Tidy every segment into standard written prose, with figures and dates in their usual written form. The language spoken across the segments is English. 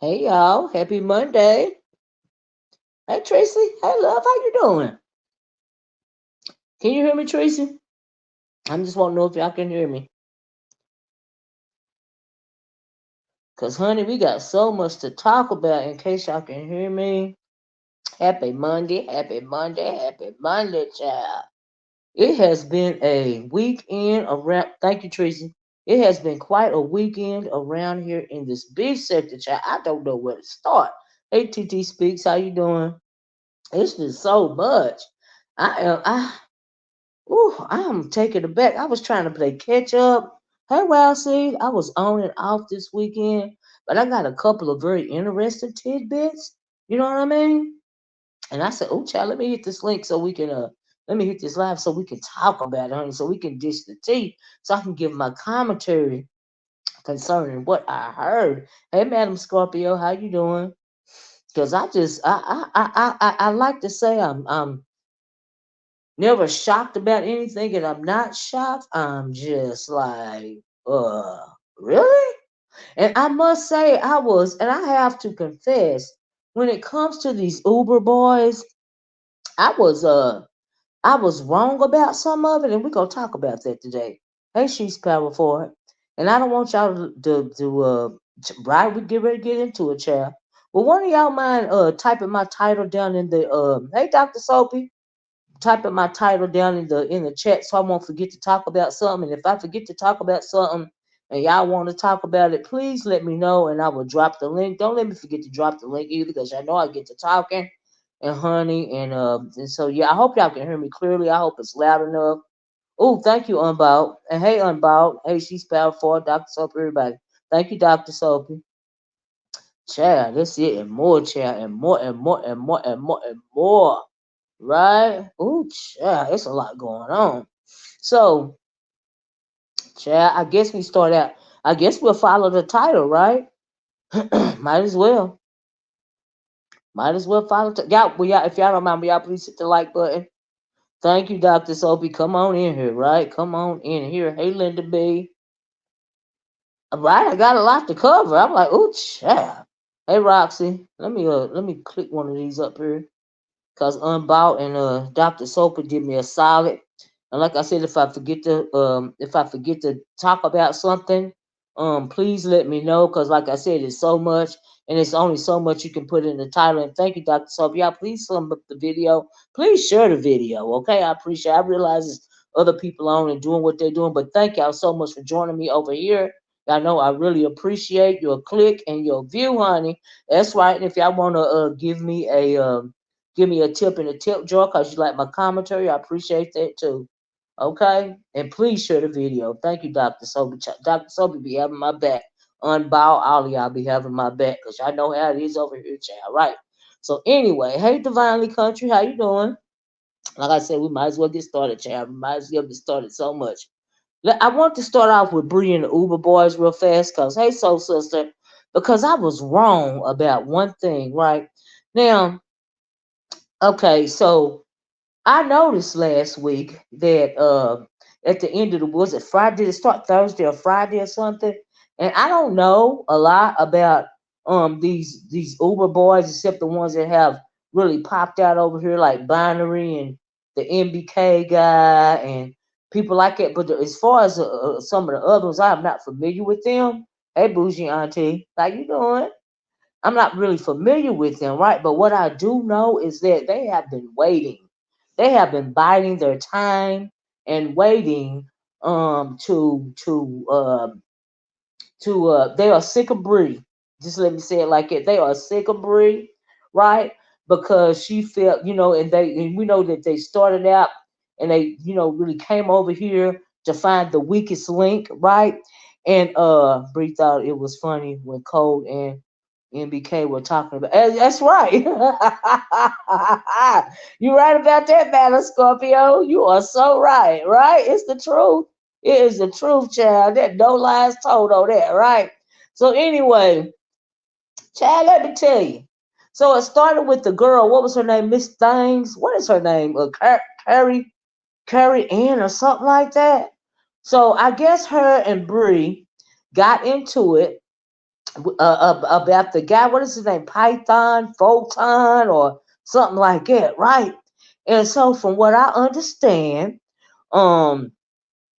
Hey y'all, happy Monday. Hey Tracy, hey love, how you doing? Can you hear me, Tracy? I'm just want to know if y'all can hear me. Cause honey, we got so much to talk about in case y'all can hear me. Happy Monday, happy Monday, happy Monday, child. It has been a weekend around. Thank you, Tracy. It has been quite a weekend around here in this big sector, child. I don't know where to start. Hey, TT Speaks, how you doing? It's been so much. I ooh, I am taken aback. I was trying to play catch up. Hey, well, see, I was on and off this weekend, but I got a couple of very interesting tidbits. You know what I mean? And I said, "Oh, child, let me hit this link so we can let me hit this live so we can talk about it, honey, so we can dish the tea, so I can give my commentary concerning what I heard." Hey, Madam Scorpio, how you doing? Because I like to say I'm never shocked about anything, and I'm not shocked. I'm just like, uh, really? And I must say, I was, and I have to confess, when it comes to these Uber boys, I was, uh, I was wrong about some of it, and we're gonna talk about that today. Hey, she's power for it, and I don't want y'all right. We get ready to get into it, child. Well, one of y'all mind typing my title down in the hey, Dr. Soapy, typing my title down in the chat so I won't forget to talk about something. And if I forget to talk about something and y'all want to talk about it, please let me know and I will drop the link. Don't let me forget to drop the link either because I know I get to talking and honey and so yeah, I hope y'all can hear me clearly. I hope it's loud enough. Oh, thank you, Unbound. And hey, Unbound. Hey, she's powerful, Dr. Soap, everybody. Thank you, Dr. Soapy. Child, that's it, and more, child, and more, and more, and more, and more, and more. Right? Ooh, child, it's a lot going on. So, child, I guess we start out. I guess we'll follow the title, right? Might as well. Might as well follow. Y'all, well, y'all, if y'all don't mind, y'all please hit the like button. Thank you, Dr. Soapy. Come on in here, right? Come on in here. Hey, Linda B. All right, I got a lot to cover. I'm like, ooh, child. Hey, Roxy. Let me click one of these up here. Cause Unbought and Dr. Soper did me a solid. And like I said, if I forget to talk about something, please let me know. Cause like I said, it's so much, and it's only so much you can put in the title. And thank you, Dr. Soper. Y'all, please sum up the video. Please share the video. Okay, I appreciate. I realize it's other people on and doing what they're doing, but thank y'all so much for joining me over here. I know I really appreciate your click and your view, honey. That's right. And if y'all want to give me a tip in the tip jar because you like my commentary. I appreciate that too. Okay? And please share the video. Thank you, Dr. Sobe. Dr. Sobe be having my back. Unbow, all of y'all be having my back because y'all know how it is over here, child. Right? So anyway, hey, Divinely Country, how you doing? Like I said, we might as well get started, child. We might as well get started so much. I want to start off with Bree and the Uber Boys real fast because, hey, Soul Sister, because I was wrong about one thing, right? Now, okay, so I noticed last week that at the end of the was it Friday? Did it start Thursday or Friday or something? And I don't know a lot about these Uber boys except the ones that have really popped out over here like Binary and the MBK guy and people like that. But as far as some of the others, I'm not familiar with them. Hey, Bougie Auntie, how you doing? I'm not really familiar with them, right? But what I do know is that they have been waiting. They have been biding their time and waiting they are sick of Bree. Just let me say it like it. They are sick of Bree, right? Because she felt, and we know that they started out and they, really came over here to find the weakest link, right? And Bree thought it was funny when Cole and MBK were talking about. That's right. You're right about that, Battle Scorpio. You are so right, right? It's the truth. It is the truth, child. That no lies told on that, right? So anyway, child, let me tell you. So it started with the girl. What was her name? Miss Things. What is her name? Carrie Ann or something like that. So I guess her and Bree got into it about the guy. What is his name? Python, Photon, or something like that, right? And so from what I understand, um,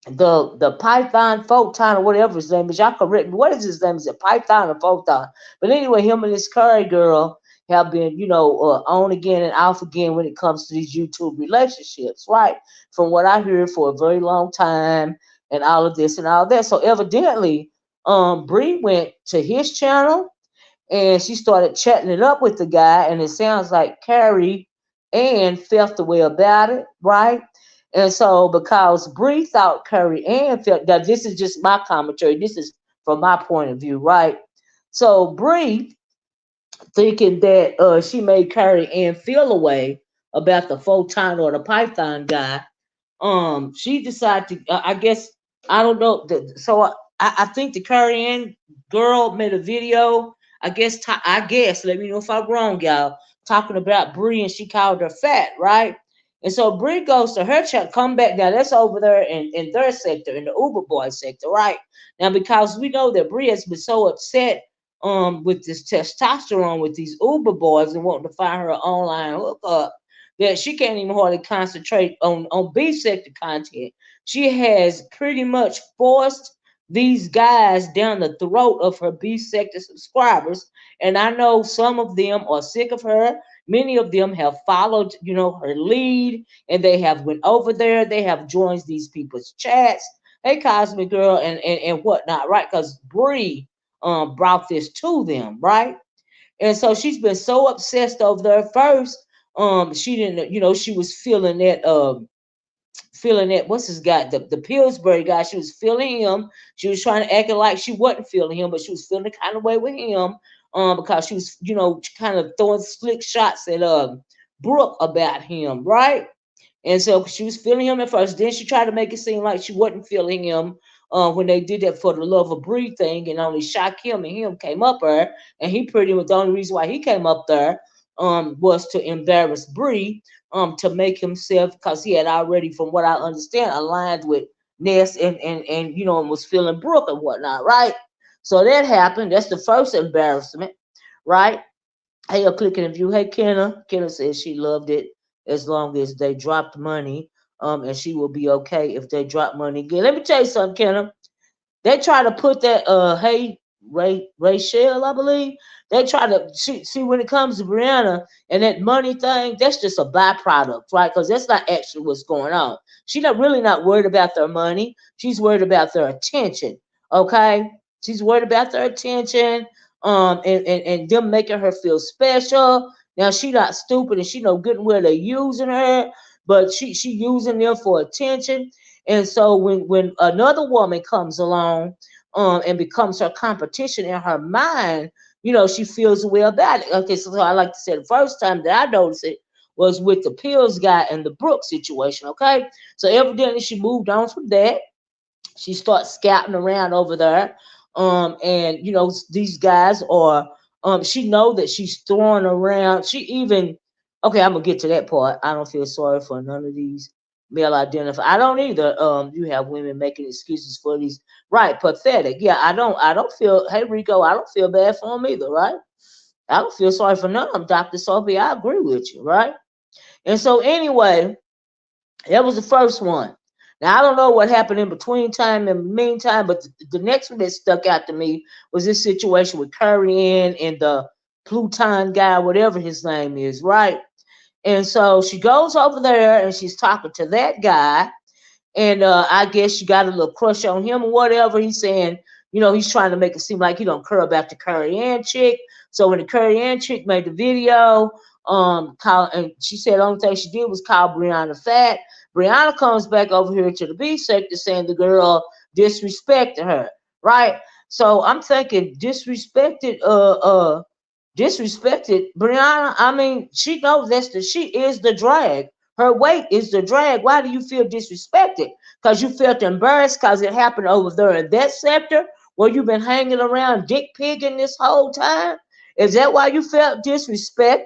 the Python Photon or whatever his name is. Y'all correct me. What is his name? Is it Python or Photon? But anyway, him and this Curry girl have been, on again and off again when it comes to these YouTube relationships, right? From what I heard for a very long time and all of this and all that. So evidently, Bree went to his channel and she started chatting it up with the guy, and it sounds like Carrie Ann felt the way about it, right? And so because Bree thought Carrie Ann felt that, this is just my commentary, this is from my point of view, right? So Bree thinking that she made Carrie Ann feel a way about the photon or the python guy, she decided to, I guess, I don't know. So I think the Korean girl made a video. I guess, let me know if I'm wrong, y'all. Talking about Bree, and she called her fat, right? And so Bree goes to her chat, come back now. That's over there in their sector, in the Uber boy sector, right? Now, because we know that Bree has been so upset with this testosterone with these Uber boys and wanting to find her an online hookup, that she can't even hardly concentrate on B sector content. She has pretty much forced these guys down the throat of her B sector subscribers, and I know some of them are sick of her. Many of them have followed, her lead, and they have went over there. They have joined these people's chats. Hey, Cosmic Girl, and whatnot, right? Because Bree brought this to them, right? And so she's been so obsessed over there. First, she didn't, she was feeling that what's his guy, the Pillsbury guy. She was feeling him. She was trying to act like she wasn't feeling him, but she was feeling the kind of way with him, because she was, kind of throwing slick shots at Brooke about him, right? And so she was feeling him at first. Then she tried to make it seem like she wasn't feeling him when they did that for the love of Bree thing, and only shock him, and him came up there. And he pretty much, the only reason why he came up there was to embarrass Bree, to make himself, because he had already, from what I understand, aligned with Ness, and was feeling Brooke and whatnot, right? So that happened. That's the first embarrassment, right? Hey, you're clicking a view. Hey, Kenna. Kenna says she loved it as long as they dropped money. And she will be okay if they drop money again. Let me tell you something, Kenna. They try to put that hey Rachel, I believe. They try to see when it comes to Brianna and that money thing, that's just a byproduct, right? Because that's not actually what's going on. She's not really not worried about their money. She's worried about their attention. Okay? She's worried about their attention, and them making her feel special. Now she not stupid, and she know good and well they're using her, but she using them for attention. And so when another woman comes along, and becomes her competition in her mind, she feels well about it. Okay, so I like to say the first time that I noticed it was with the pills guy and the Brooke situation. Okay, so evidently she moved on from that. She starts scouting around over there, and these guys are, she know that she's throwing around. She even, okay, I'm gonna get to that part. I don't feel sorry for none of these male identified. I don't either. You have women making excuses for these, right? Pathetic. Yeah, I don't feel. Hey, Rico, I don't feel bad for them either, right? I don't feel sorry for none of them, Dr. Sophie. I agree with you, right? And so anyway, that was the first one. Now I don't know what happened in between time and meantime, but the next one that stuck out to me was this situation with Curry and the Pluton guy, whatever his name is, right? And so she goes over there and she's talking to that guy, and I guess she got a little crush on him or whatever. He's saying, he's trying to make it seem like he don't care about the Curry Ann chick. So when the Curry Ann chick made the video, and she said the only thing she did was call Brianna fat. Brianna comes back over here to the B sector saying the girl disrespected her, right? So I'm thinking disrespected Brianna. I mean, she knows she is the drag. Her weight is the drag. Why do you feel disrespected? Because you felt embarrassed because it happened over there in that sector where you've been hanging around dick pigging this whole time? Is that why you felt disrespected?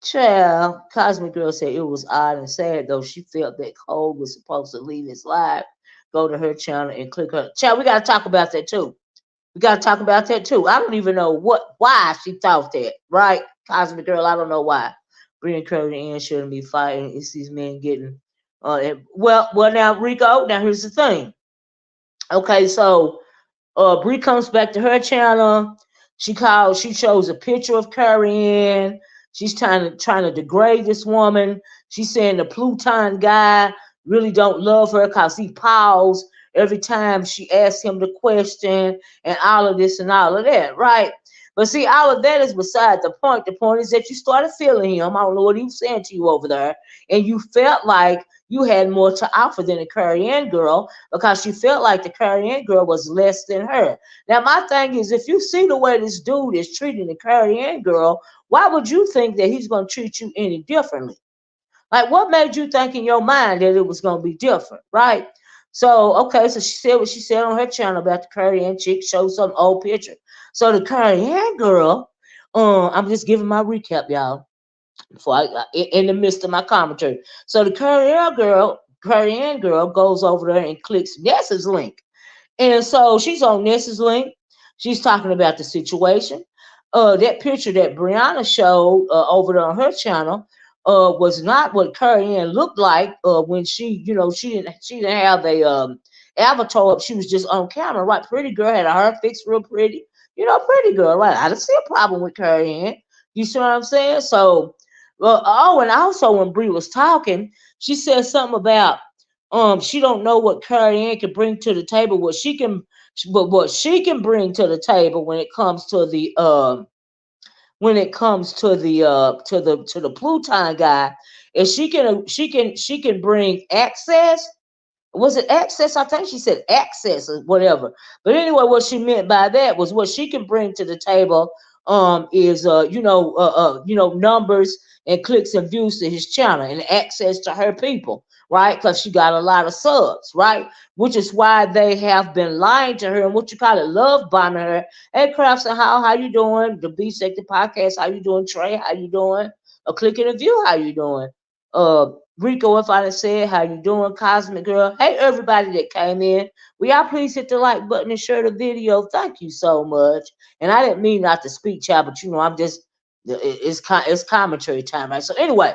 Child, Cosmic Girl said it was odd and sad though. She felt that Cole was supposed to leave his live, go to her channel and click her. Child, we got to talk about that too. We got to talk about that too. I don't even know why she thought that, right? Cosmic Girl, I don't know why. Brian Curry and shouldn't be fighting. It's these men getting, well, now Rico. Now here's the thing. Okay, so Bree comes back to her channel. She shows a picture of Curry. She's trying to degrade this woman. She's saying the Pluton guy really don't love her because he paused every time she asks him the question and all of this and all of that, right? But see, all of that is beside the point. The point is that you started feeling him. I don't know what he was saying to you over there. And you felt like you had more to offer than the Curry girl because you felt like the Curry girl was less than her. Now, my thing is, if you see the way this dude is treating the Curry girl, why would you think that he's going to treat you any differently? Like, what made you think in your mind that it was going to be different, right? So, okay, so she said what she said on her channel about the Curry chick, showed some old picture. So the Curry girl, I'm just giving my recap, y'all, before in the midst of my commentary. So the Curry girl goes over there and clicks Nessa's link. And so she's on Nessa's link. She's talking about the situation. That picture that Brianna showed over there on her channel was not what Curry Ann looked like when she didn't have a avatar up. She was just on camera, right? Pretty girl had her hair fixed real pretty. Pretty girl, right? I don't see a problem with Curry Ann. You see what I'm saying? So, and also when Bree was talking, she said something about she don't know what Curry Ann can bring to the table. What she can bring to the table when it comes to the to the Pluton guy is she can bring access. Was it access? I think she said access or whatever. But anyway, what she meant by that was what she can bring to the table is numbers and clicks and views to his channel and access to her people, right? Because she got a lot of subs, right? Which is why they have been lying to her and what you call it, love bombing her. Hey, Crafts and how you doing? The B Sector Podcast, how you doing? Trey, how you doing? A click and a view, how you doing? Rico, if I done said how you doing, Cosmic Girl. Hey, everybody that came in. Will y'all please hit the like button and share the video? Thank you so much. And I didn't mean not to speak, child, but I'm just it's commentary time, right? So anyway,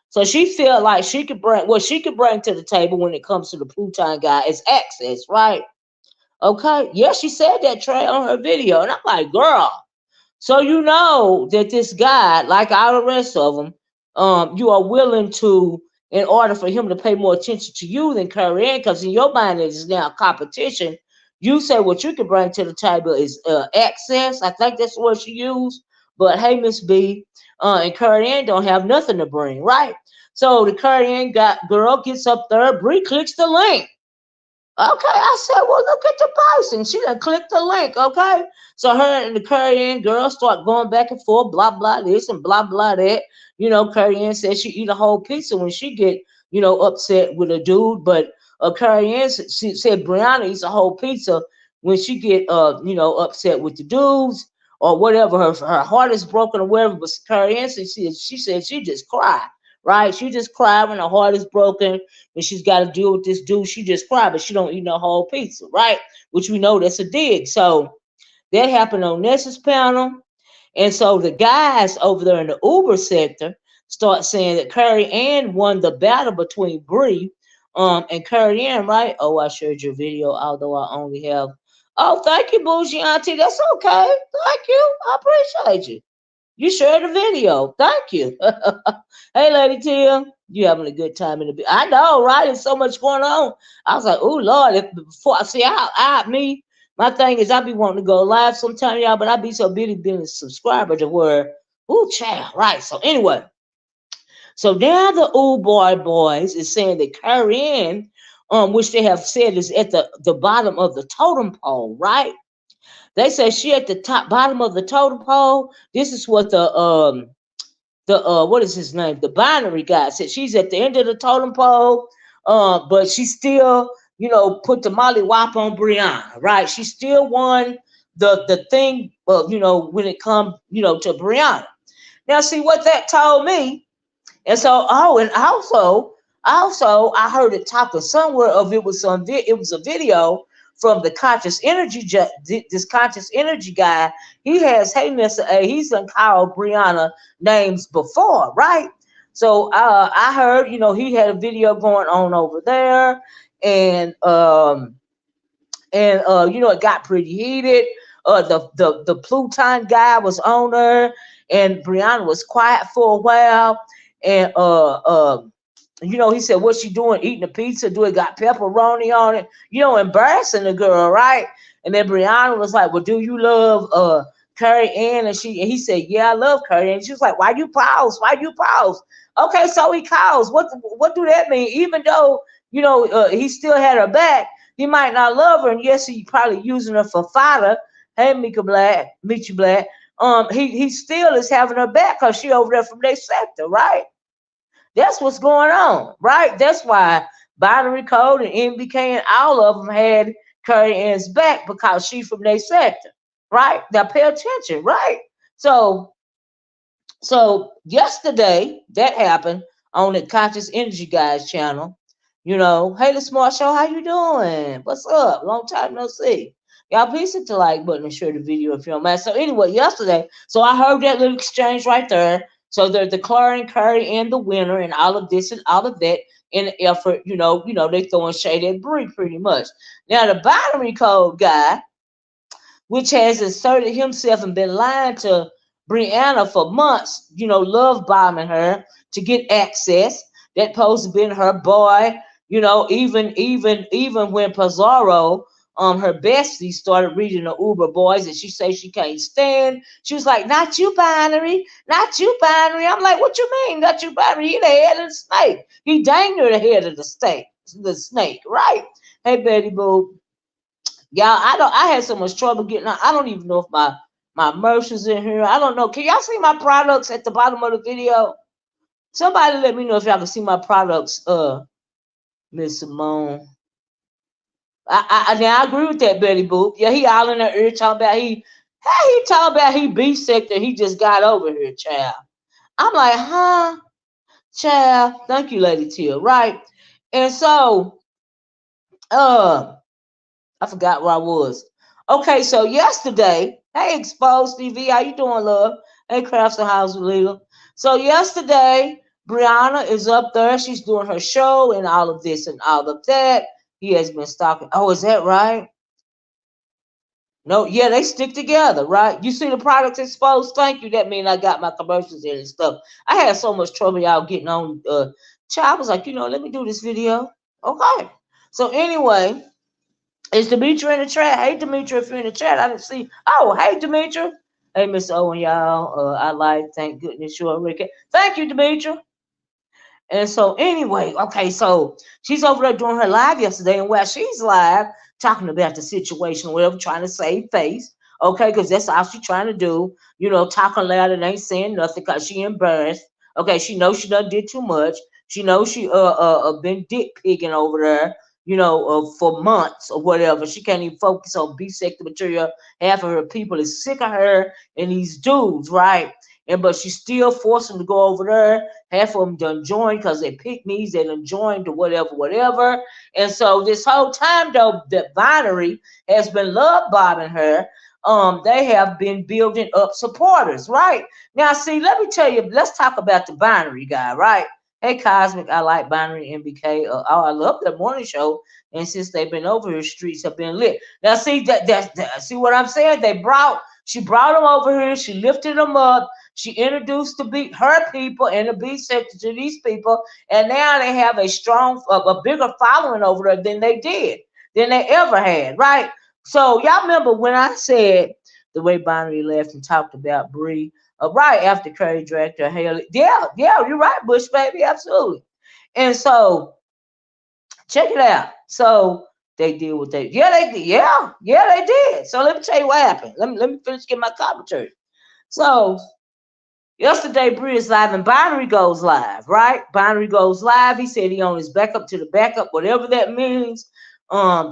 so she felt like she could bring what she could bring to the table when it comes to the Pluton guy is access, right? Okay, yeah, she said that Trey on her video, and I'm like, girl. So you know that this guy, like all the rest of them, you are willing to, in order for him to pay more attention to you than Curry, because in your mind it is now competition. You say what you can bring to the table is access. I think that's what she used. But hey, Miss B, and Curry don't have nothing to bring, right? So the Curry girl gets up there, Bree clicks the link. Okay, I said, well, look at the person. She done clicked the link, okay? So her and the Curry girl start going back and forth, blah, blah, this and blah, blah, that. Curry said she eat a whole pizza when she get, upset with a dude. But Curry she said Brianna eats a whole pizza when she get, upset with the dudes or whatever. Her heart is broken or whatever. But Curry she said she just cried, right? She just cried when her heart is broken when she's got to deal with this dude. She just cried, but she don't eat no whole pizza, right? Which we know that's a dig. So that happened on Nessa's panel. And so the guys over there in the Uber sector start saying that Curry Ann won the battle between Bree and Curry Ann, right? Oh, I shared your video, although I only have. Oh, thank you, Bougie Auntie. That's okay. Thank you. I appreciate you. You shared the video. Thank you. Hey, Lady Tim, you having a good time in the? I know, right? There's so much going on. I was like, oh Lord, before I see, my thing is I be wanting to go live sometime, y'all, but I be so busy being a subscriber to where, ooh, child, right? So anyway, so now the old boys is saying that Karen, which they have said is at the bottom of the totem pole, right? They say she at the top bottom of the totem pole. This is what the what is his name? The binary guy said she's at the end of the totem pole, but she still, put the Molly Wop on Brianna, right? She still won the thing, when it come, to Brianna. Now, see what that told me. And so, and also, I heard it talking somewhere of it was it was a video from the conscious energy, this conscious energy guy. He has, hey, Mr. A, he's done called Brianna names before, right? So I heard, he had a video going on over there, and it got pretty heated. The Pluton guy was on her, and Brianna was quiet for a while, and he said, "What's she doing? Eating a pizza? Do it got pepperoni on it? Embarrassing the girl, right?" And then Brianna was like, "Well, do you love Carrie Ann?" And he said, "Yeah, I love Carrie." And she was like, "Why you pause? Why you pause?" Okay, so he calls. What do that mean? Even though he still had her back, he might not love her, and yes, he probably using her for fodder. Hey, Mika Black. He still is having her back because she over there from their sector, right? That's what's going on, right? That's why Binary Code and MBK and all of them had Curry Ann's back because she from their sector, right? Now pay attention, right? So yesterday that happened on the Conscious Energy Guys channel. Hey, the Smart Show, how you doing? What's up? Long time no see. Y'all please hit the like button and share the video if you don't mind. So anyway, yesterday, so I heard that little exchange right there. So they're declaring Curry and the winner and all of this and all of that in an effort, they throwing shade at Brie pretty much. Now the binary code guy, which has asserted himself and been lying to Brianna for months, love bombing her to get access. That supposed to been her boy, even when Pizarro, her bestie, started reading the Uber Boys and she says she can't stand. She was like, "Not you, binary, not you, binary." I'm like, "What you mean, not you, binary? He the head of the snake. He dang near the head of the snake, right?" Hey, Betty Boo. Y'all, I had so much trouble getting out. I don't even know if my merch is in here. I don't know. Can y'all see my products at the bottom of the video? Somebody let me know if y'all can see my products, Miss Simone. Now I agree with that, Betty Boop. Yeah, he all in her ear talking about he B sector. He just got over here, child. I'm like, huh, child. Thank you, Lady Tia. Right, and so, I forgot where I was. Okay, so yesterday, hey, Exposed TV, how you doing, love? Hey, Crafts and House Legal. So yesterday, Brianna is up there. She's doing her show and all of this and all of that. He has been stalking. Oh, is that right? No, yeah, they stick together, right? You see the products exposed. Thank you. That means I got my commercials in and stuff. I had so much trouble, y'all, getting on. Child was like, let me do this video. Okay. So anyway, is Demetra in the chat? Hey, Demetra, if you're in the chat, I didn't see. Oh, hey, Demetra. Hey, Miss Owen, y'all. I like, thank goodness you're Ricky. Thank you, Demetra. And so, anyway, okay, so she's over there doing her live yesterday, and while she's live talking about the situation, whatever, trying to save face, okay, because that's all she's trying to do, talking loud and ain't saying nothing because she embarrassed. Okay, she knows she done did too much. She knows she been dick pigging over there, for months or whatever. She can't even focus on B sector material. Half of her people is sick of her and these dudes, right? But she still forced them to go over there. Half of them done joined because they pick me. They done joined or whatever. And so this whole time though, that binary has been love bombing her. They have been building up supporters, right? Now, see, let me tell you, let's talk about the binary guy, right? Hey, Cosmic, I like Binary MBK. I love that morning show. And since they've been over here, streets have been lit. Now, see see what I'm saying? She brought them over here. She lifted them up. She introduced her people and the B sector to these people, and now they have a bigger following over there than they ever had, right? So y'all remember when I said the way Bonnie left and talked about Bree, right after Curry director Haley. Yeah, you're right, Bush baby, absolutely. And so check it out. So they did what they did. Yeah, they did. So let me tell you what happened. Let me finish getting my commentary. So yesterday, Bree is live and Binary goes live, right? Binary goes live. He said he on his backup to the backup, whatever that means,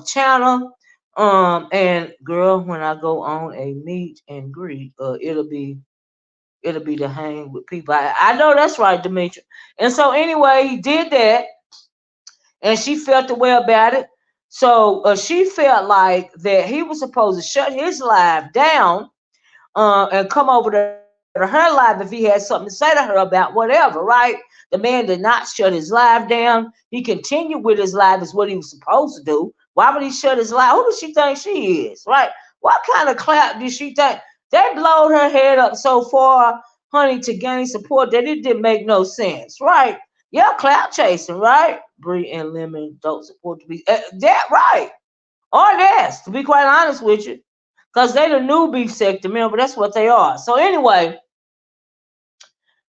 channel. And girl, when I go on a meet and greet, it'll be to hang with people. I know that's right, Demetri. And so anyway, he did that, and she felt the way about it. So she felt like that he was supposed to shut his live down and come over to her live if he had something to say to her about whatever, right? The man did not shut his live down. He continued with his live as what he was supposed to do. Why would he shut his live? Who does she think she is, right? What kind of clap did she think? They blowed her head up so far, honey, to gain support that it didn't make no sense, right? Yeah, clout chasing, right? Bree and Lemon don't support the beef. That right. Or yes, to be quite honest with you. Because they the new beef sector, remember, that's what they are. So anyway,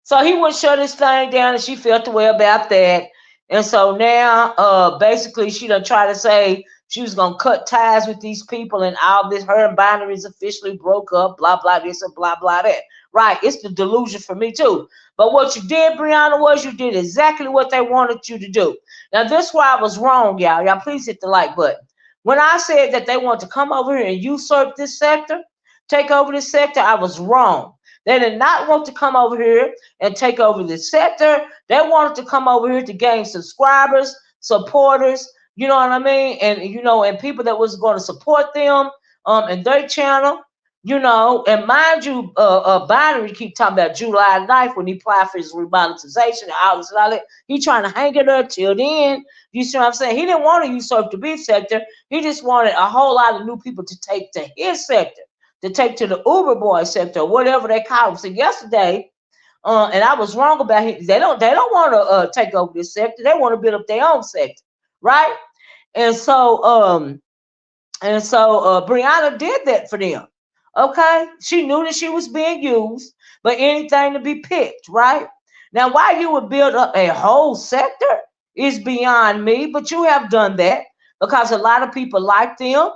so he would shut his thing down, and she felt the way about that. And so now, basically, she done try to say she was gonna cut ties with these people, and all this. Her and Binaries officially broke up. Blah blah this and blah blah that. Right? It's the delusion for me too. But what you did, Brianna, was you did exactly what they wanted you to do. Now this is why I was wrong, y'all. Y'all please hit the like button. When I said that they want to come over here and usurp this sector, take over this sector, I was wrong. They did not want to come over here and take over this sector. They wanted to come over here to gain subscribers, supporters, you know what I mean? And and people that was going to support them and their channel, and mind you, Binary keep talking about July 9th when he applied for his remonetization and all this and all that. He trying to hang it up till then. You see what I'm saying? He didn't want to usurp the beef sector. He just wanted a whole lot of new people to take to his sector, to take to the Uber boy sector, or whatever they call them. So yesterday, and I was wrong about it. They don't want to take over this sector. They want to build up their own sector, right? And so Brianna did that for them. Okay, she knew that she was being used, but anything to be picked, right? Now, why you would build up a whole sector is beyond me, but you have done that because a lot of people like them,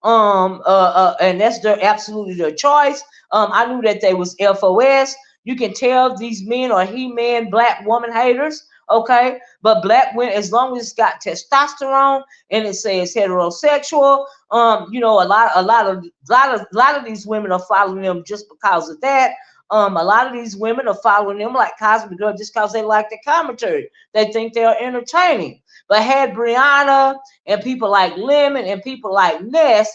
and that's absolutely their choice. I knew that they was FOS. You can tell these men are he-man, black woman haters. Okay, but black women, as long as it's got testosterone and it says heterosexual, a lot of these women are following them just because of that. A lot of these women are following them like Cosby Girl just because they like the commentary. They think they are entertaining. But had Brianna and people like Lemon and people like Ness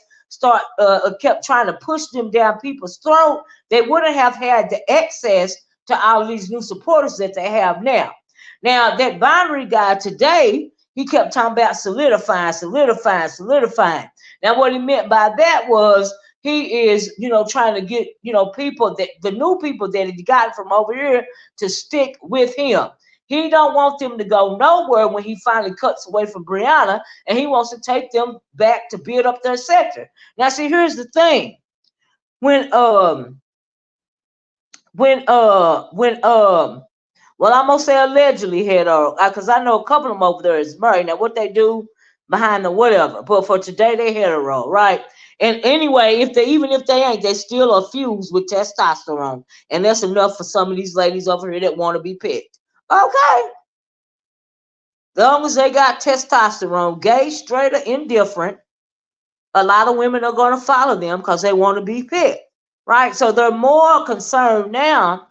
kept trying to push them down people's throat, they wouldn't have had the access to all these new supporters that they have now. Now, that Binary guy today, he kept talking about solidifying. Now, what he meant by that was he is, trying to get, people that the new people that he got from over here to stick with him. He don't want them to go nowhere when he finally cuts away from Brianna, and he wants to take them back to build up their sector. Now, see, here's the thing. Well, I'm gonna say allegedly hetero, because I know a couple of them over there is married. Now, what they do behind the whatever, but for today they hetero, right? And anyway, even if they ain't, they still are fused with testosterone, and that's enough for some of these ladies over here that want to be picked. Okay, as long as they got testosterone, gay, straight, or indifferent, a lot of women are going to follow them because they want to be picked, right? So they're more concerned now.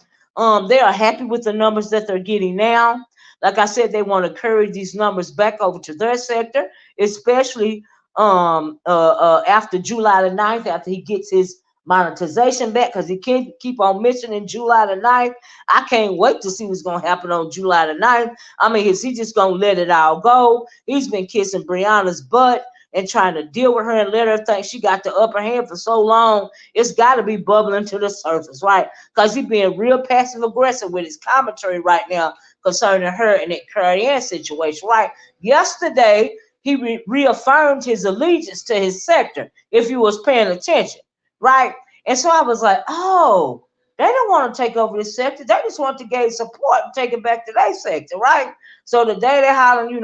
They are happy with the numbers that they're getting now. Like I said, they want to carry these numbers back over to their sector, especially after July the 9th, after he gets his monetization back, because he can't keep on mentioning July the 9th. I can't wait to see what's going to happen on July the 9th. I mean, is he just going to let it all go? He's been kissing Brianna's butt. and trying to deal with her and let her think she got the upper hand for so long, it's got to be bubbling to the surface, right? Because he's being real passive aggressive with his commentary right now concerning her and that Carrie Ann situation, right? Yesterday, he reaffirmed his allegiance to his sector, if you was paying attention, right? And so I was like, oh, they don't want to take over this sector. They just want to gain support and take it back to their sector, right? So the day they hollering,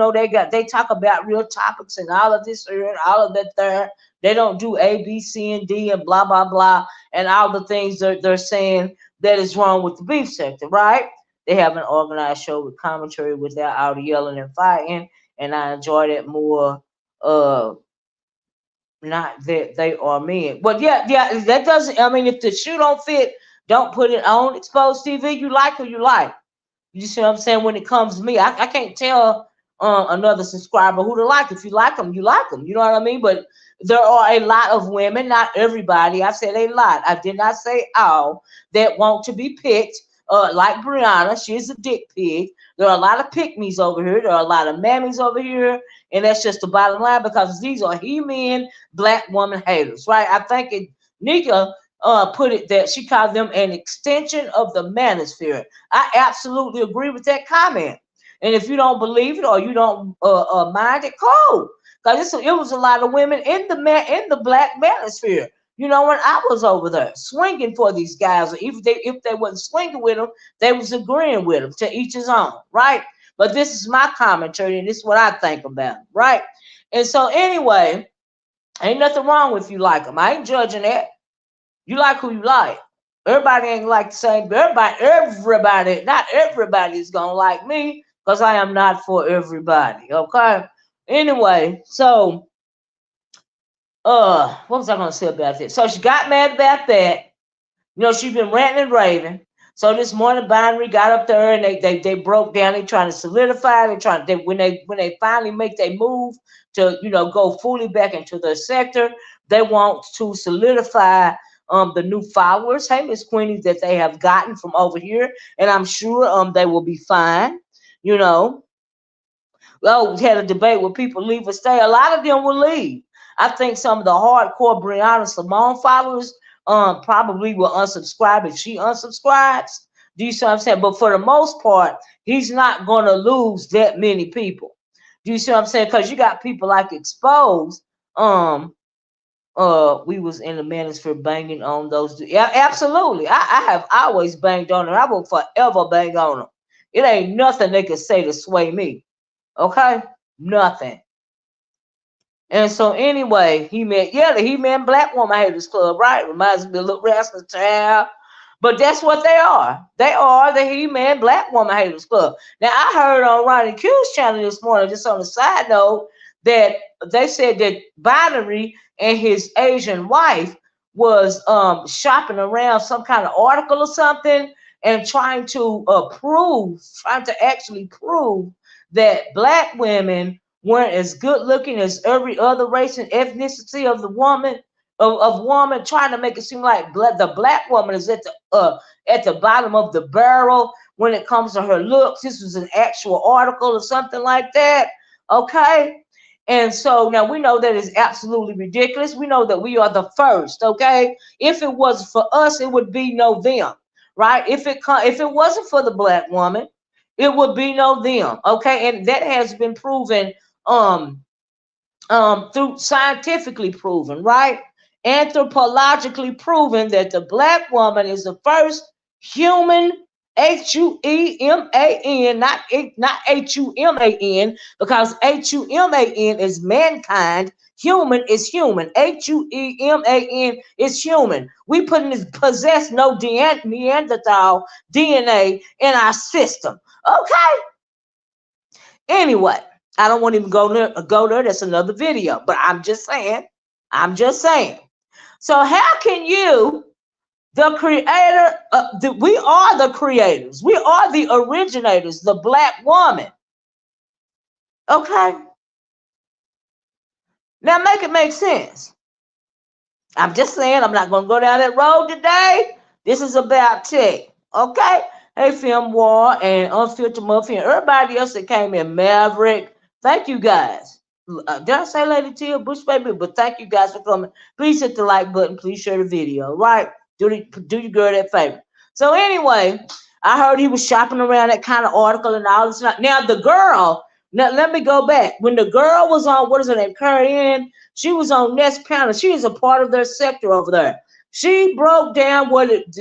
they talk about real topics and all of this here and all of that there. They don't do A, B, C, and D and blah, blah, blah, and all the things they're saying that is wrong with the beef sector, right? They have an organized show with commentary without all the yelling and fighting, and I enjoy that more. Not that they are men, but yeah, that doesn't. I mean, if the shoe don't fit, don't put it on exposed TV. You like who you like. You see what I'm saying? When it comes to me, I can't tell another subscriber who to like. If you like them, you like them. You know what I mean? But there are a lot of women, not everybody. I said a lot. I did not say all that want to be picked. Like Brianna, she's a dick pig. There are a lot of pick-me's over here. There are a lot of mammies over here. And that's just the bottom line because these are he-men, black woman haters, right? I think Nyca put it that she called them an extension of the manosphere. I absolutely agree with that comment. And if you don't believe it or you don't mind it, cool. Because it was a lot of women in the black manosphere. When I was over there swinging for these guys, or if they wasn't swinging with them, they was agreeing with them. To each his own, right? But this is my commentary, and this is what I think about, right? And so anyway, ain't nothing wrong with you like them. I ain't judging that. You like who you like. Everybody ain't like the same. Everybody, not everybody is gonna like me because I am not for everybody. Okay. Anyway, so what was I gonna say about this? So she got mad about that. She's been ranting and raving. So this morning, Binary got up there and they broke down. They trying to solidify. When they finally make their move to go fully back into their sector, they want to solidify the new followers. Hey, Miss Queenie, that they have gotten from over here, and I'm sure they will be fine. Well, we had a debate where people leave or stay. A lot of them will leave. I think some of the hardcore Brianna Simone followers probably will unsubscribe if she unsubscribes. Do you see what I'm saying? But for the most part, he's not going to lose that many people. Do you see what I'm saying? Because you got people like Exposed. We was in the manosphere banging on those. Yeah, absolutely. I have always banged on them. I will forever bang on them. It ain't nothing they can say to sway me. Okay? Nothing. And so anyway, the He-Man Black Woman Haters Club, right? Reminds me of Little Rascal Child. But that's what they are. They are the He-Man Black Woman Haters Club. Now, I heard on Ronnie Q's channel this morning, just on a side note, that they said that Binary and his Asian wife was shopping around some kind of article or something and trying to actually prove that black women weren't as good looking as every other race and ethnicity of the woman woman, trying to make it seem like the black woman is at the bottom of the barrel when it comes to her looks. This was an actual article or something like that. Okay. And so now we know that is absolutely ridiculous. We know that we are the first. Okay. If it was for us, it would be no them, right? If it wasn't for the black woman, it would be no them. Okay. And that has been proven through scientifically proven, right? Anthropologically proven that the black woman is the first human, Human, not Human, because Human is mankind. Human is human. Human is human. We possess no Neanderthal DNA in our system. Okay. Anyway, I don't want to even go there. That's another video. But I'm just saying. So how can you, the creator, we are the creators. We are the originators, the black woman. Okay? Now make it make sense. I'm just saying, I'm not going to go down that road today. This is about tech. Okay? Hey, Film War and Unfiltered Muffin, everybody else that came in, Maverick. Thank you guys. Did I say Lady Tia Bush baby? But thank you guys for coming. Please hit the like button. Please share the video. Right? Do your girl that favor. So anyway, I heard he was shopping around that kind of article and all this. Now the girl. Now let me go back. When the girl was on, what is her name? Curry Ann. She was on Nest panel. She is a part of their sector over there. She broke down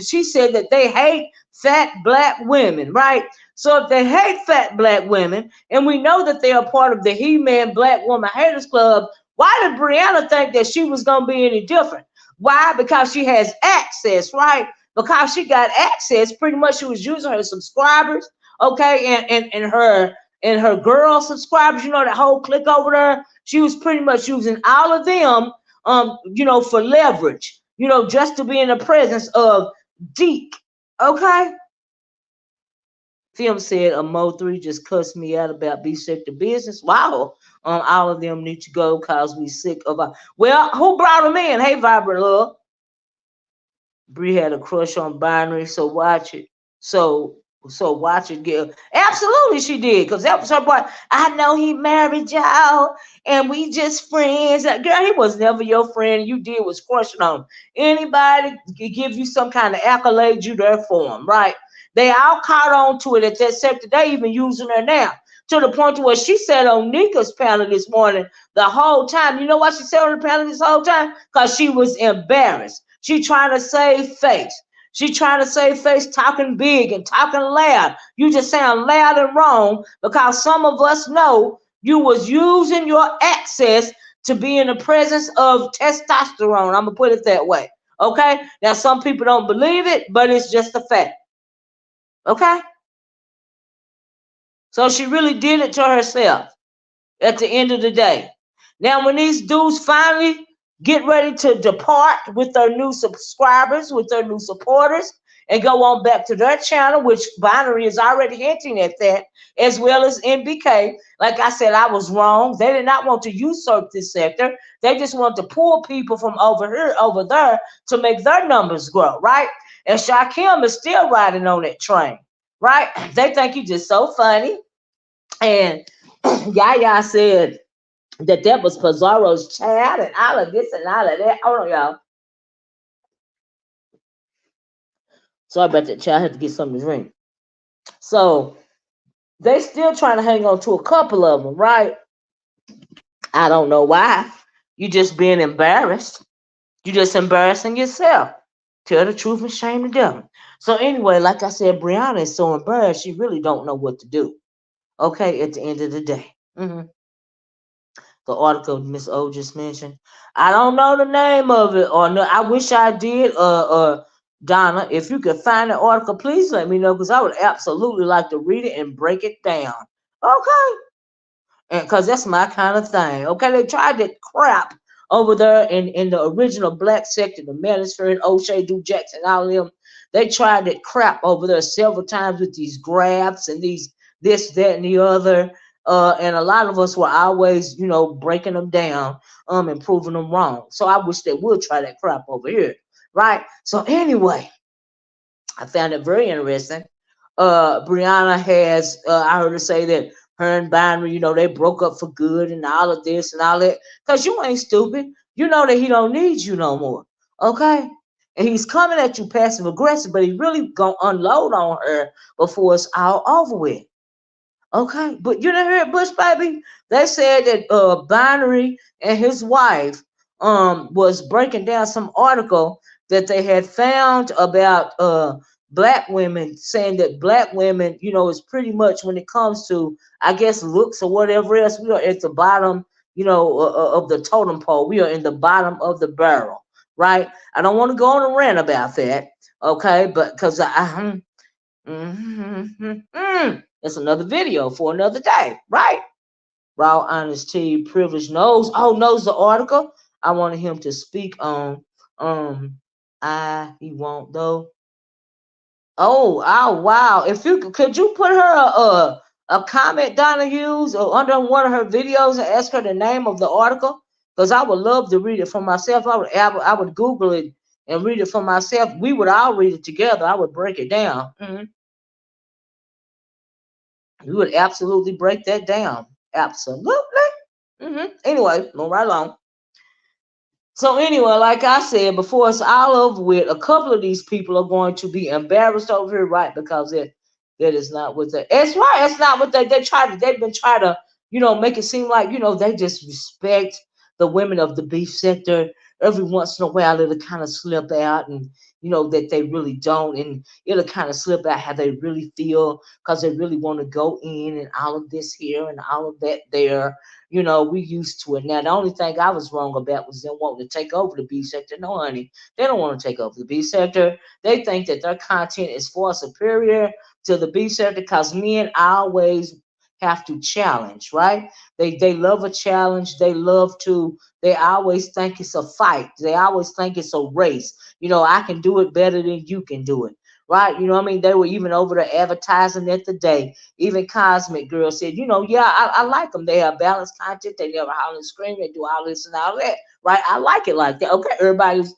she said that they hate fat black women, right? So if they hate fat black women, and we know that they are part of the He-Man Black Woman Haters Club, why did Brianna think that she was going to be any different? Why? Because she has access, right? Because she got access, pretty much she was using her subscribers, okay, and her girl subscribers, you know, that whole clique over there. She was pretty much using all of them, for leverage, just to be in the presence of Deke, okay? Film said a Mo3 just cussed me out about B-sector business. Wow. All of them need to go because we sick of well, who brought them in? Hey, Vibrant Love. Bree had a crush on Binary, so watch it. So watch it get. Absolutely she did, because that was her boy. I know he married y'all and we just friends. Girl, he was never your friend. You did was crushing on him. Anybody give you some kind of accolade, you there for him, right? They all caught on to it at that sector. They even using her now. To the point to where she said on Nyca's panel this morning the whole time. You know why she said on the panel this whole time? Because she was embarrassed. She trying to save face. She trying to save face talking big and talking loud. You just sound loud and wrong because some of us know you was using your access to be in the presence of testosterone. I'm going to put it that way. Okay? Now, some people don't believe it, but it's just a fact. Okay? So she really did it to herself at the end of the day. Now, when these dudes finally get ready to depart with their new subscribers, with their new supporters, and go on back to their channel, which Binary is already hinting at that, as well as NBK. Like I said, I was wrong. They did not want to usurp this sector. They just want to pull people from over here, over there, to make their numbers grow, right? And Shakim is still riding on that train, right? They think he's just so funny. And Yaya said that was Pizarro's child and all of this and all of that. Hold on, y'all. Sorry about that, child. I had to get something to drink. So they still trying to hang on to a couple of them, right? I don't know why. You just being embarrassed. You just embarrassing yourself. Tell the truth and shame the devil. So anyway, like I said, Brianna is so embarrassed she really don't know what to do. Okay, at the end of the day. The article Miss O just mentioned. I don't know the name of it, or no, I wish I did. Donna, if you could find the article, please let me know, because I would absolutely like to read it and break it down. Okay, and because that's my kind of thing. Okay, they tried that crap over there in the original black sector, the Manosphere, O'Shea, Du Jackson, all of them. They tried that crap over there several times with these graphs and these this, that, and the other. And a lot of us were always, breaking them down, and proving them wrong. So I wish they would try that crap over here, right? So anyway, I found it very interesting. Brianna has, I heard her say that her and Binary, they broke up for good and all of this and all that. Because you ain't stupid. You know that he don't need you no more. Okay? And he's coming at you passive aggressive, but he really gonna unload on her before it's all over with. Okay, but you didn't hear it, Bush Baby? They said that Binary and his wife was breaking down some article that they had found about black women, saying that black women, is pretty much, when it comes to, I guess, looks or whatever else, we are at the bottom, of the totem pole. We are in the bottom of the barrel, right? I don't want to go on a rant about that, okay? But because that's another video for another day, right? Raw honesty, privilege knows the article. I wanted him to speak on. He won't though. Oh wow! If you could you put her a comment, Donna Hughes, or under one of her videos and ask her the name of the article, because I would love to read it for myself. I would Google it and read it for myself. We would all read it together. I would break it down. We would absolutely break that down. Absolutely. Anyway, moving right along. So anyway, like I said before, it's all over with. A couple of these people are going to be embarrassed over here, right? Because that is not what they. It's right. It's not what they try to. They've been trying to, make it seem like they just respect the women of the beef sector. Every once in a while, it'll kind of slip out, and that they really don't, and it'll kind of slip out how they really feel because they really want to go in and all of this here and all of that there. We used to it. Now, the only thing I was wrong about was them wanting to take over the B sector. No, honey, they don't want to take over the B sector. They think that their content is far superior to the B sector because men always have to challenge, right? They love a challenge. They always think it's a fight. They always think it's a race. I can do it better than you can do it. Right? You know what I mean? They were even over there advertising it today. Even Cosmic Girl said, yeah, I like them. They have balanced content. They never holler and scream. They do all this and all that. Right? I like it like that. Okay, everybody's,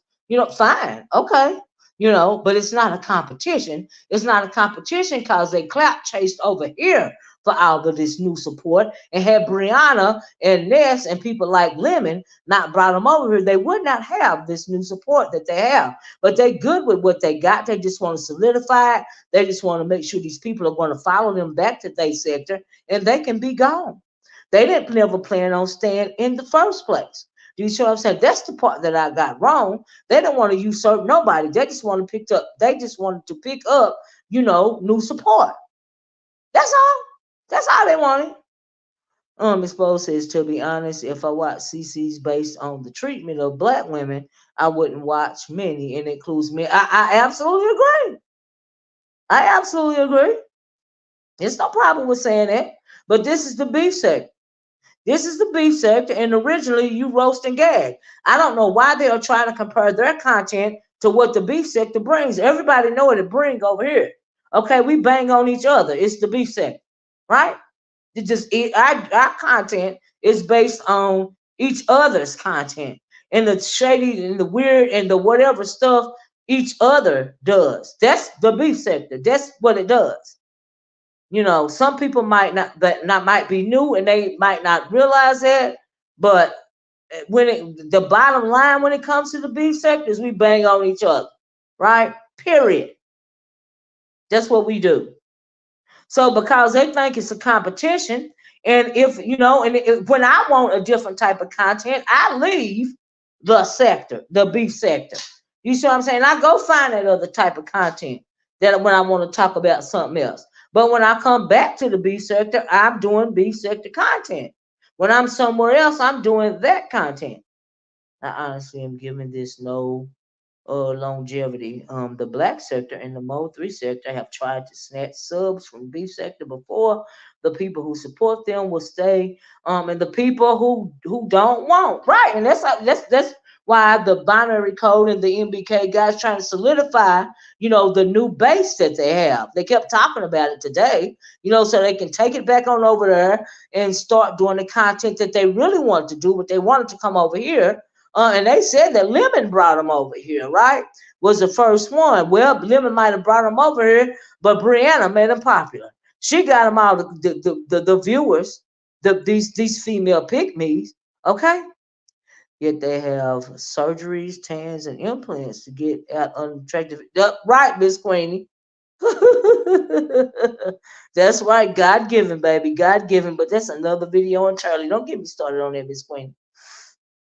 fine. Okay. But it's not a competition. It's not a competition because they clap chased over here for all of this new support. And had Brianna and Ness and people like Lemon not brought them over here, they would not have this new support that they have. But they good with what they got. They just want to solidify it. They just want to make sure these people are going to follow them back to their sector and they can be gone. They didn't never plan on staying in the first place. Do you see what I'm saying? That's the part that I got wrong. They don't want to usurp nobody. They just want to pick up. They just wanted to pick up, new support. That's all. That's all they wanted. Ms. Bo says, to be honest, if I watch CC's based on the treatment of black women, I wouldn't watch many, and it includes me. I absolutely agree. I absolutely agree. There's no problem with saying that. But this is the beef sector. This is the beef sector, and originally you roast and gag. I don't know why they are trying to compare their content to what the beef sector brings. Everybody know what it brings over here. Okay, we bang on each other. It's the beef sector, right? Our content is based on each other's content and the shady and the weird and the whatever stuff each other does. That's the beef sector. That's what it does. Some people might not that not might be new and they might not realize that, but the bottom line when it comes to the beef sector is we bang on each other, right? Period. That's what we do. So because they think it's a competition, and if when I want a different type of content, I leave the sector, the beef sector. You see what I'm saying? I go find that other type of content that when I want to talk about something else. But when I come back to the beef sector, I'm doing beef sector content. When I'm somewhere else, I'm doing that content. I honestly am giving this no longevity. The black sector and the Mode 3 sector have tried to snatch subs from beef sector before. The people who support them will stay, and the people who don't won't. Right, and that's why the binary code and the MBK guys trying to solidify, the new base that they have. They kept talking about it today, so they can take it back on over there and start doing the content that they really want to do, but they wanted to come over here and they said that Lemon brought them over here, right? Was the first one. Well, Lemon might have brought them over here, but Brianna made them popular. She got them all the viewers, these female pygmies, okay? Yet they have surgeries, tans, and implants to get out unattractive. Right, Miss Queenie. That's right, God given, baby, God given. But that's another video on Charlie. Don't get me started on that, Miss Queenie.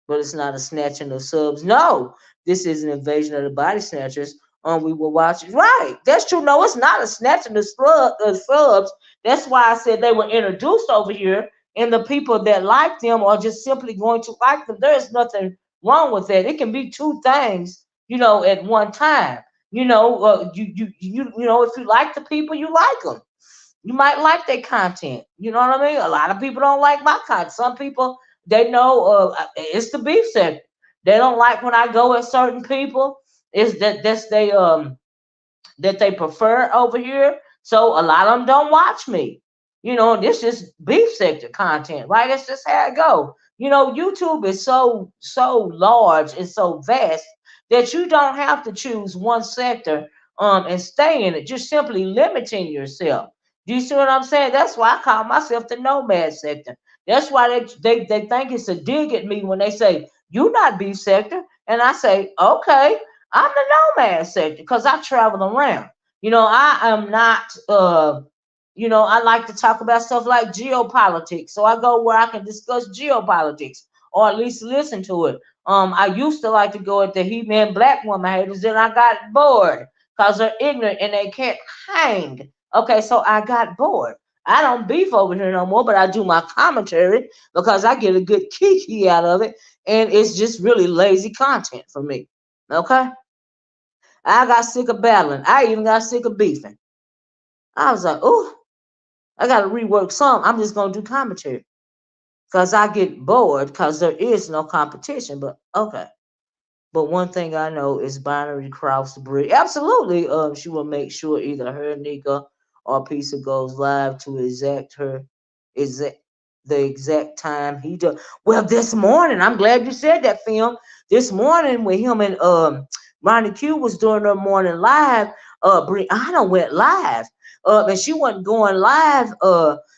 But it's not a snatching of subs. No, this is an invasion of the body snatchers. We will watch it. Right, that's true. No, it's not a snatching of subs. That's why I said they were introduced over here, and the people that like them are just simply going to like them. There is nothing wrong with that. It can be two things, at one time. If you like the people, you like them. You might like their content. You know what I mean? A lot of people don't like my content. Some people, they know it's the beef sector. They don't like when I go at certain people. Is that they prefer over here. So a lot of them don't watch me. This is beef sector content, right? That's just how it go. YouTube is so large and so vast that you don't have to choose one sector and stay in it. Just simply limiting yourself. Do you see what I'm saying? That's why I call myself the nomad sector. That's why they think it's a dig at me when they say, you not beef sector. And I say, okay, I'm the nomad sector because I travel around. I am not I like to talk about stuff like geopolitics. So I go where I can discuss geopolitics or at least listen to it. I used to like to go at the He-Man Black Woman haters, then I got bored because they're ignorant and they can't hang. Okay, so I got bored. I don't beef over here no more, but I do my commentary because I get a good kiki out of it, and it's just really lazy content for me. Okay, I got sick of battling. I even got sick of beefing. I was like, oh, I got to rework some. I'm just gonna do commentary because I get bored because there is no competition. But okay. But one thing I know is binary cross breed. Absolutely, she will make sure either her Nyca or Pizza goes live to exact the exact time he does. Well, this morning, I'm glad you said that, film. This morning when him and Ronnie Q was doing her morning live, Brianna went live. And she wasn't going live.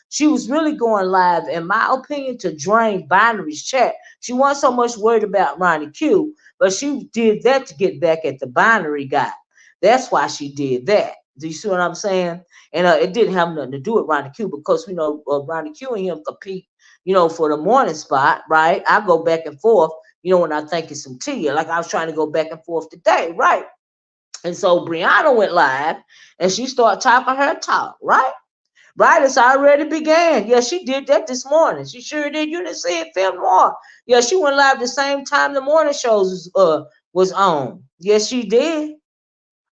She was really going live, in my opinion, to drain Binary's chat. She wasn't so much worried about Ronnie Q, but she did that to get back at the binary guy. That's why she did that. Do you see what I'm saying? And it didn't have nothing to do with Ronnie Q because we know Ronnie Q and him compete, for the morning spot, right? I go back and forth, when I think it's some tea. Like I was trying to go back and forth today, right? And so Brianna went live and she started talking her talk, right? Right, it's already began. Yeah, she did that this morning. She sure did. You didn't see it, film more. Yeah, she went live the same time the morning shows was on. Yes, she did.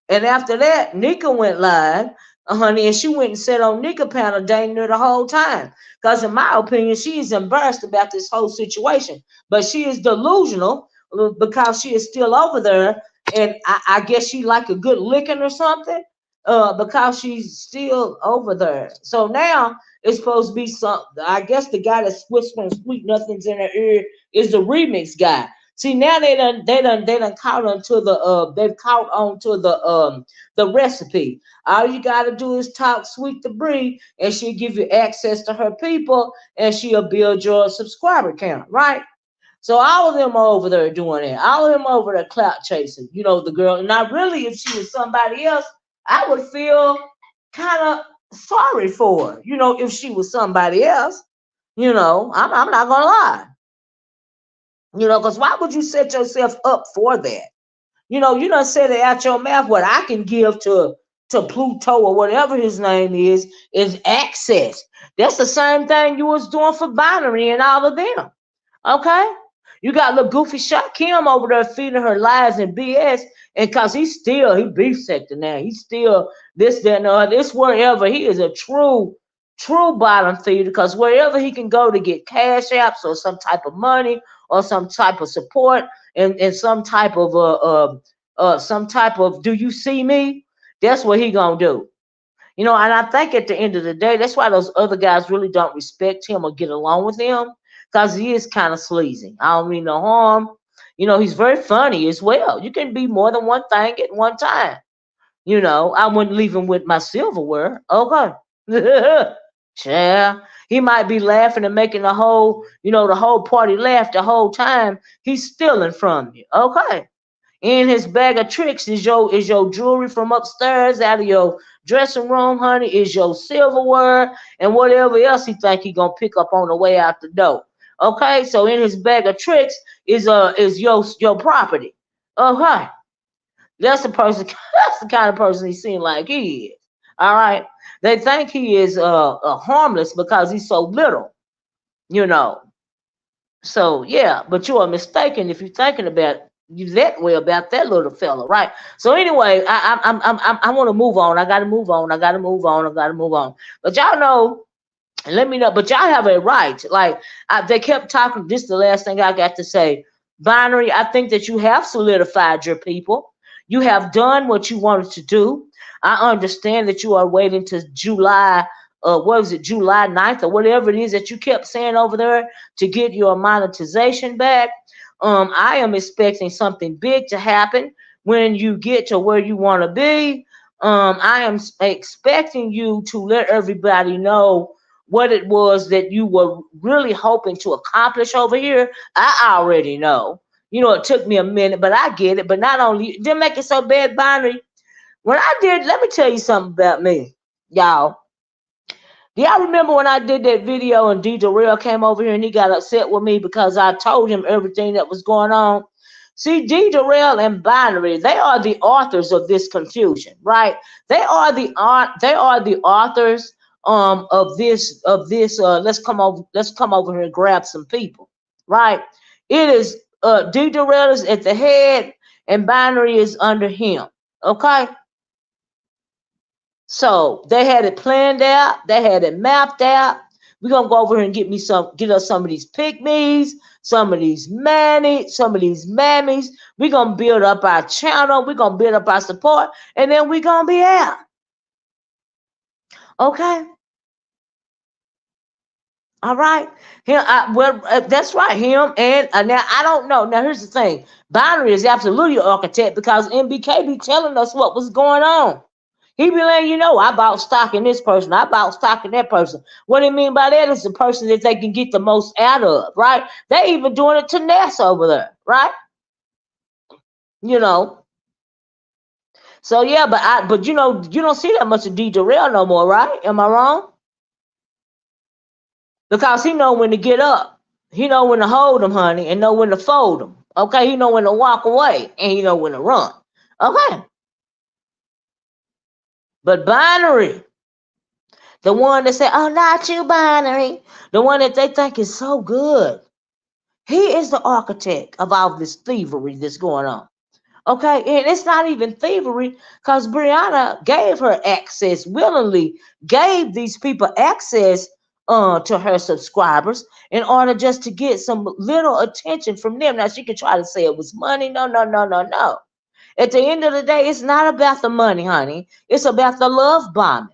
And after that, Nyca went live, honey, and she went and sat on Nyca panel dang near the whole time. Because in my opinion, she is embarrassed about this whole situation. But she is delusional because she is still over there. And I guess she like a good licking or something. Because she's still over there. So now it's supposed to be some. I guess the guy that's whispering sweet nothings in her ear is the remix guy. See, now they done caught on to they've caught on to the recipe. All you gotta do is talk sweet to Bree, and she'll give you access to her people, and she'll build your subscriber count, right? So all of them are over there doing that. All of them are over there clout chasing, the girl. Now, really, if she was somebody else, I would feel kind of sorry for her, if she was somebody else. I'm not gonna lie. Because why would you set yourself up for that? You done said it out your mouth. What I can give to Pluto or whatever his name is access. That's the same thing you was doing for Binary and all of them. Okay? You got little goofy shot Kim over there feeding her lies and BS, and cause he beef sector now. He's still this, that, and this wherever he is a true bottom feeder, because wherever he can go to get cash apps or some type of money or some type of support and some type of do you see me? That's what he gonna do. And I think at the end of the day, that's why those other guys really don't respect him or get along with him, because he is kind of sleazy. I don't mean no harm. He's very funny as well. You can be more than one thing at one time. I wouldn't leave him with my silverware. Okay. Yeah. He might be laughing and making the whole party laugh the whole time. He's stealing from you. Okay. In his bag of tricks is your jewelry from upstairs out of your dressing room, honey, is your silverware and whatever else he think he gonna pick up on the way out the door. Okay, so in his bag of tricks is your property. Okay, that's the person. That's the kind of person he seems like he is. All right, they think he is harmless because he's so little, you know. So yeah, but you are mistaken if you're thinking about you that way about that little fella, right? So anyway, I want to move on. I got to move on. I got to move on. I got to move on. But y'all know, and let me know. But y'all have a right. Like they kept talking. This is the last thing I got to say. Binary. I think that you have solidified your people. You have done what you wanted to do. I understand that you are waiting to July what was it, July 9th or whatever it is that you kept saying over there to get your monetization back. I am expecting something big to happen when you get to where you want to be. I am expecting you to let everybody know what it was that you were really hoping to accomplish over here, I already know. You know, it took me a minute, but I get it. But not only, didn't make it so bad, Binary. When I did, let me tell you something about me, y'all. Do y'all remember when I did that video and D. Darrell came over here and he got upset with me because I told him everything that was going on? See, D. Darrell and Binary, they are the authors of this confusion, right? They are the authors of this let's come over here and grab some people, right? It is D. Darrell is at the head and Binary is under him. Okay? So they had it planned out, they had it mapped out. We're gonna go over here and get us some of these pygmies, some of these some of these mammies. We're gonna build up our channel, we're gonna build up our support, and then we're gonna be out. Okay. All right. That's right. Him and now I don't know. Now here's the thing. Binary is absolutely an architect because MBK be telling us what was going on. He be letting you know, I bought stock in this person, I bought stock in that person. What do you mean by that? Is the person that they can get the most out of, right? They even doing it to Ness over there, right? You know. So yeah, but you know, you don't see that much of D. Darrell no more, right? Am I wrong? Because he know when to get up. He know when to hold them, honey, and know when to fold them. Okay, he know when to walk away, and he know when to run. Okay. But Binary, the one that said, oh, not you, Binary, the one that they think is so good, he is the architect of all this thievery that's going on. Okay, and it's not even thievery because Brianna gave her access, willingly gave these people access to her subscribers in order just to get some little attention from them. Now, she could try to say it was money. No, no, no, no, no. At the end of the day, it's not about the money, honey. It's about the love bombing.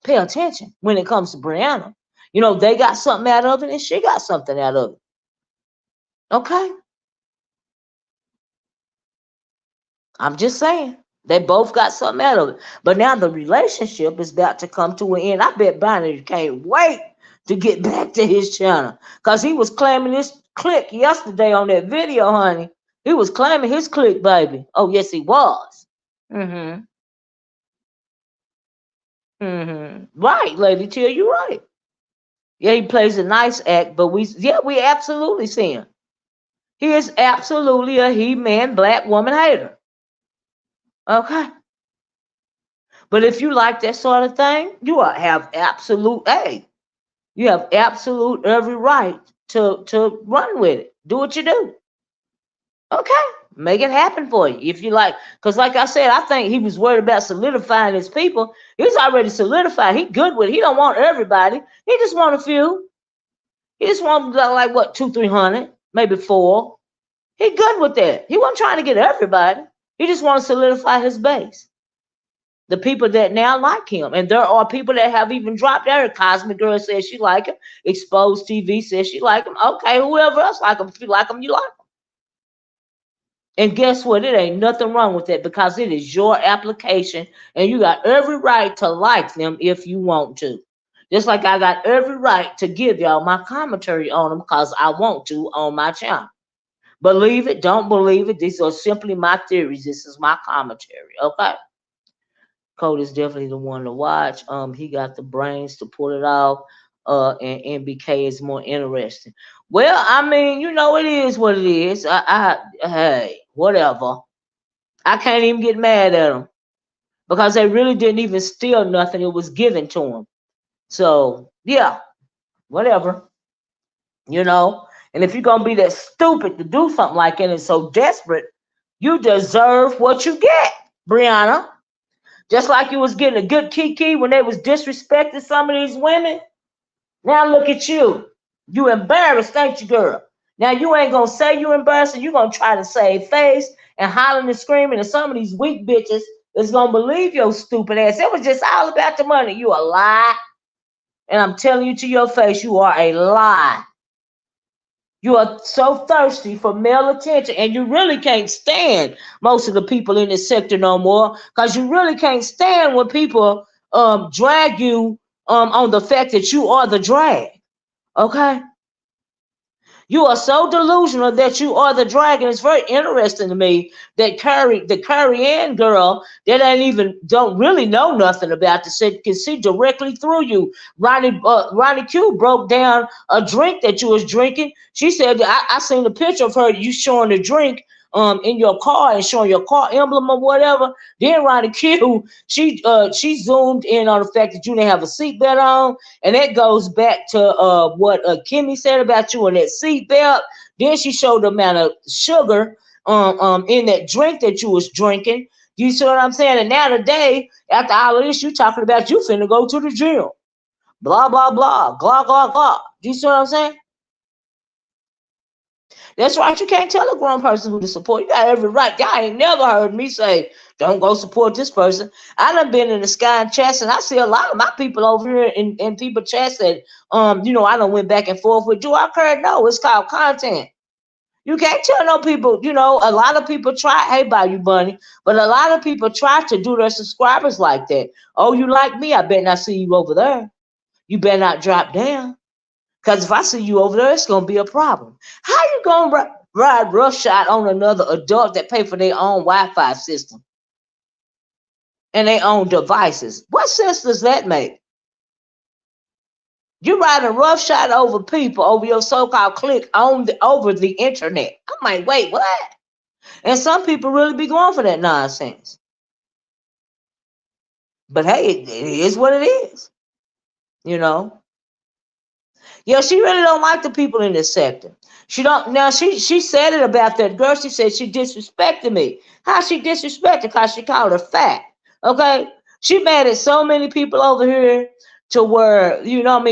Pay attention when it comes to Brianna. You know, they got something out of it and she got something out of it. Okay? I'm just saying. They both got something out of it. But now the relationship is about to come to an end. I bet Binary can't wait to get back to his channel. Because he was claiming his click yesterday on that video, honey. He was claiming his click, baby. Oh, yes, he was. Mm-hmm. Mm-hmm. Right, Lady Till, you're right. Yeah, he plays a nice act, but we absolutely see him. He is absolutely a he-man black woman hater. Okay. But if you like that sort of thing, have absolute you have absolute every right to run with it. Do what you do. Okay. Make it happen for you. If you like, because like I said, I think he was worried about solidifying his people. He's already solidified. He good with it. He don't want everybody. He just want a few. He just want like what, 200-300, maybe 4. He good with that. He wasn't trying to get everybody. He just want to solidify his base. The people that now like him. And there are people that have even dropped out. Cosmic Girl says she like him. Exposed TV says she like him. Okay, whoever else like him. If you like him, you like him. And guess what? It ain't nothing wrong with that because it is your application and you got every right to like them if you want to. Just like I got every right to give y'all my commentary on them because I want to on my channel. Believe it, don't believe it. These are simply my theories. This is my commentary, okay? Code is definitely the one to watch. He got the brains to pull it off. And MBK is more interesting. Well, I mean, you know, it is what it is. Hey, whatever. I can't even get mad at them because they really didn't even steal nothing. It was given to them. So yeah, whatever. You know. And if you're gonna be that stupid to do something like that and so desperate, you deserve what you get, Brianna. Just like you was getting a good kiki when they was disrespecting some of these women. Now look at you. You embarrassed, ain't you, girl? Now you ain't gonna say you embarrassed, and you gonna try to save face and hollering and screaming, and some of these weak bitches is gonna believe your stupid ass. It was just all about the money. You a lie. And I'm telling you to your face, you are a lie. You are so thirsty for male attention, and you really can't stand most of the people in this sector no more, because you really can't stand when people drag you on the fact that you are the drag. Okay, you are so delusional that you are the dragon. It's very interesting to me that the Curry Ann girl that ain't even don't really know nothing about this can see directly through you. Ronnie Q broke down a drink that you was drinking. She said, I seen a picture of her you showing the drink in your car and showing your car emblem or whatever. Then Ronnie Q, she zoomed in on the fact that you didn't have a seatbelt on, and that goes back to what Kimmy said about you and that seatbelt. Then she showed the amount of sugar in that drink that you was drinking. You see what I'm saying? And now today, after all of this, you talking about you finna go to the gym. Blah blah blah, blah blah blah. Do you see what I'm saying? That's right. You can't tell a grown person who to support. You got every right. Y'all ain't never heard me say, don't go support this person. I done been in the sky and chats, and I see a lot of my people over here in people chats that, I done went back and forth with. Do I care? No, it's called content. You can't tell no people, a lot of people try, hey, Bayou Bunny, but a lot of people try to do their subscribers like that. Oh, you like me? I better not see you over there. You better not drop down. Because if I see you over there, it's going to be a problem. How you going to ride roughshod on another adult that pay for their own Wi-Fi system and their own devices? What sense does that make? You riding roughshod over people, over your so-called clique over the internet. I'm like, wait, what? And some people really be going for that nonsense. But hey, it is what it is, Yeah, she really don't like the people in this sector. She don't now. She said it about that girl. She said she disrespected me. How she disrespected? Because she called her fat. Okay, she mad at so many people over here to where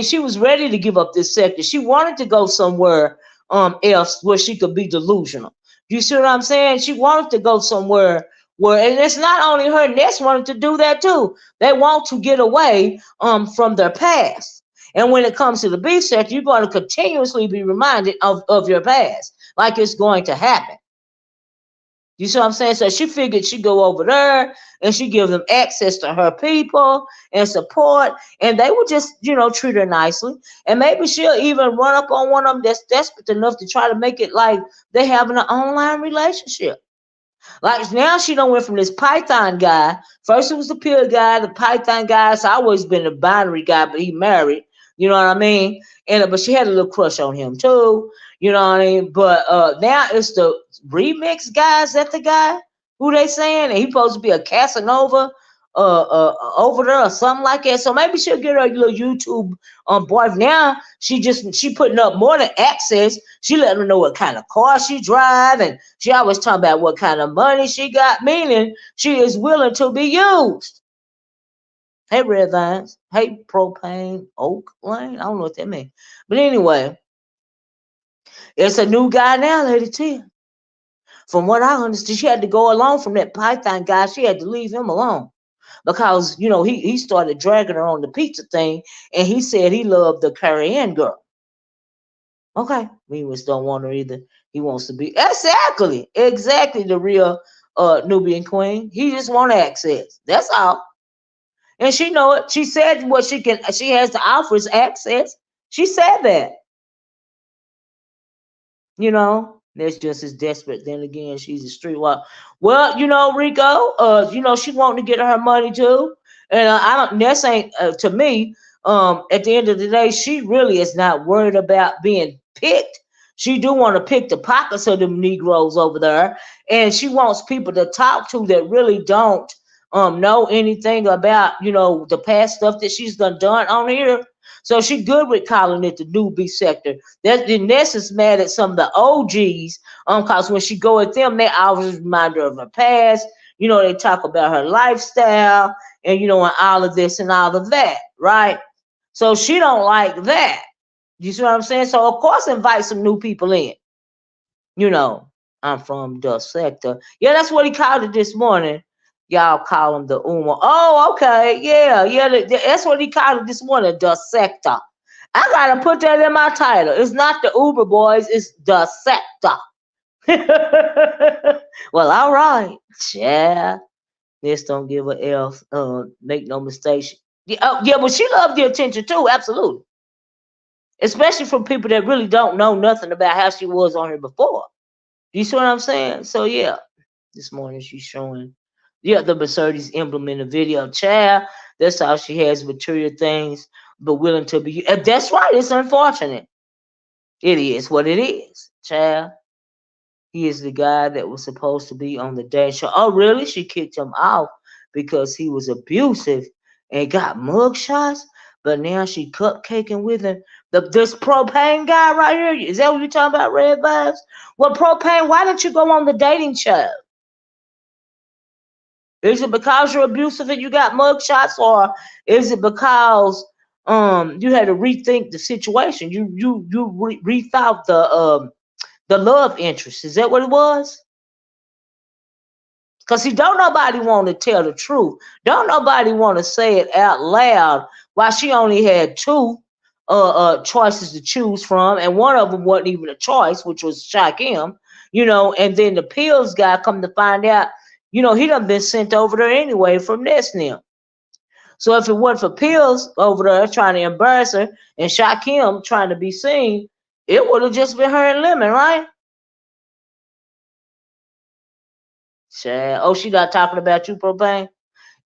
she was ready to give up this sector. She wanted to go somewhere else where she could be delusional. You see what I'm saying? She wanted to go somewhere where, and it's not only her. Ness wanted to do that too. They want to get away from their past. And when it comes to the beef sector, you're going to continuously be reminded of your past, like it's going to happen. You see what I'm saying? So she figured she'd go over there and she give them access to her people and support, and they would just, treat her nicely. And maybe she'll even run up on one of them that's desperate enough to try to make it like they having an online relationship. Like now she done went from this Python guy. First it was the pill guy, the Python guy. So I always been a binary guy, but he married. You know what I mean? And but she had a little crush on him too. You know what I mean? But now it's the remix guy. Is that the guy who they saying? And he supposed to be a Casanova over there or something like that. So maybe she'll get her little YouTube boy. Now she putting up more than access. She letting them know what kind of car she drive, and she always talking about what kind of money she got, meaning she is willing to be used. Hey, Red Vines. Hey, Propane Oak Lane. I don't know what that means. But anyway, it's a new guy now, Lady T. From what I understand, she had to go along from that Python guy. She had to leave him alone because, he started dragging her on the pizza thing, and he said he loved the Curry Ann girl. Okay. We just don't want her either. He wants to be exactly the real Nubian queen. He just want access. That's all. And she know it. She said what she has to offer is access. She said that. That's just as desperate. Then again, she's a streetwalker. Well, Rico, she wanting to get her money too. And I don't, Ness ain't, to me, at the end of the day, she really is not worried about being picked. She do want to pick the pockets of them Negroes over there. And she wants people to talk to that really don't know anything about, the past stuff that she's done on here. So she good with calling it the newbie sector. That the Ness is mad at some of the OGs, cause when she go at them, they always remind her of her past. They talk about her lifestyle and and all of this and all of that, right? So she don't like that. You see what I'm saying? So of course invite some new people in. I'm from the sector. Yeah, that's what he called it this morning. Y'all call him the Uma. Oh, okay. Yeah. That's what he called it this morning, the sector. I gotta put that in my title. It's not the Uber boys, it's the sector. Well, all right. Yeah. Let's don't give a F. Make no mistake. Yeah, yeah, but she loved the attention too, absolutely. Especially from people that really don't know nothing about how she was on here before. You see what I'm saying? So yeah, this morning she's showing, yeah, the Mercedes emblem in the video. Child, that's how she has material things, but willing to be. That's right. It's unfortunate. It is what it is, child. He is the guy that was supposed to be on the day show. Oh, really? She kicked him out because he was abusive and got mugshots. But now she cupcaking with him. This propane guy right here. Is that what you're talking about, Red Vibes? Well, propane, why didn't you go on the dating show? Is it because you're abusive and you got mugshots, or is it because you had to rethink the situation? You rethought the love interest. Is that what it was? Because see, don't nobody want to tell the truth. Don't nobody want to say it out loud. Why she only had two choices to choose from, and one of them wasn't even a choice, which was Shakim, and then the pills guy come to find out, he done been sent over there anyway from Nesnim. So if it wasn't for pills over there trying to embarrass her and Shakim trying to be seen, it would have just been her and Lemon, right? Oh, she not talking about you, Propane?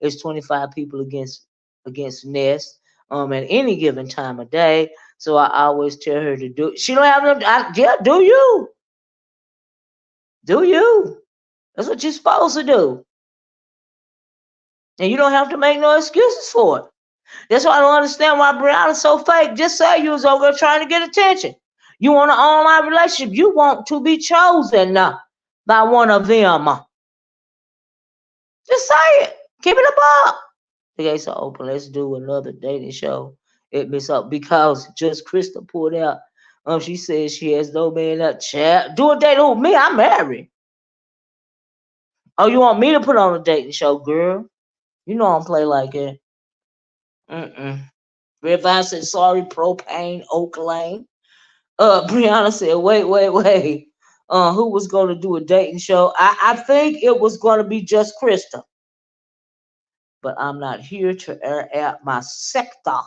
It's 25 people against Nest at any given time of day. So I always tell her to do. She don't have no. Yeah, do you? Do you? That's what you're supposed to do, and you don't have to make no excuses for it. That's why I don't understand why Brianna's so fake. Just say you was over there trying to get attention. You want an online relationship. You want to be chosen by one of them. Just say it. Keep it above. The gates are open. Let's do another dating show. It miss up because just Krista pulled out. She says she has no man that chat. Do a date with me. I'm married. Oh, you want me to put on a dating show, girl? You know I don't play like it. Red Vine said sorry, propane, Oak Lane. Brianna said, wait. Who was gonna do a dating show? I think it was gonna be just Krista. But I'm not here to air out my sector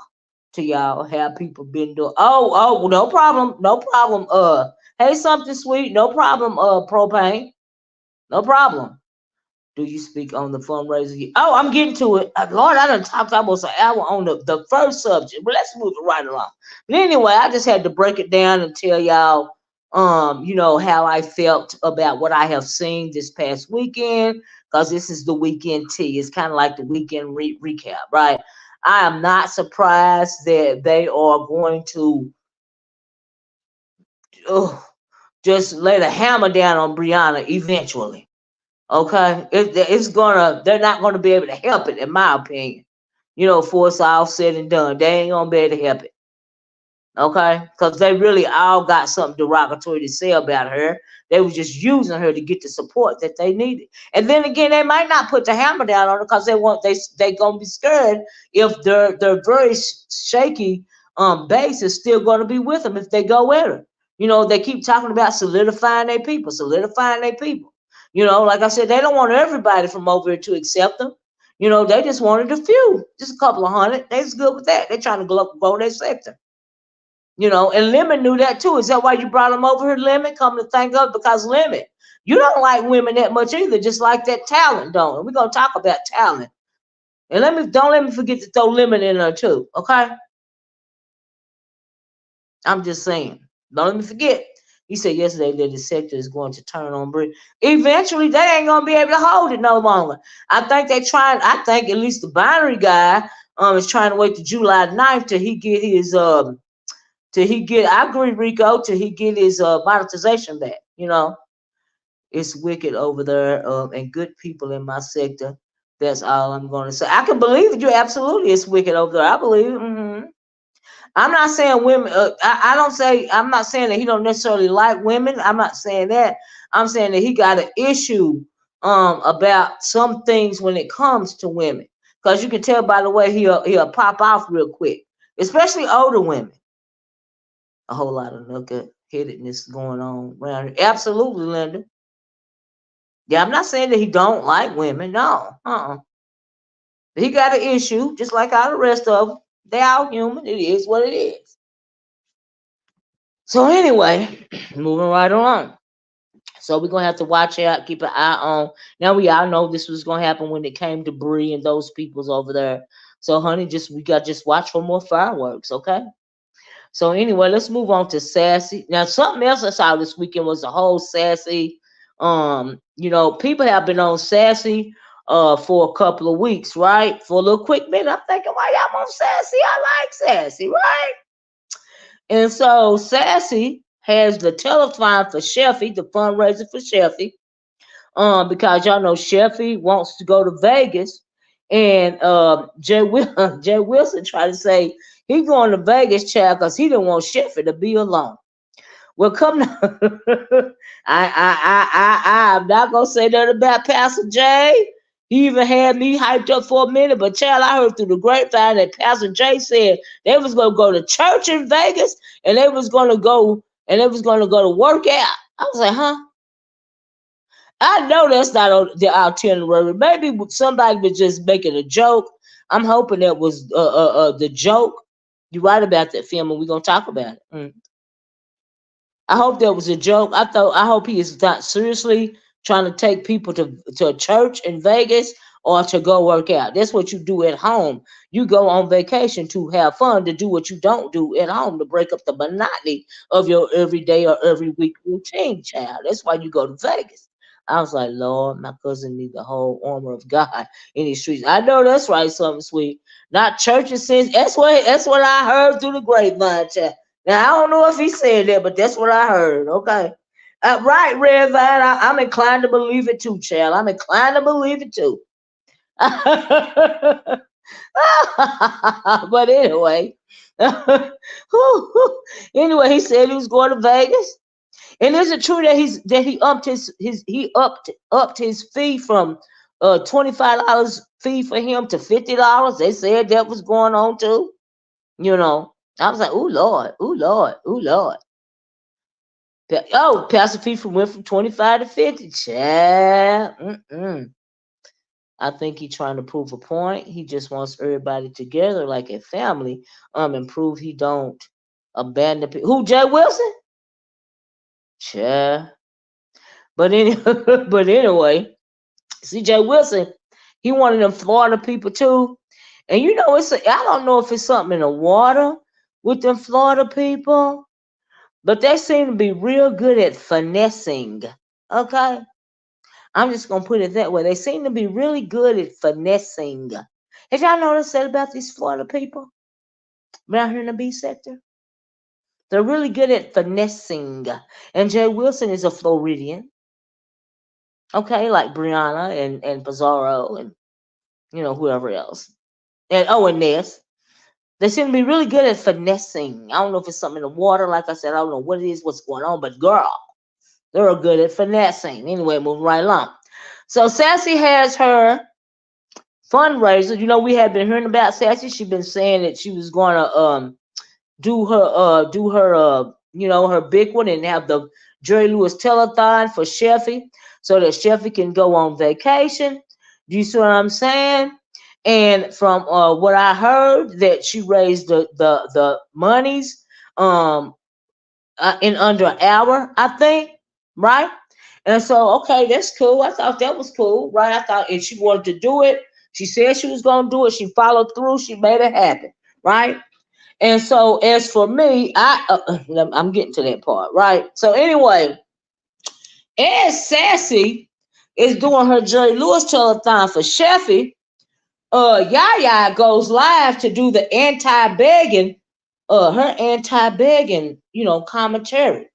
to y'all. Have people been doing? Oh, no problem, no problem. Hey, something sweet, no problem. Propane, no problem. Do you speak on the fundraiser? Oh, I'm getting to it. Lord, I done talked almost an hour on the first subject, but let's move it right along. But anyway, I just had to break it down and tell y'all, how I felt about what I have seen this past weekend, because this is the weekend tea. It's kind of like the weekend recap, right? I am not surprised that they are going to just lay the hammer down on Brianna eventually. Okay, they're not gonna be able to help it, in my opinion. For it's all said and done, they ain't gonna be able to help it. Okay, because they really all got something derogatory to say about her. They were just using her to get the support that they needed. And then again, they might not put the hammer down on her because they gonna be scared if their very shaky base is still gonna be with them if they go with her. They keep talking about solidifying their people, solidifying their people. Like I said, they don't want everybody from over here to accept them. They just wanted a few, just a couple of hundred. They's good with that. They're trying to grow their sector. And Lemon knew that too. Is that why you brought him over here, Lemon? Come to think of it, because Lemon, you don't like women that much either, just like that talent, don't it? We're gonna talk about talent. And don't let me forget to throw Lemon in there too, okay? I'm just saying. Don't let me forget. He said yesterday that the sector is going to turn on Brit. Eventually, they ain't gonna be able to hold it no longer. I think at least the binary guy is trying to wait to July 9th till he get his I agree, Rico, till he get his monetization back. It's wicked over there, and good people in my sector. That's all I'm going to say. I can believe it. You absolutely, it's wicked over there. I believe it. I'm not saying women. I'm not saying that he don't necessarily like women. I'm not saying that. I'm saying that he got an issue about some things when it comes to women, because you can tell by the way he'll pop off real quick, especially older women. A whole lot of knuckle-headedness going on around here. Absolutely, Linda. Yeah, I'm not saying that he don't like women. No. He got an issue, just like all the rest of them. They all human. It is what it is. So anyway, moving right along. So we're gonna have to watch out, keep an eye on. Now we all know this was gonna happen when it came to Bree and those peoples over there. So honey, we got just watch for more fireworks, okay? So anyway, let's move on to Sassy. Now something else I saw this weekend was the whole Sassy. People have been on Sassy for a couple of weeks, right? For a little quick minute, I'm thinking, why y'all on Sassy? I like Sassy, right? And so Sassy has the telethon for Cheffy, the fundraiser for Cheffy, because y'all know Cheffy wants to go to Vegas, and Jay Wilson tried to say he going to Vegas, child, because he didn't want Cheffy to be alone. Well, come now. I'm not gonna say nothing about Pastor Jay. He even had me hyped up for a minute, but child, I heard through the grapevine that Pastor Jay said they was gonna go to church in Vegas and they was gonna go to work out. I was like, huh? I know that's not on the itinerary. Maybe somebody was just making a joke. I'm hoping that was the joke. You're right about that film, and we're gonna talk about it. I hope that was a joke. I hope he is not seriously trying to take people to a church in Vegas or to go work out. That's what you do at home. You go on vacation to have fun, to do what you don't do at home, to break up the monotony of your everyday or every week routine, child. That's why you go to Vegas. I was like, Lord, my cousin need the whole armor of God in these streets. I know that's right, something sweet. Not churches since that's what I heard through the grapevine, child. Now I don't know if he said that, but that's what I heard. Okay, right, Red Vine. I'm inclined to believe it too, child. I'm inclined to believe it too. But anyway, anyway, he said he was going to Vegas. And is it true that he upped his fee from $25 fee for him to $50? They said that was going on too. You know, I was like, "Ooh Lord, ooh Lord, ooh Lord." Pastor fee went from 25 to 50. Child. I think he's trying to prove a point. He just wants everybody together like a family. And prove he don't abandon people. Who, Jay Wilson? Child. But but anyway, CJ Wilson, he one of them Florida people too. And I don't know if it's something in the water with them Florida people, but they seem to be real good at finessing. Okay? I'm just gonna put it that way. They seem to be really good at finessing. Have y'all noticed that about these Florida people around here in the B sector? They're really good at finessing. And Jay Wilson is a Floridian. Okay, like Brianna and Pizarro and whoever else. And Ness. They seem to be really good at finessing. I don't know if it's something in the water, like I said, I don't know what it is, what's going on, but girl, they're good at finessing. Anyway, moving right along. So Sassy has her fundraiser. We had been hearing about Sassy. She's been saying that she was gonna do her big one and have the Jerry Lewis telethon for Cheffy so that Cheffy can go on vacation. Do you see what I'm saying? And from what I heard, that she raised the monies in under an hour, I think, right? And so, okay, that's cool. I thought that was cool, right? I thought if she wanted to do it, she said she was going to do it. She followed through. She made it happen, right? And so, as for me, I'm getting to that part, right? So anyway, as Sassy is doing her Jerry Lewis telethon for Cheffy, Yaya goes live to do the anti-begging, her anti-begging, commentary.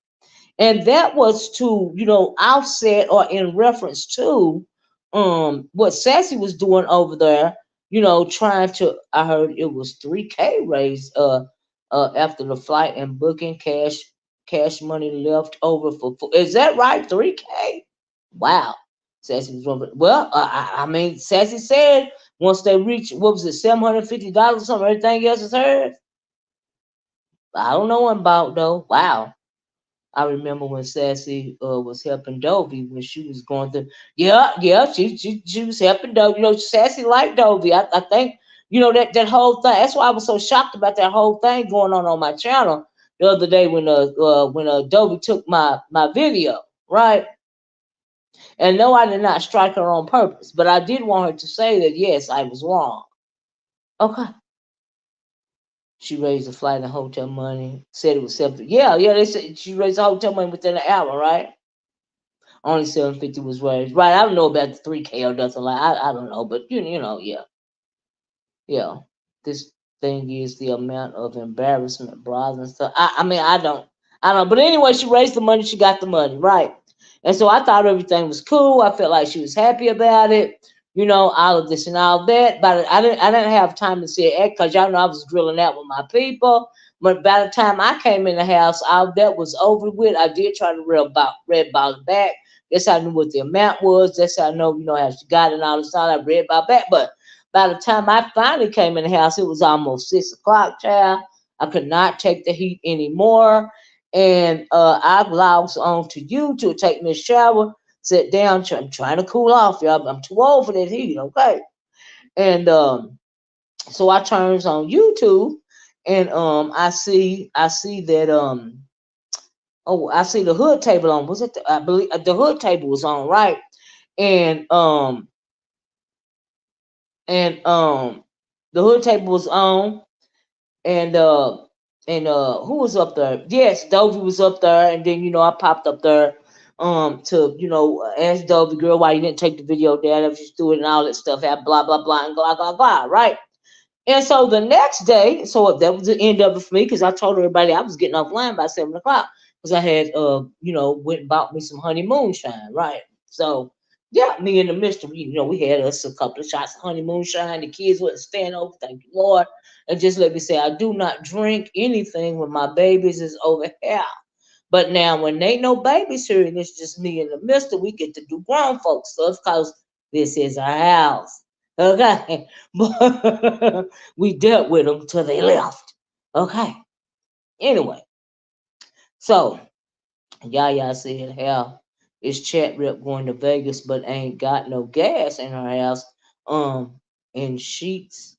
And that was to, offset or in reference to what Sassy was doing over there, trying to, I heard it was 3K raised after the flight and booking, cash money left over for is that right? 3K? Wow. Sassy was one, well, I mean, Sassy said once they reach, what was it, $750 or something, everything else is hers. I don't know about though. Wow. I remember when Sassy was helping Dovey when she was going through. Yeah, yeah, she was helping Dovey. You know, Sassy liked Dovey. I think you know that whole thing. That's why I was so shocked about that whole thing going on my channel the other day when Dovey took my video, right? And no, I did not strike her on purpose, but I did want her to say that yes, I was wrong. Okay. She raised the flight and hotel money. Said it was 7. Yeah, yeah. They said she raised the hotel money within an hour, right? Only 750 was raised. Right. I don't know about the 3K or nothing like. I don't know, but you know, yeah, yeah. This thing is the amount of embarrassment, bras and stuff. I mean, I don't. But anyway, she raised the money. She got the money, right? And so I thought everything was cool. I felt like she was happy about it. You know, all of this and all that. But I didn't have time to see it because y'all know I was drilling out with my people. But by the time I came in the house, all that was over with. I did try to red box back. That's how I knew what the amount was. That's how I know, you know, how she got it and all this all. I read about back. But by the time I finally came in the house, it was almost 6 o'clock, child. I could not take the heat anymore. And I logged on to YouTube to take me a shower, sit down. I'm trying to cool off, y'all. I'm too old for that heat, okay? And so I turns on YouTube, and I see that I see the hood table on. Was it? I believe the hood table was on, right? And and the hood table was on, and who was up there? Yes, Dovey was up there, and then you know I popped up there to you know ask Dovey girl why you didn't take the video down if you do it and all that stuff, have blah blah blah and blah blah blah, right? And so the next day, so that was the end of it for me because I told everybody I was getting offline by 7 o'clock because I had you know went and bought me some honey moonshine, right? So yeah, me and the mister, you know, we had us a couple of shots of honey moonshine. The kids wouldn't stand over, thank you Lord. And just let me say, I do not drink anything when my babies is over here. But now when ain't no babies here and it's just me and the mister, we get to do grown folks stuff because this is our house. Okay. But we dealt with them till they left. Okay. Anyway, so Yaya said how is chat rep going to Vegas but ain't got no gas in her house. And sheets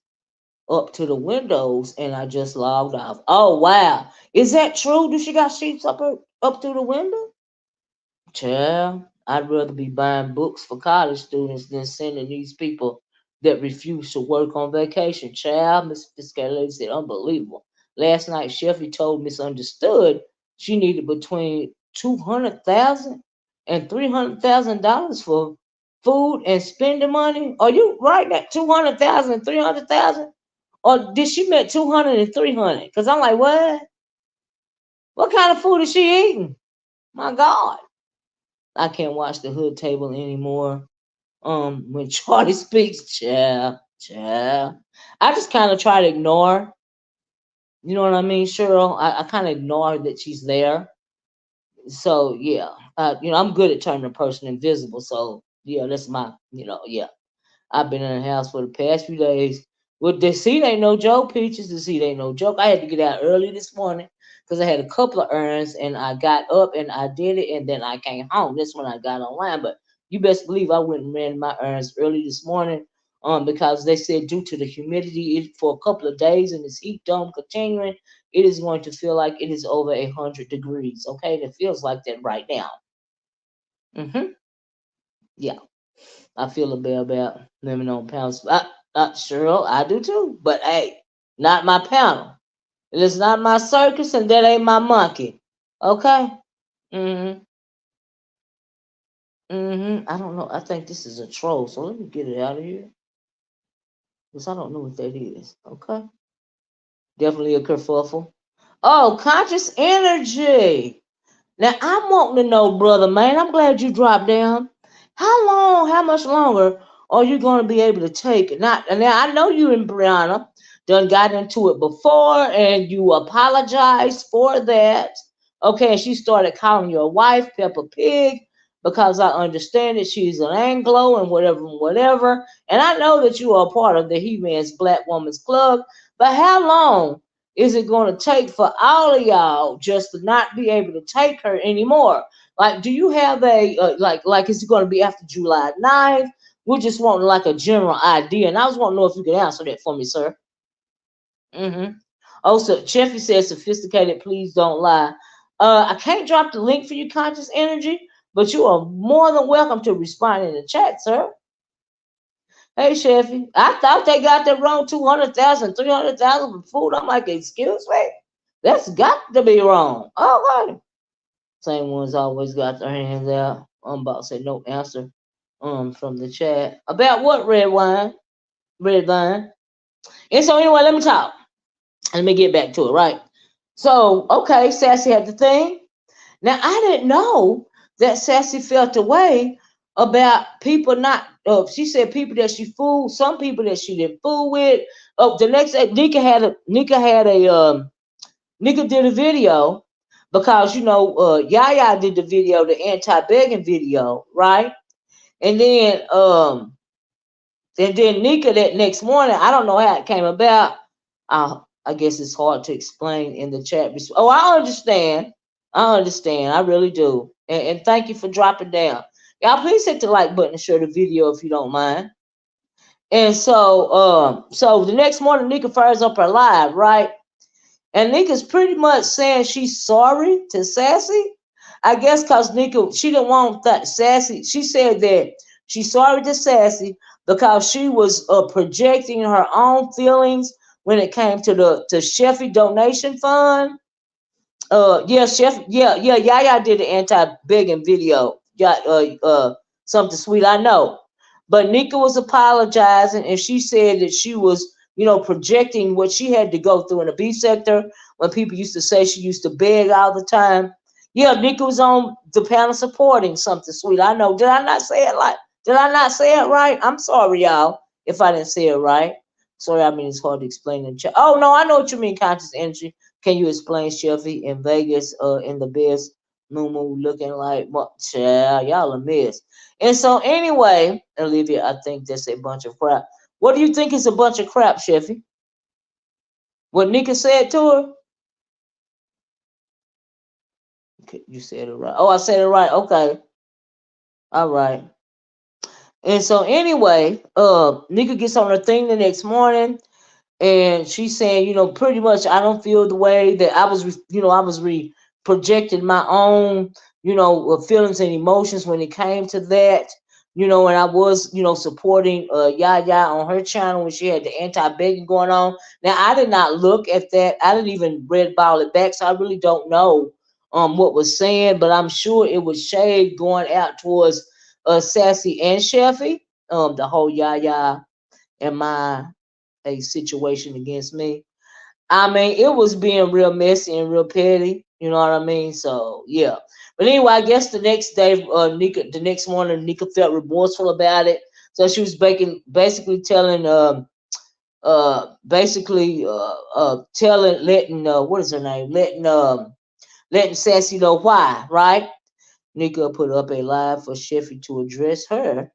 up to the windows and I just logged off. Oh wow. Is that true? Does she got sheets up through the window? Child, I'd rather be buying books for college students than sending these people that refuse to work on vacation. Child, Miss Fiscality said, unbelievable. Last night, Cheffy told Misunderstood she needed between 200,000 and $300,000 for food and spending money. Are you right? That 200,000 and 300,000, or did she meant 200 and 300? Because I'm like, what? What kind of food is she eating? My God. I can't watch the hood table anymore. When Charlie speaks, child. I just kind of try to ignore. You know what I mean, Cheryl? I kind of ignore that she's there. So yeah, you know, I'm good at turning a person invisible. So yeah, that's my, you know, yeah. I've been in the house for the past few days. Well, the seat ain't no joke, Peaches. The seat ain't no joke. I had to get out early this morning because I had a couple of errands and I got up and I did it and then I came home. That's when I got online. But you best believe I went and ran my errands early this morning because they said due to the humidity for a couple of days and this heat dome continuing, it is going to feel like it is over 100 degrees. Okay, and it feels like that right now. Yeah. I feel a bit about living on pounds. Sure, I do too. But hey, not my panel. It is not my circus, and that ain't my monkey. Okay. Mhm. Mhm. I don't know. I think this is a troll. So let me get it out of here because I don't know what that is. Okay. Definitely a kerfuffle. Oh, conscious energy. Now I'm wanting to know, brother man. I'm glad you dropped down. How much longer are you going to be able to take it? Not now. I know you and Brianna done got into it before, and you apologized for that. Okay, and she started calling your wife Peppa Pig because I understand that she's an Anglo and whatever, whatever. And I know that you are a part of the He Man's Black Woman's Club. But how long is it going to take for all of y'all just to not be able to take her anymore? Like, do you have a like is it going to be after July 9th? We just want like a general idea, and I just want to know if you could answer that for me, sir. Mm-hmm. Also, Cheffy says, "Sophisticated, please don't lie." I can't drop the link for you, conscious energy, but you are more than welcome to respond in the chat, sir. Hey, Cheffy, I thought they got that wrong 200,000, 300,000 for food. I'm like, excuse me? That's got to be wrong. Okay. Same ones always got their hands out. I'm about to say no answer from the chat. About what, red wine? Red vine. And so anyway, let me talk. Let me get back to it, right? So, okay, Sassy had the thing. Now, I didn't know that Sassy felt a way about people not. She said people that she fooled, some people that she didn't fool with. The next day, Nyca did a video because Yaya did the video, the anti-begging video, right? And then Nyca that next morning, I don't know how it came about. I guess it's hard to explain in the chat. Oh, I understand. I understand. I really do. And thank you for dropping down. Y'all, please hit the like button and share the video if you don't mind. And so the next morning, Nyca fires up her live, right? And Nyca's pretty much saying she's sorry to Sassy. I guess because Nyca, she didn't want that Sassy. She said that she's sorry to Sassy because she was projecting her own feelings when it came to the Cheffy donation fund. Yeah, Chef, yeah, Yaya did the anti-begging video. Yeah, something sweet, I know. But Nyca was apologizing, and she said that she was, projecting what she had to go through in the B sector when people used to say she used to beg all the time. Yeah, Nyca was on the panel supporting something sweet. I know. Did I not say it like? Did I not say it right? I'm sorry, y'all, if I didn't say it right. Sorry, I mean it's hard to explain in chat. Oh no, I know what you mean, conscious energy. Can you explain Cheffy in Vegas in the best moo looking like what? Child, y'all a mess. And so anyway, Olivia, I think that's a bunch of crap. What do you think is a bunch of crap, Cheffy? What Nyca said to her? Okay, you said it right. Oh, I said it right. Okay. All right. And so anyway, Nyca gets on her thing the next morning, and she's saying, pretty much I don't feel the way that I was, projecting my own, feelings and emotions when it came to that, and I was, supporting Yaya on her channel when she had the anti-begging going on. Now I did not look at that. I didn't even read ball it back, so I really don't know what was saying, but I'm sure it was shade going out towards Sassy and Cheffy, the whole Yaya and my a situation against me. I mean, it was being real messy and real petty. You know what I mean? So yeah. But anyway, I guess the next day, the next morning, Nyca felt remorseful about it. So she was basically telling, letting, what is her name? Letting Sassy know why, right? Nyca put up a live for Cheffy to address her.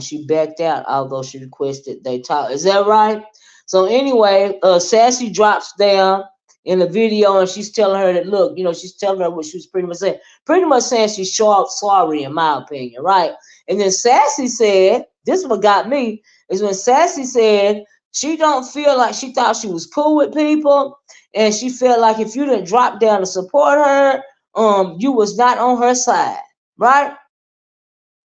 She backed out, although she requested they talk. Is that right? So anyway, Sassy drops down in the video, and she's telling her that look, she's telling her what she was pretty much saying she's sorry in my opinion, right? And then Sassy said, this is what got me, is when Sassy said she don't feel like she thought she was cool with people, and she felt like if you didn't drop down to support her, you was not on her side, right?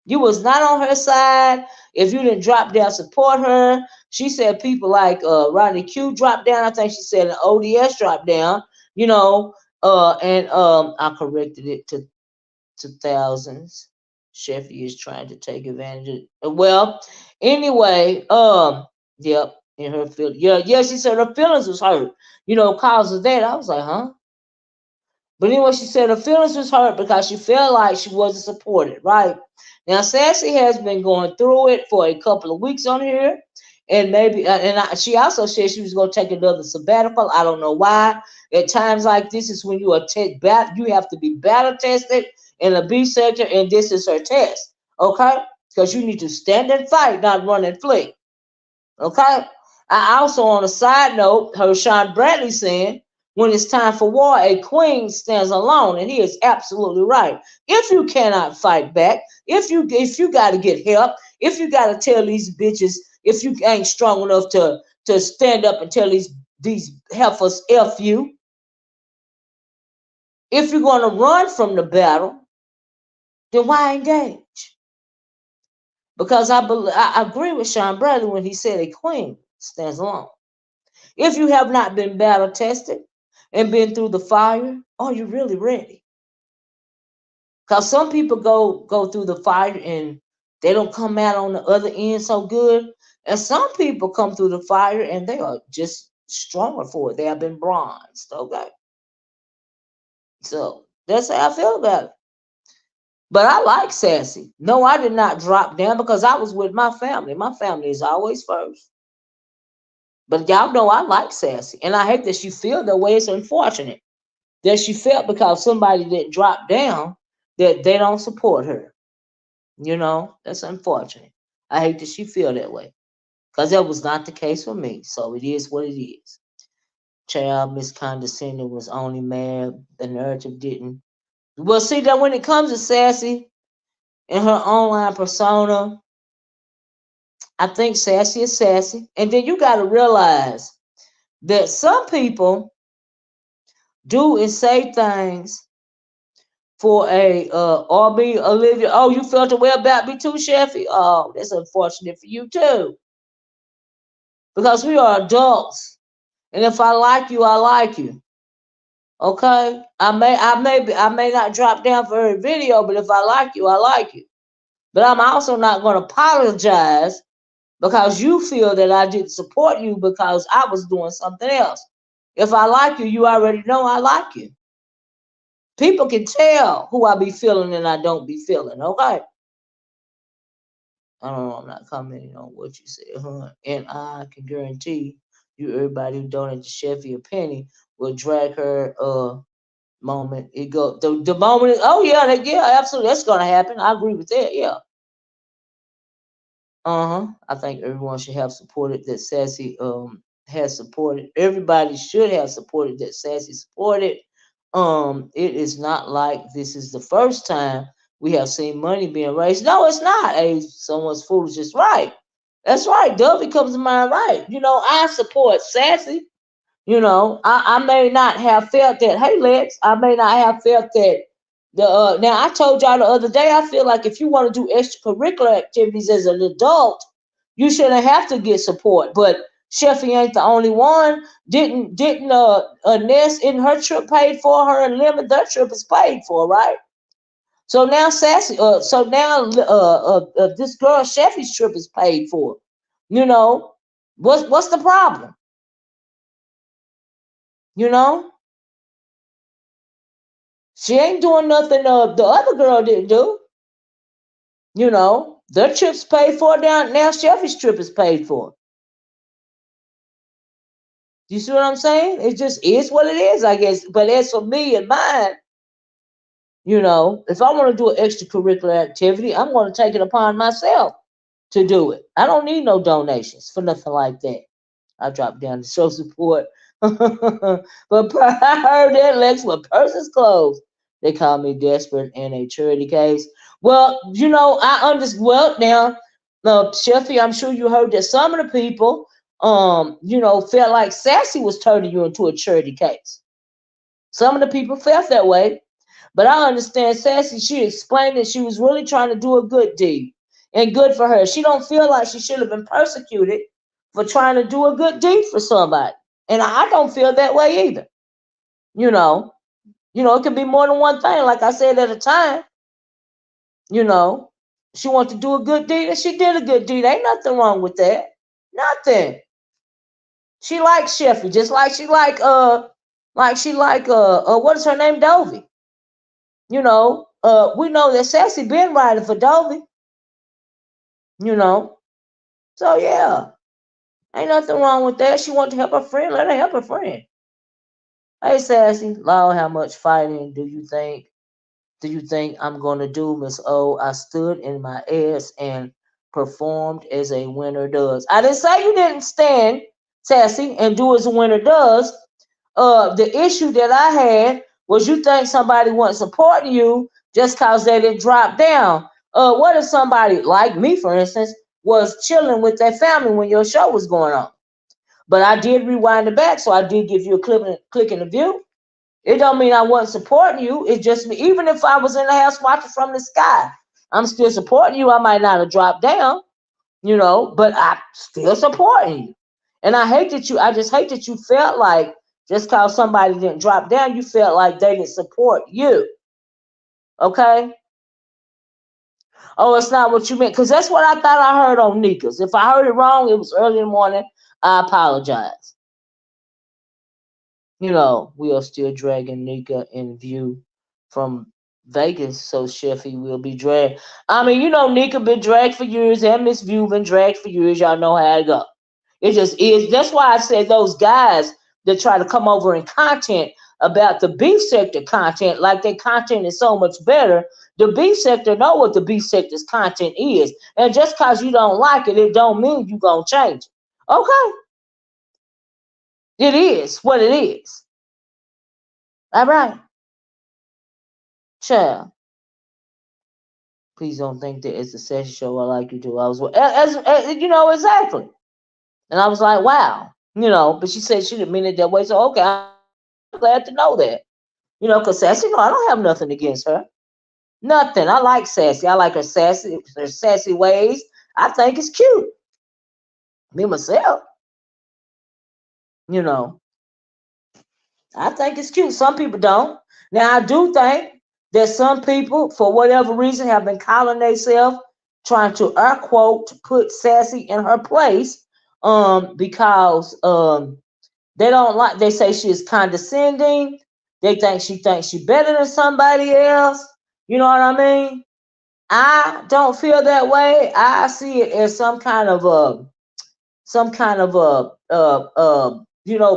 You was not on her side if you didn't drop down support her. She said people like Rodney Q dropped down. I think she said an ODS dropped down. And I corrected it to thousands. Cheffy is trying to take advantage of. Well, anyway, yep, in her feel, yeah, she said her feelings was hurt. Cause of that. I was like, huh? But anyway, she said her feelings was hurt because she felt like she wasn't supported, right? Now, Sassy has been going through it for a couple of weeks on here. And maybe, she also said she was going to take another sabbatical. I don't know why. At times like this is when you are you have to be battle tested in the B sector, and this is her test, okay? Because you need to stand and fight, not run and flee, okay? I also, on a side note, heard Sean Bradley saying, when it's time for war, a queen stands alone, and he is absolutely right. If you cannot fight back, if you got to get help, if you got to tell these bitches, if you ain't strong enough to stand up and tell these heifers F you, if you're going to run from the battle, then why engage? Because I agree with Sean Bradley when he said a queen stands alone. If you have not been battle tested and been through the fire, are you really ready? Because some people go through the fire and they don't come out on the other end so good. And some people come through the fire and they are just stronger for it. They have been bronzed. Okay. So that's how I feel about it. But I like Sassy. No, I did not drop down because I was with my family. My family is always first. But y'all know I like Sassy. And I hate that she feel that way. It's unfortunate that she felt because somebody didn't drop down that they don't support her. You know, that's unfortunate. I hate that she feel that way because that was not the case for me. So it is what it is. Child, Miss Condescending was only mad. The narrative didn't. Well, see that when it comes to Sassy and her online persona, I think Sassy is sassy. And then you got to realize that some people do and say things for a or be Olivia. Oh, you felt a way about me too, Cheffy? Oh, that's unfortunate for you too. Because we are adults. And if I like you, I like you. Okay? I may not drop down for every video, but if I like you, I like you. But I'm also not gonna apologize because you feel that I didn't support you because I was doing something else. If I like you, you already know I like you. People can tell who I be feeling and I don't be feeling, okay? I don't know, I'm not commenting on what you said, huh? And I can guarantee you everybody who donated to Cheffy a penny will drag her moment. It go the moment oh yeah, absolutely that's gonna happen. I agree with that, yeah. I think everyone should have supported that Sassy has supported. Everybody should have supported that Sassy supported. It is not like this is the first time we have seen money being raised. No, it's not. Hey, someone's foolish is right. That's right. Dovey comes to mind right. You know, I support Sassy. You know, I may not have felt that. Hey, Lex, I may not have felt that. Now I told y'all the other day. I feel like if you want to do extracurricular activities as an adult, you shouldn't have to get support. But Cheffy ain't the only one. Didn't Ness in her trip paid for her and Lemon their trip is paid for, right? So now Sassy, so now this girl Cheffy's trip is paid for. You know, what's the problem? You know, she ain't doing nothing the other girl didn't do. You know, their trip's paid for down now. Cheffy's trip is paid for. You see what I'm saying? It just is what it is, I guess. But as for me and mine, you know, if I want to do an extracurricular activity, I'm going to take it upon myself to do it. I don't need no donations for nothing like that. I dropped down to show support. But I heard that, Lex, but purses closed. They call me desperate in a charity case. Well, you know, I understand. Well, now, Cheffy, I'm sure you heard that some of the people, you know, felt like Sassy was turning you into a charity case. Some of the people felt that way, but I understand Sassy. She explained that she was really trying to do a good deed and good for her. She don't feel like she should have been persecuted for trying to do a good deed for somebody, and I don't feel that way either. You know, it can be more than one thing. Like I said at a time, you know, she wanted to do a good deed and she did a good deed. Ain't nothing wrong with that. Nothing. She likes Cheffy, just like she like what is her name, Dovey. You know, we know that Sassy been riding for Dovey. You know, so yeah, ain't nothing wrong with that. She want to help her friend, let her help her friend. Hey Sassy, Lord, how much fighting do you think I'm gonna do, Miss O? I stood in my ass and performed as a winner does. I didn't say you didn't stand. Sassy, and do as a winner does. The issue that I had was you think somebody wasn't supporting you just cause they didn't drop down. What if somebody like me, for instance, was chilling with their family when your show was going on? But I did rewind it back, so I did give you a click in the view. It don't mean I wasn't supporting you. It just me. Even if I was in the house watching from the sky, I'm still supporting you. I might not have dropped down, but I'm still supporting you. And I just hate that you felt like just cause somebody didn't drop down, you felt like they didn't support you. Okay? Oh, it's not what you meant. Because that's what I thought I heard on Nyca's. If I heard it wrong, it was early in the morning. I apologize. We are still dragging Nyca in view from Vegas, so Cheffy will be dragged. I mean, Nyca been dragged for years, and Miss View been dragged for years. Y'all know how it go. It just is. That's why I said those guys that try to come over and content about the B sector content, like their content is so much better. The B sector know what the B sector's content is, and just cause you don't like it, it don't mean you gonna change it. Okay, it is what it is. All right, child. Please don't think that it's a session show. I like you too. I was, exactly. And I was like, wow, But she said she didn't mean it that way. So okay, I'm glad to know that. Because Sassy, I don't have nothing against her. Nothing. I like Sassy. I like her sassy ways. I think it's cute. Me myself, you know, I think it's cute. Some people don't. Now I do think that some people, for whatever reason, have been calling themselves trying to air quote put Sassy in her place, because they don't like. They say she is condescending. They think she thinks she better than somebody else. You know what I mean? I don't feel that way. I see it as some kind of a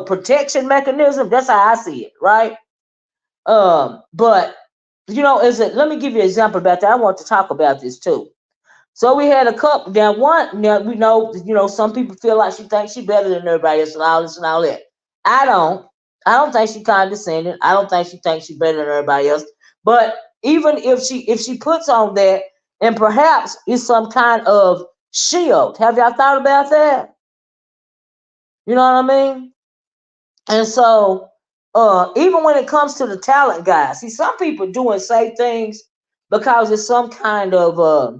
protection mechanism. That's how I see it, right? But is it? Let me give you an example about that. I want to talk about this too. So we had a couple. Now we know, some people feel like she thinks she better than everybody else and all this and all that. I don't. I don't think she condescending. I don't think she thinks she better than everybody else. But even if she puts on that, and perhaps it's some kind of shield. Have y'all thought about that? You know what I mean? And so, even when it comes to the talent guys, see, some people do and say things because it's some kind of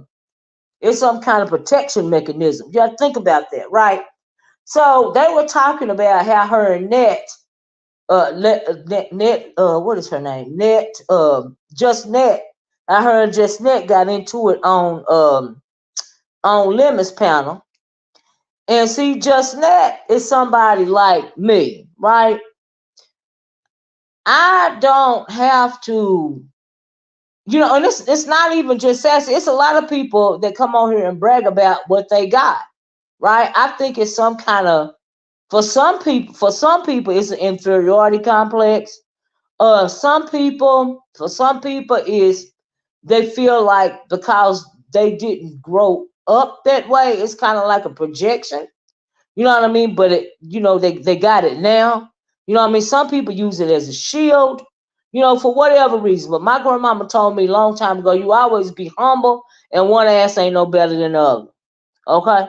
protection mechanism. You got to think about that, right? So they were talking about how her and what is her name? Just Net. I heard Just Net got into it on Lemons panel. And see, Just Net is somebody like me, right? I don't have to, and it's not even just Sassy. It's a lot of people that come on here and brag about what they got, right? I think it's some kind of, for some people, it's an inferiority complex. For some people is they feel like because they didn't grow up that way, it's kind of like a projection. You know what I mean? But they got it now. You know what I mean? Some people use it as a shield, for whatever reason. But my grandmama told me a long time ago, you always be humble, and one ass ain't no better than the other. Okay?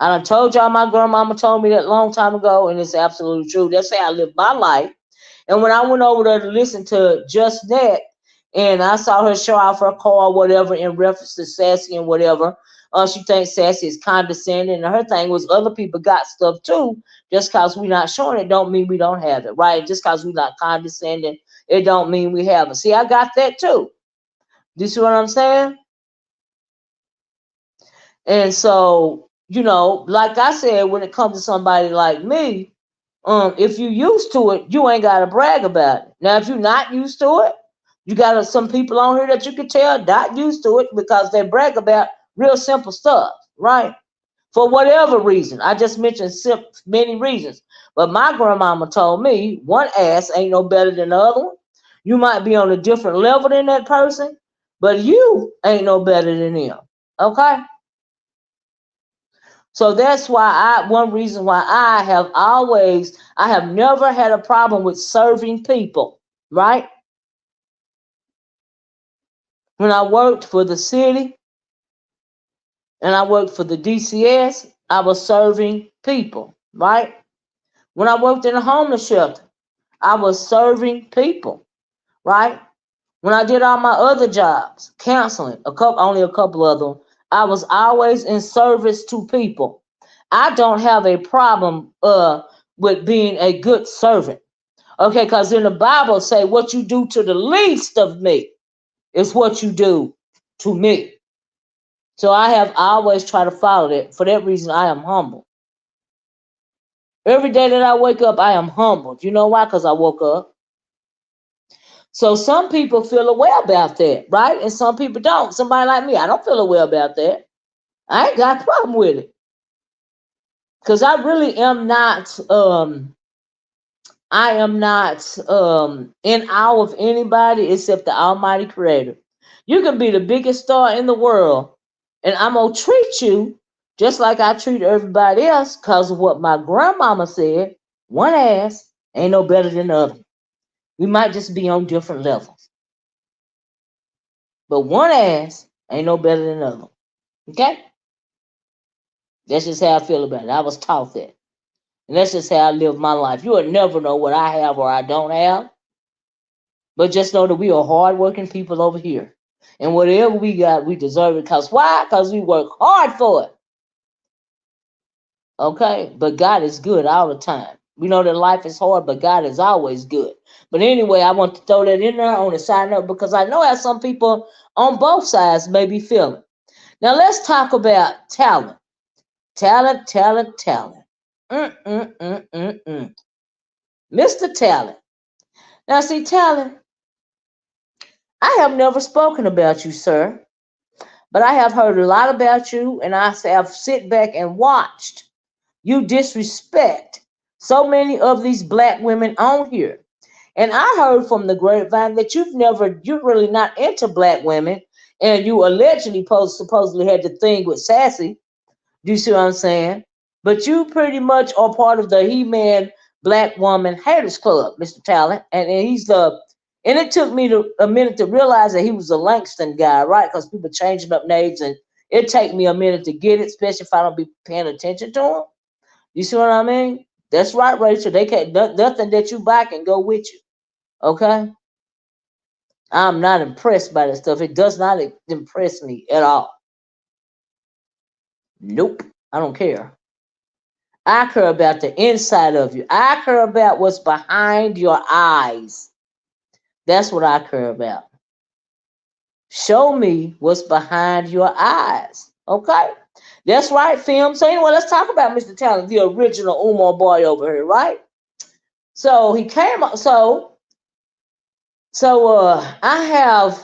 I done told y'all my grandmama told me that a long time ago, and it's absolutely true. That's how I live my life. And when I went over there to listen to Just Net, and I saw her show off her car or whatever in reference to Sassy and whatever, she thinks Sassy is condescending, and her thing was other people got stuff too. Just cause we not showing it don't mean we don't have it, right? Just cause we not condescending, it don't mean we haven't. See, I got that too. Do you see what I'm saying? And so, like I said, when it comes to somebody like me, if you used to it, you ain't gotta brag about it. Now, if you're not used to it, you got some people on here that you can tell not used to it because they brag about real simple stuff, right? For whatever reason. I just mentioned many reasons. But my grandmama told me one ass ain't no better than the other one. You might be on a different level than that person, but you ain't no better than them. Okay? So that's why one reason why I have never had a problem with serving people, right? When I worked for the city and I worked for the DCS, I was serving people, right? When I worked in a homeless shelter, I was serving people, right? When I did all my other jobs, counseling, only a couple of them, I was always in service to people. I don't have a problem with being a good servant. Okay, because in the Bible say what you do to the least of me is what you do to me. So I have always tried to follow that. For that reason, I am humble. Every day that I wake up, I am humbled. You know why? Because I woke up. So some people feel a way about that, right? And some people don't. Somebody like me, I don't feel a way about that. I ain't got a problem with it. Because I really am not in awe of anybody except the Almighty Creator. You can be the biggest star in the world, and I'm gonna treat you just like I treat everybody else because of what my grandmama said. One ass ain't no better than the other. We might just be on different levels. But one ass ain't no better than the other. Okay? That's just how I feel about it. I was taught that. And that's just how I live my life. You will never know what I have or I don't have. But just know that we are hardworking people over here. And whatever we got, we deserve it. Because why? Because we work hard for it. Okay? But God is good all the time. We know that life is hard, but God is always good. But anyway, I want to throw that in there on the side note because I know how some people on both sides may be feeling. Now let's talk about talent. Talent, talent, talent. Mr. Talent. Now see, Talent, I have never spoken about you, sir. But I have heard a lot about you, and I have sit back and watched you disrespect so many of these black women on here. And I heard from the grapevine that you're really not into black women, and you allegedly supposedly had the thing with Sassy. Do you see what I'm saying? But you pretty much are part of the He-Man Black Woman Haters Club, Mr. Talent, and he's the. And it took me a minute to realize that he was a Langston guy, right? Because people changing up names, and it take me a minute to get it, especially if I don't be paying attention to them. You see what I mean? That's right, Rachel. They can't nothing that you buy can go with you. Okay, I'm not impressed by that stuff. It does not impress me at all. Nope, I don't care. I care about the inside of you. I care about what's behind your eyes. That's what I care about. Show me what's behind your eyes. Okay? That's right, film. So anyway, let's talk about Mr. Talent, the original Umar boy over here, right? So he came up. I have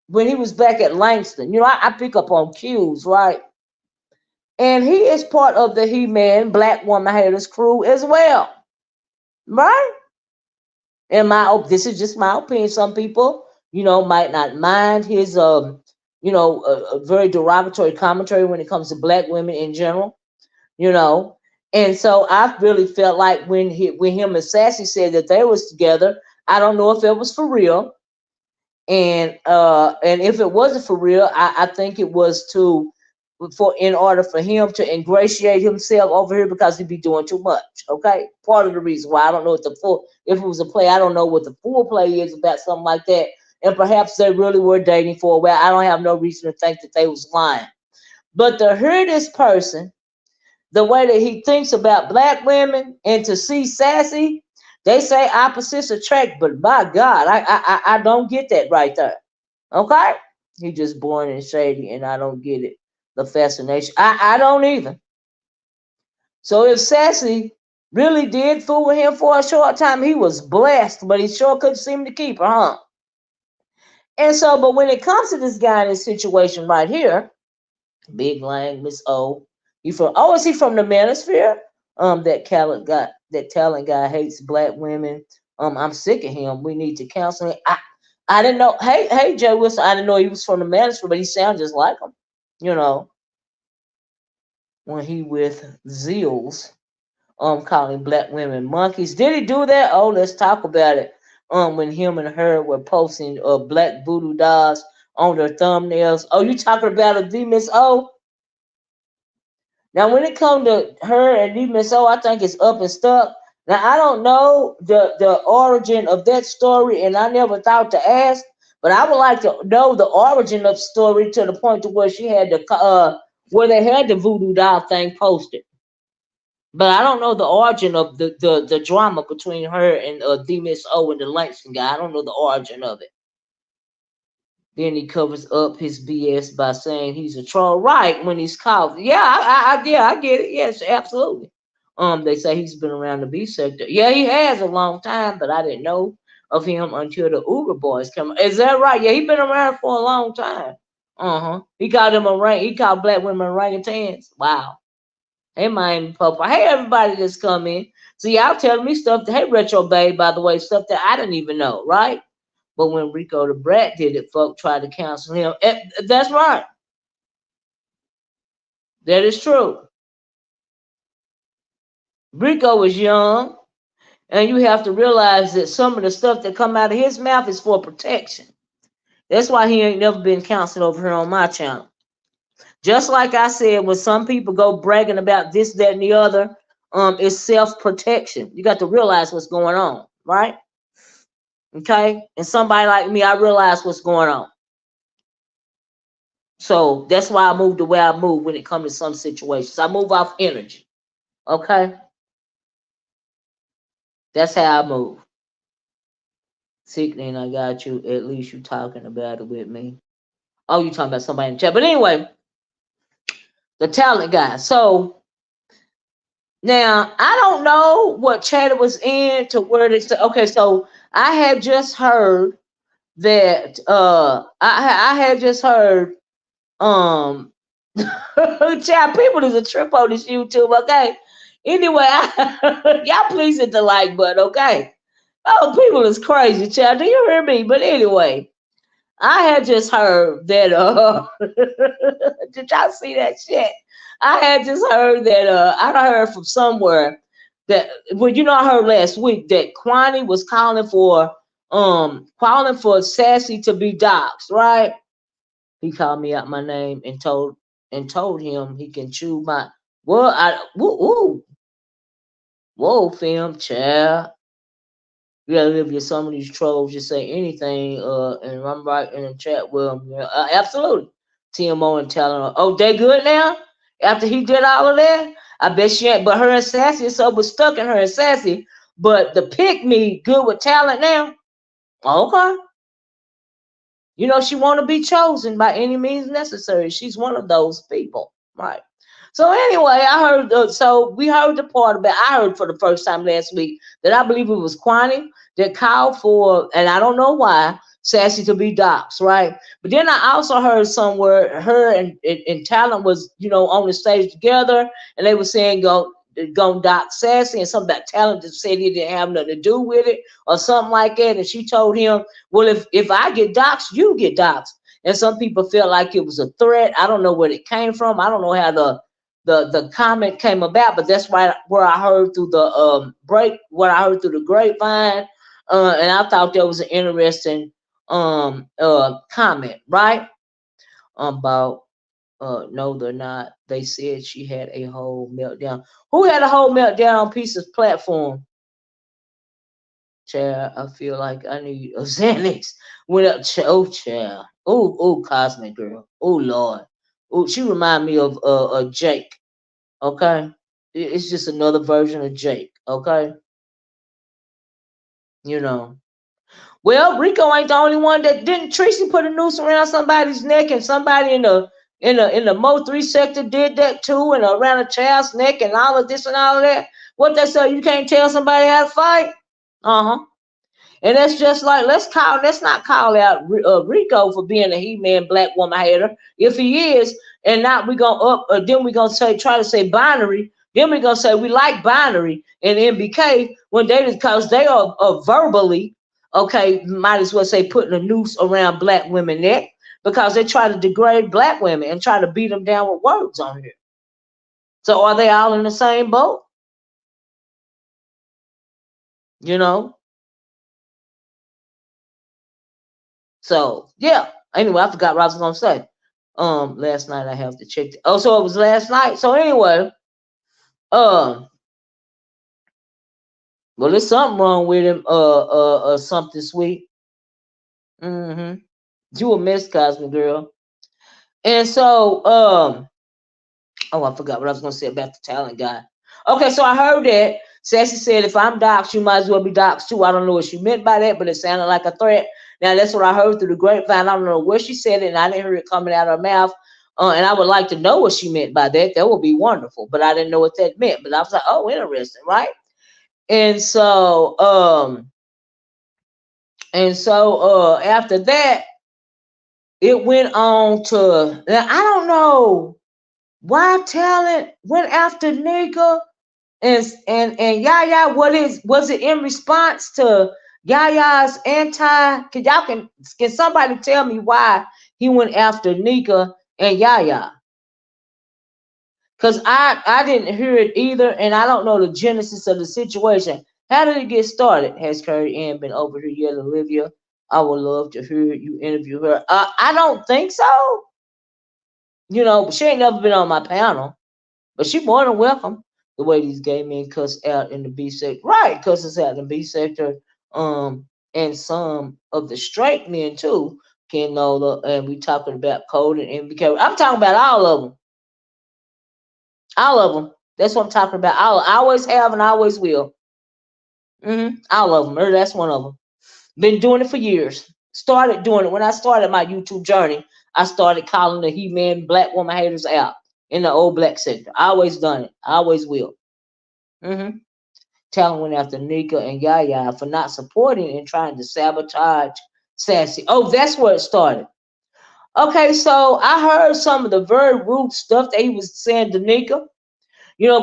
when he was back at Langston. I pick up on cues, right? And he is part of the He-Man Black Woman Haters crew as well, right? And this is just my opinion. Some people, might not mind his a very derogatory commentary when it comes to black women in general, you know. And so I really felt like when him and Sassy said that they was together, I don't know if it was for real. And if it wasn't for real, I think it was in order for him to ingratiate himself over here because he'd be doing too much. Okay, part of the reason why I don't know if it was a play, I don't know what the full play is about something like that. And perhaps they really were dating for a while. I don't have no reason to think that they was lying. But to hear this person, the way that he thinks about black women, and to see Sassy, they say opposites attract, but by God, I don't get that right there. Okay, he just born and shady, and I don't get it. The fascination, I don't either. So if Sassy really did fool with him for a short time, he was blessed, but he sure couldn't seem to keep her, huh? And so, but when it comes to this guy in this situation right here, Big Lang, Miss O, is he from the Manosphere? That talent guy hates black women. I'm sick of him. We need to counsel him. I didn't know. Hey, Jay Wilson. I didn't know he was from the Manosphere, but he sounds just like him. You know. when he with Zills, calling black women monkeys. Did he do that? Oh, let's talk about it. When him and her were posting black voodoo dolls on their thumbnails. Oh, you talking about a D Miss O? Now, when it comes to her and D Miss O, I think it's up and stuck. Now, I don't know the origin of that story, and I never thought to ask, but I would like to know the origin of the story to the point to where she had the where they had the voodoo doll thing posted. But I don't know the origin of the drama between her and D Miss O and the Langston guy. I don't know the origin of it. Then he covers up his BS by saying he's a troll. Right, when he's called. Yeah, I get it. Yes, absolutely. They say he's been around the B sector. Yeah, he has a long time, but I didn't know of him until the Uber boys come. Is that right? Yeah, he been around for a long time. He called them he called black women orangutans. Wow. Hey, Miami Purple. Hey, everybody that's come in. So y'all telling me stuff. Hey, Retro Babe, by the way, stuff that I didn't even know, right? But when Rico the Brat did it, folk tried to cancel him. That's right. That is true. Rico was young, and you have to realize that some of the stuff that come out of his mouth is for protection. That's why he ain't never been counseled over here on my channel. Just like I said, when some people go bragging about this, that, and the other, it's self-protection. You got to realize what's going on, right? Okay? And somebody like me, I realize what's going on. So that's why I move the way I move when it comes to some situations. I move off energy. Okay? That's how I move. Sickening, I got you. At least you talking about it with me. Oh, you talking about somebody in the chat. But anyway, the talent guy. So now I don't know what chat it was in to where they said, okay, so I had just heard that I had just heard child, people is a trip on this YouTube, okay? Anyway, y'all please hit the like button, okay? Oh, people is crazy, child. Do you hear me? But anyway, I had just heard that did y'all see that shit? I had just heard that I heard from somewhere that well, you know, I heard last week that Kwani was calling for Sassy to be doxxed, right? He called me out my name and told him he can chew my whoa film child. You gotta live with some of these trolls just say anything, and I'm right in the chat with them. Yeah, absolutely. TMO and telling her, oh, they good now? After he did all of that? I bet she ain't, but her and Sassy so was stuck in her and Sassy. But the pick me good with talent now. Okay. You know, she want to be chosen by any means necessary. She's one of those people, right? So anyway, I heard. So we heard the part about. I heard for the first time last week that I believe it was Kwani that called for, and I don't know why, Sassy to be doxxed, right? But then I also heard somewhere her and Talent was, you know, on the stage together, and they were saying go dox Sassy, and something about Talent that said he didn't have nothing to do with it or something like that, and she told him, well, if I get doxxed, you get doxxed. And some people felt like it was a threat. I don't know where it came from. I don't know how the comment came about, but that's why where I heard through the what I heard through the grapevine, and I thought that was an interesting comment, right? About no, they're not. They said she had a whole meltdown. Who had a whole meltdown on Pieces platform? Child, I feel like I need a Xanax. Went up, child. Oh, Cosmic Girl. Oh, Lord. Oh, she remind me of Jake. Okay, it's just another version of Jake. Okay, you know. Well, Rico ain't the only one that didn't. Tracy put a noose around somebody's neck, and somebody in the Mo 3 sector did that too, and around a child's neck, and all of this and all of that. What they say? You can't tell somebody how to fight. Uh-huh. And that's just like let's not call out Rico for being a he-man black woman hater. If he is, and not we gonna then we gonna try to say binary. Then we gonna say we like binary and MBK when because they are verbally okay. Might as well say putting a noose around black women neck because they try to degrade black women and try to beat them down with words on here. So are they all in the same boat? You know? So yeah. Anyway, I forgot what I was gonna say. Last night I have to check. Oh, so it was last night. So anyway, um, well, there's something wrong with him. Something sweet. Mm-hmm. You a miss, Cosmic Girl. And so, oh, I forgot what I was gonna say about the talent guy. Okay, so I heard that Sassy said if I'm doxxed, you might as well be doxxed too. I don't know what she meant by that, but it sounded like a threat. Now that's what I heard through the grapevine. I don't know where she said it, and I didn't hear it coming out of her mouth. And I would like to know what she meant by that. That would be wonderful. But I didn't know what that meant. But I was like, oh, interesting, right? And so, after that, it went on to now I don't know why talent went after Nyca and Yaya. Was it in response to Yaya's anti? Can somebody tell me why he went after Nyca and Yaya? Because I didn't hear it either, and I don't know the genesis of the situation. How did it get started? Has Carrie Ann been over here yet, Olivia? I would love to hear you interview her. I don't think so. But she ain't never been on my panel. But she more than welcome. The way these gay men cuss out in the B sector, right? Cusses out in the B sector, and some of the straight men too. Can know the, and we talking about code and MBK. I'm talking about all of them. All of them. That's what I'm talking about. I always have and I always will. All of them. Or that's one of them. Been doing it for years. Started doing it when I started my YouTube journey. I started calling the He-Man black woman haters out in the old black sector. I always done it. I always will. Talon went after Nyca and Yaya for not supporting and trying to sabotage Sassy. Oh, that's where it started. Okay, so I heard some of the very rude stuff that he was saying to Nyca.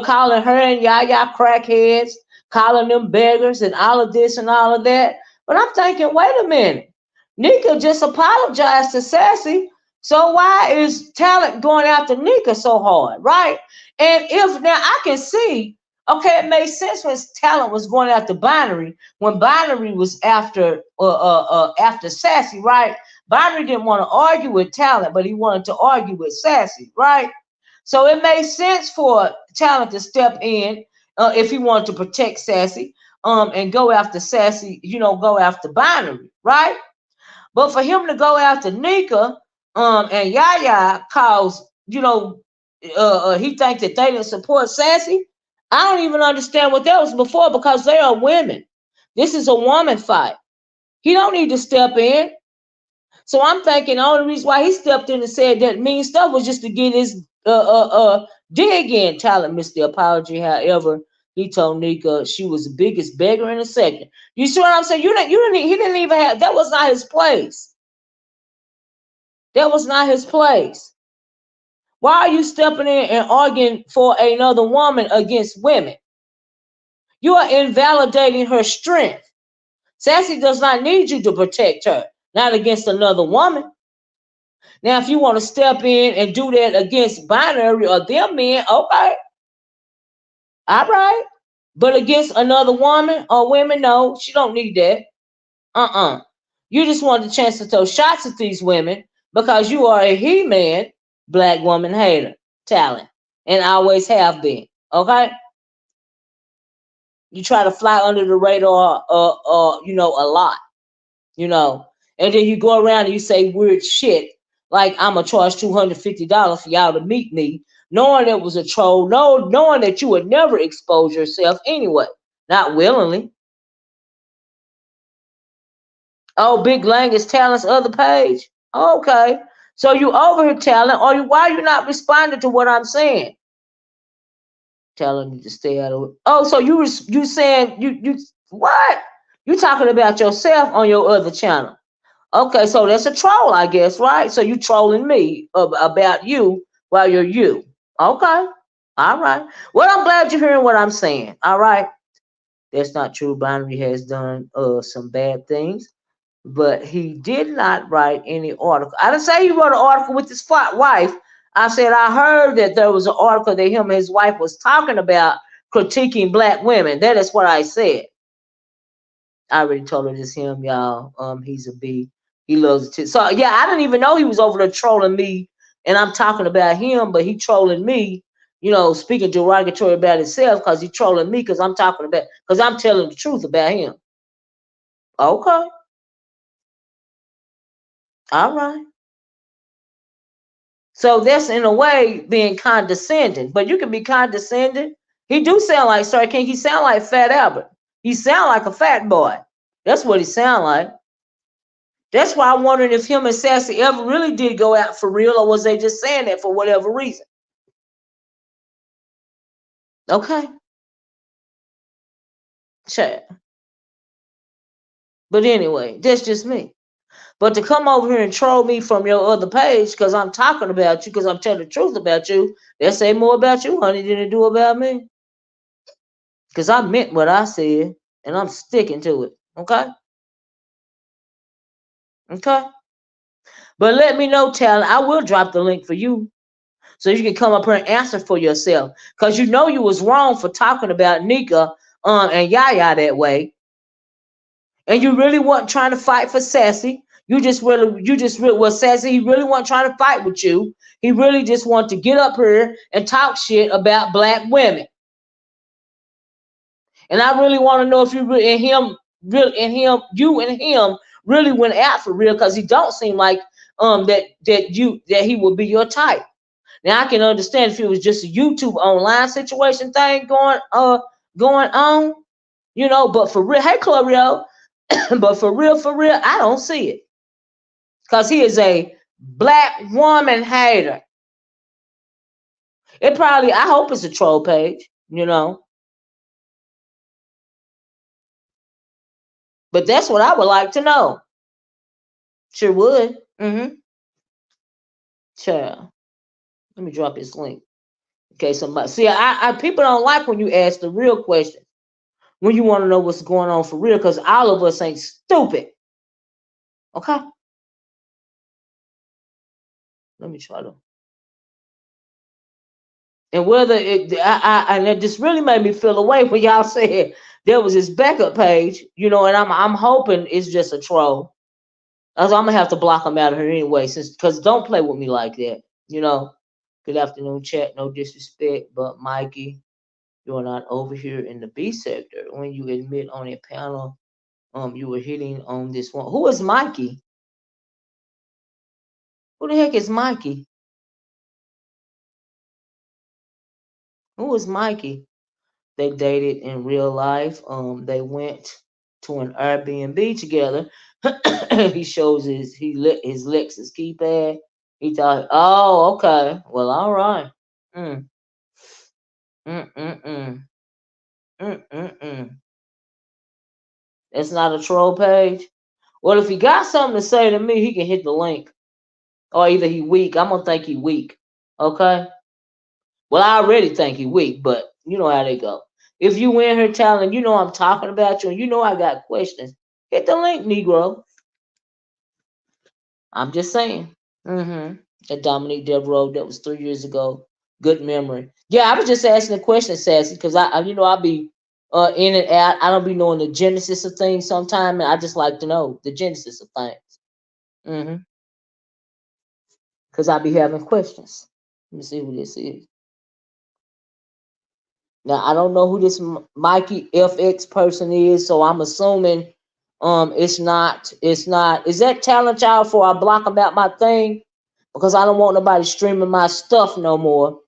Calling her and Yaya crackheads, calling them beggars and all of this and all of that. But I'm thinking, wait a minute. Nyca just apologized to Sassy. So why is Talent going after Nyca so hard, right? And if now I can see, okay, it made sense when Talent was going after Binary, when Binary was after Sassy, right? Binary didn't want to argue with Talent, but he wanted to argue with Sassy, right? So it made sense for Talent to step in if he wanted to protect Sassy, and go after Sassy, go after Binary, right? But for him to go after Nyca, and Yaya, cause he thinks that they didn't support Sassy. I don't even understand what that was before because they are women. This is a woman fight. He don't need to step in. So I'm thinking the only reason why he stepped in and said that mean stuff was just to get his dig in. Talent missed the apology. However, he told Nyca she was the biggest beggar in the sector. You see what I'm saying? He didn't even have, that was not his place. That was not his place. Why are you stepping in and arguing for another woman against women? You are invalidating her strength. Sassy does not need you to protect her, not against another woman. Now, if you want to step in and do that against Binary or them men, okay. All right. But against another woman or women, no, she don't need that. You just want the chance to throw shots at these women because you are a He-Man black woman hater, Talent, and always have been. Okay? You try to fly under the radar, a lot, and then you go around and you say weird shit like I'm gonna charge $250 for y'all to meet me, knowing it was a troll, knowing that you would never expose yourself anyway, not willingly. Oh, Big Lang is Talent's other page. Okay, so you over here, Talent, or why are you not responding to what I'm saying? Telling me to stay out of it. Oh, so you saying you what? You talking about yourself on your other channel? Okay, so that's a troll, I guess, right? So you trolling me about you while you're you. Okay, all right. Well, I'm glad you're hearing what I'm saying. All right, that's not true. Binary has done some bad things, but he did not write any article. I didn't say he wrote an article with his wife. I said, I heard that there was an article that him and his wife was talking about critiquing black women. That is what I said. I already told her this him, y'all. He's a B. He loves it. So yeah, I didn't even know he was over there trolling me, and I'm talking about him, but he trolling me. You know, speaking derogatory about himself because he trolling me because I'm talking about because I'm telling the truth about him. Okay, all right. So that's in a way being condescending, but you can be condescending. He do sound like Sir King. He sound like Fat Albert. He sound like a fat boy. That's what he sound like. That's why I'm wondering if him and Sassy ever really did go out for real, or was they just saying that for whatever reason? Okay, sure. But anyway, that's just me. But to come over here and troll me from your other page because I'm talking about you, because I'm telling the truth about you, that say more about you, honey, than it do about me. Because I meant what I said, and I'm sticking to it. Okay? Okay? But let me know, Talent. I will drop the link for you so you can come up here and answer for yourself. Because you know you was wrong for talking about Nyca and Yaya that way. And you really weren't trying to fight for Sassy. Well, Sassy, he really wasn't trying to fight with you. He really just wanted to get up here and talk shit about black women. And I really want to know if you really, you and him really went out for real, because he don't seem like that he would be your type. Now I can understand if it was just a YouTube online situation thing going on, but for real, hey Chlorio, but for real, I don't see it. Because he is a black woman hater. I hope it's a troll page. But that's what I would like to know. Sure would. Mm-hmm. Sure. Let me drop this link. Okay, somebody. See, I people don't like when you ask the real question. When you want to know what's going on for real, because all of us ain't stupid. Okay? Let me try to. And whether and this really made me feel away when y'all said there was this backup page, and I'm hoping it's just a troll. I'm gonna have to block him out of here anyway, because don't play with me like that. Good afternoon, chat. No disrespect, but Mikey, you're not over here in the B sector. When you admit on a panel, you were hitting on this one. Who is Mikey? Who the heck is Mikey? Who is Mikey? They dated in real life. They went to an Airbnb together. He shows his Lexus keypad. He thought, oh, okay, well, all right. Mm, mm, mm, mm, mm, mm, mm. That's not a troll page. Well, if he got something to say to me, he can hit the link. Or either he weak. I'm gonna think he weak. Okay. Well, I already think he weak, but you know how they go. If you in here telling, I'm talking about you, and I got questions, hit the link, Negro. I'm just saying. Mm-hmm. That Dominique Devereaux, that was 3 years ago. Good memory. Yeah, I was just asking a question, Sassy, because I'll be in and out. I don't be knowing the genesis of things sometimes, and I just like to know the genesis of things. Mm-hmm. Because I be having questions. Let me see who this is. Now I don't know who this Mikey FX person is, so I'm assuming it's not is that talent child before I block about my thing? Because I don't want nobody streaming my stuff no more.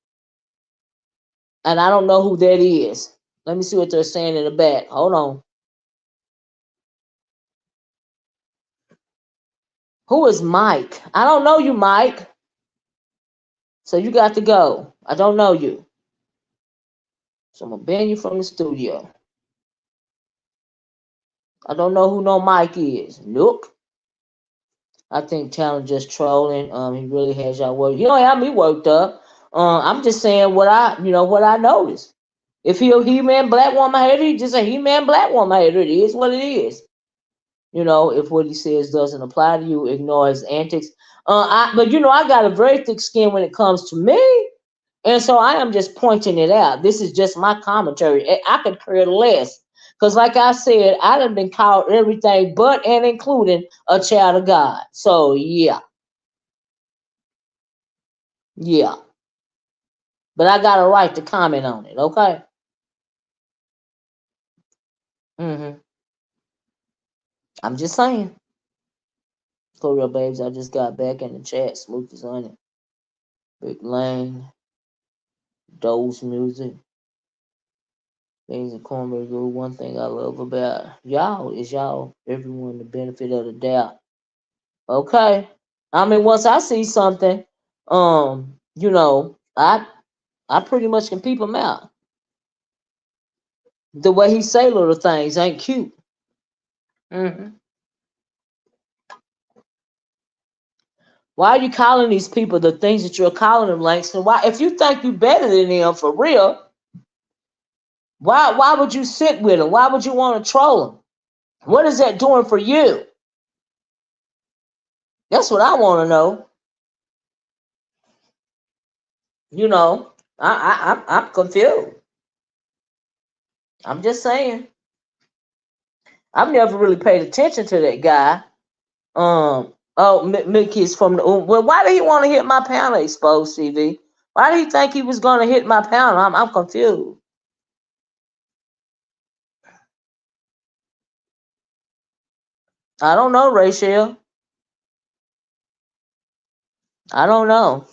And I don't know who that is. Let me see what they're saying in the back. Hold on. Who is Mike? I don't know you, Mike. So you got to go. I don't know you. So I'm gonna ban you from the studio. I don't know who no Mike is. Nope. I think Talent just trolling. He really has y'all worked. You don't have me worked up. I'm just saying what I noticed. If he a He-Man black woman hater, he just a He-Man black woman hater. It is what it is. If what he says doesn't apply to you, ignore his antics. But I got a very thick skin when it comes to me, and so I am just pointing it out. This is just my commentary. I could care less, because like I said, I done been called everything but and including a child of God. So yeah. But I got a right to comment on it. Okay. hmm I'm just saying. For real, babes. I just got back in the chat. Smooth as honey. Big Lane. Doze music. Things and cornbread girl. One thing I love about y'all is y'all everyone the benefit of the doubt. Okay. I mean, once I see something, I pretty much can peep him out. The way he say little things ain't cute. hmm Why are you calling these people the things that you're calling them, Langston? Why, if you think you better than them for real, why would you sit with them? Why would you want to troll them? What is that doing for you? That's what I want to know. I'm confused. I'm just saying. I've never really paid attention to that guy. Mickey's from the. Well, why did he want to hit my panel? Exposed TV. Why did he think he was going to hit my panel? I'm confused. I don't know, Rachel. I don't know.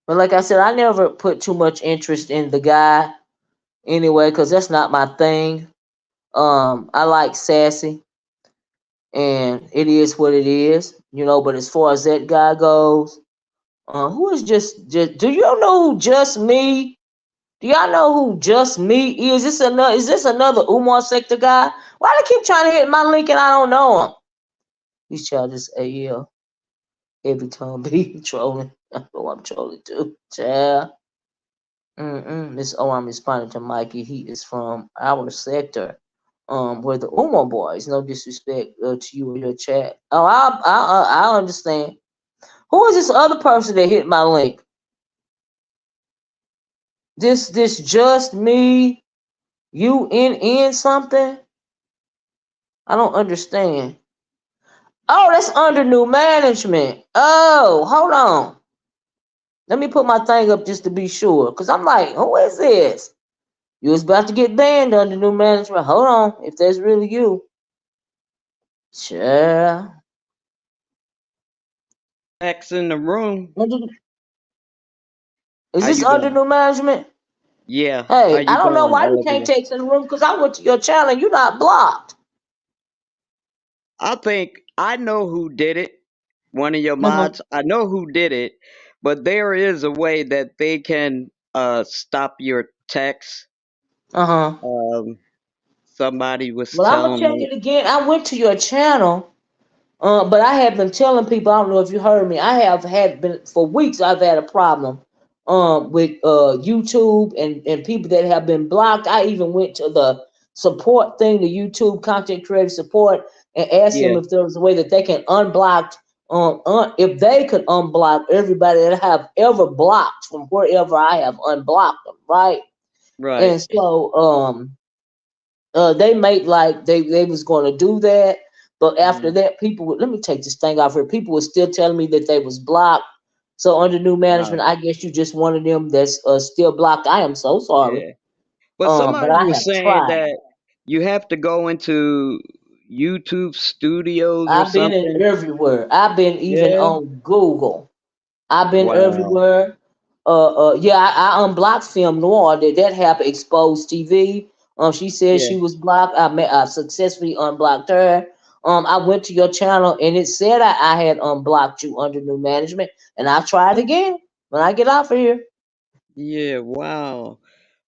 But like I said, I never put too much interest in the guy anyway, because that's not my thing. I like Sassy, and it is what it is. But as far as that guy goes, who is just? Do you know who Just Me? Do y'all know who Just Me is? Is this another Umar sector guy? Why they keep trying to hit my link and I don't know him? These child just AL every time be trolling. I know I'm trolling too. Child. This I'm responding to Mikey. He is from our sector. Where the Umar boys. No disrespect to you or your chat. Oh, I understand. Who is this other person that hit my link? This Just Me UNN something? I don't understand. Oh, that's under new management. Oh, hold on. Let me put my thing up just to be sure. Because I'm like, who is this? You was about to get banned under new management. Hold on. If that's really you. Sure. X in the room. Is How this you under doing? new management? Yeah. How Hey, you I don't know doing, why you can't Olivia? text in the room because I went to your channel and you're not blocked. I think I know who did it. One of your Uh-huh. mods. I know who did it, but there is a way that they can stop your text. Uh-huh. Um, somebody was Well, I'm gonna telling check me. it again. I went to your channel. But I have been telling people, I don't know if you heard me, I have had been for weeks I've had a problem with YouTube and people that have been blocked. I even went to the support thing, the YouTube content creator support, and asked them Yeah. if there was a way that they can unblock if they could unblock everybody that I have ever blocked from wherever I have unblocked them, right? Right. And so they made like they was going to do that, but after Mhm. that, people would let me take this thing off here. People were still telling me that they was blocked. So under new management, Wow. I guess you just one of them that's still blocked. I am so sorry. Yeah. But But somebody I was have saying tried. that you have to go into YouTube Studios or I've been in something. everywhere. I've been even Yeah. on Google. I've been Wow. everywhere. Yeah, I unblocked Film Noir. That happened? Exposed TV. She said Yeah. she was blocked. I successfully unblocked her. I went to your channel and it said I had unblocked you under new management, and I tried again when I get off of here. Yeah. Wow.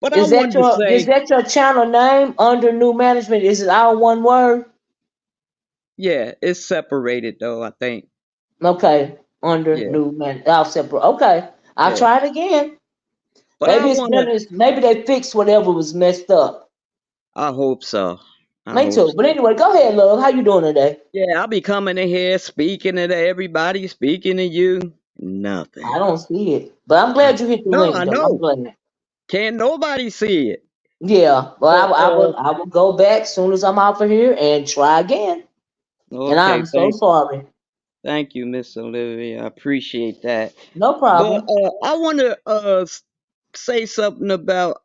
But I Is that wanted to say, your channel name under new management? Is it all one word? yeah, it's separated though, I think. Okay, under Yeah, new man, I'll separate. Okay, I'll yeah. try it again. But I Maybe it's wanna better. Maybe they fixed whatever was messed up. I hope so. I Me hope too. But so. anyway, go ahead, love. How you doing today? Yeah, I'll be coming in here speaking to everybody, speaking to you. I Nothing. don't see it, but I'm glad you hit the No, I link, though. I'm know. glad. Can't nobody see it. Yeah, well, But I will go back soon as I'm off of here and try again. And okay, I'm so sorry. thank you, Miss Olivia. I appreciate that. No But problem. I want to say something about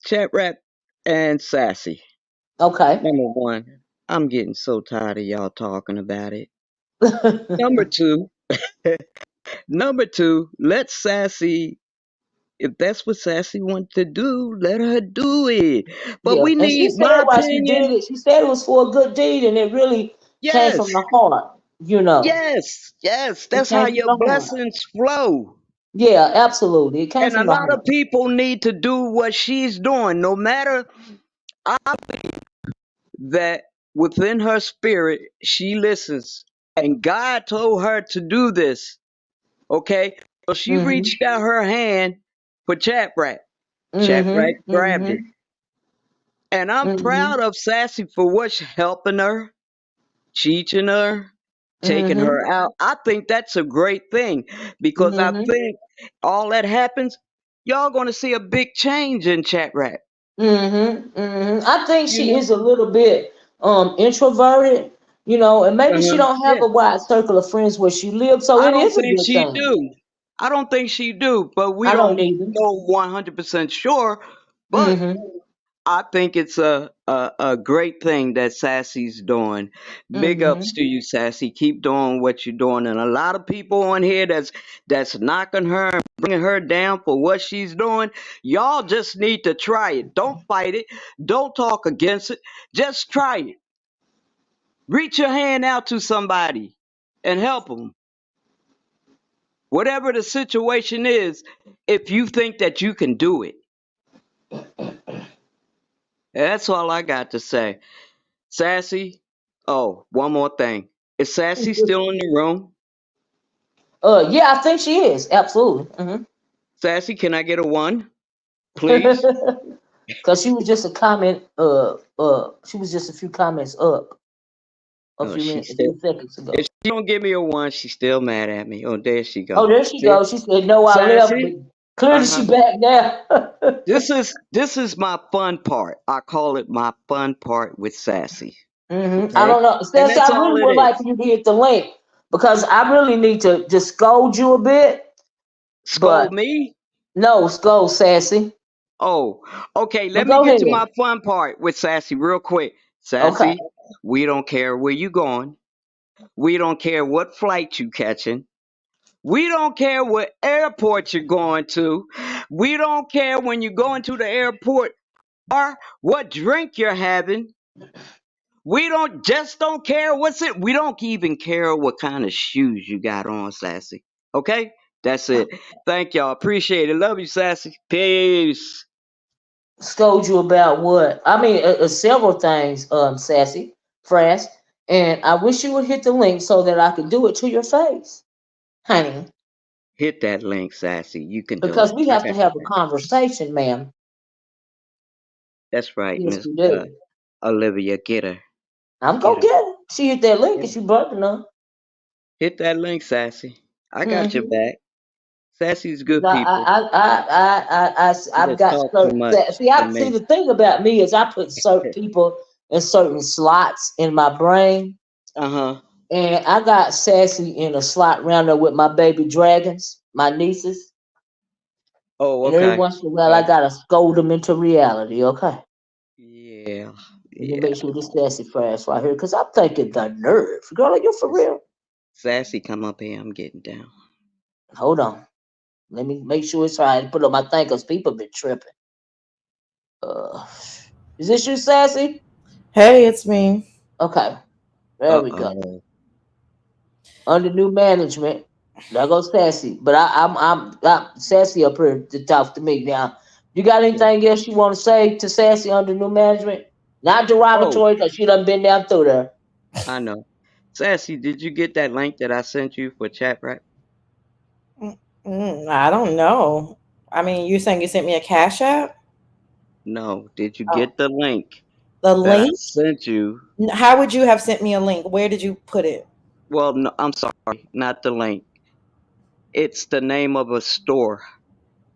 Chat Rap and Sassy. Okay. Number one, I'm getting so tired of y'all talking about it. Number two, number two, let Sassy. If that's what Sassy wants to do, let her do it. But Yeah, we and she need said my why she did opinion. it. She said it was for a good deed, and it really came Yes, from the heart. You know, yes. it That's how came from your the heart. blessings flow. Yeah, absolutely, it came And a from the lot of heart. people need to do what she's doing, no matter that within her spirit, she listens. And God told her to do this. Okay? So she Mhm. reached out her hand for Chat Rat. Chat Rat Mhm. grabbed it. Mhm. And I'm proud Mhm. of Sassy for what's helping her, teaching her, taking her Mhm. out. I think that's a great thing because I Mhm. think all that happens, y'all gonna see a big change in Chat Rat. Mhm. Mhm. I think You she know? is a little bit introverted, and maybe she don't have Yeah. a wide circle of friends where she lives, so I it don't is a think good she thing. do. I don't think she do, but we I don't don't either. know 100% sure. But Mhm. I think it's a great thing that Sassy's doing. Big ups Mhm. to you, Sassy. Keep doing what you're doing. And a lot of people on here that's knocking her and bringing her down for what she's doing. Y'all just need to try it. Don't fight it. Don't talk against it. Just try it. Reach your hand out to somebody and help them. Whatever the situation is, if you think that you can do it. That's all I got to say. Sassy. Oh, one more thing. Is Sassy still in the room? Yeah, I think she is absolutely. Mhm. Sassy, can I get a one, please? Cause she was just a comment. She was just a few comments up Oh, she a still. few seconds If ago. she don't give me a one, she's still mad at me. Oh, there she Oh, go. there she See, goes. She said, "No, I left," but Sassy. clearly Uh huh. she back now. This is my fun part. I call it my fun part with Sassy. I Okay, don't know, and Sassy. that's I all really it would like is. for you to hit the link because I really need to just scold you a bit. Scold But me. no, scold Sassy. Oh, okay. But Let me go get to my ahead. fun part with Sassy real quick. Okay. Sassy, we don't care where you going. We don't care what flight you catching. We don't care what airport you're going to. We don't care when you're going to the airport or what drink you're having. We don't care what's it. We don't even care what kind of shoes you got on, Sassy. Okay? That's it. Thank y'all. Appreciate it. Love you, Sassy. Peace. Scold you about what? I mean, several things, Sassy, Frass. And I wish you would hit the link so that I could do it to your face, honey. Hit that link, Sassy. You can do Because it. we I have to got have your a back. conversation, ma'am. That's right, Yes, Miss we do. Olivia. Get her. I'm Get gonna her. get her. She hit that link Get and her. she burping her. Hit that link, Sassy. I got your Mm-hmm. back. Sassy's good people. I've Just got talk too certain. much See, for I see. me. The thing about me is I put certain people in certain slots in my brain, Uh huh. and I got Sassy in a slot round there with my baby dragons, my nieces, Oh, and every okay. once in a while I Okay. gotta scold them into reality. Okay, Yeah. let me Yeah. make sure this Sassy fast right here, because I'm thinking the nerve, girl. Are you for It's real? Sassy, come up here. I'm getting down. Hold on. Let me make sure it's right. Put up my thing, because people been tripping. Uh, is this you, Sassy? Hey, it's me. Okay, there Uh we go. oh. Under new management. There goes Sassy. But I'm Sassy up here to talk to me now. You got Yeah. anything else you want to say to Sassy under new management? Not Oh, derogatory, because she done been down through there. I know. Sassy, did you get that link that I sent you for chat right? I don't know. I mean, you saying you sent me a cash app? No. Did you Oh, get the link? The that I link? sent you. How would you have sent me a link? Where did you put it? Well, no, I'm sorry, not the link. It's the name of a store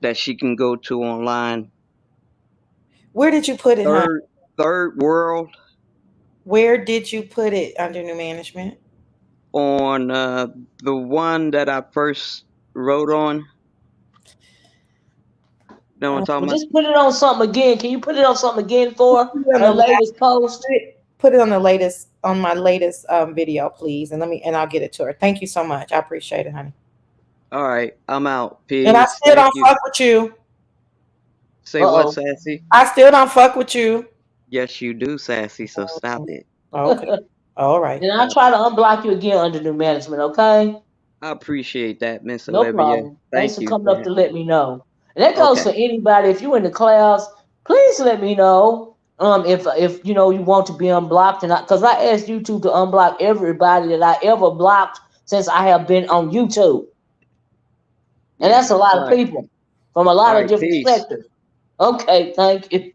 that she can go to online. Where did you put it, hon? Third Third World Where did you put it under new management? on the one that I first wrote on. Know what I'm talking Well, about? just put it on something again. Can you put it on something again for Put it on her the last, latest post? put it on the latest on my latest video, please, and I'll get it to her. Thank you so much. I appreciate it, honey. All right, I'm out. And I Peace. still Thank don't you. fuck with you. Say Uh what, oh. Sassy? I still don't fuck with you. Yes, you do, Sassy. So stop it. Okay. All right. And I'll Stop try it. to unblock you again under new management, okay? I appreciate that, Miss No Olivia. problem. Thanks Thank for you coming for up to let me know. And that goes okay. for anybody. If you're in the class, please let me know. If you want to be unblocked, and because I asked YouTube to unblock everybody that I ever blocked since I have been on YouTube, and Yeah. that's a lot All of right. people from a All lot of right. different Peace. sectors. Okay, thank you.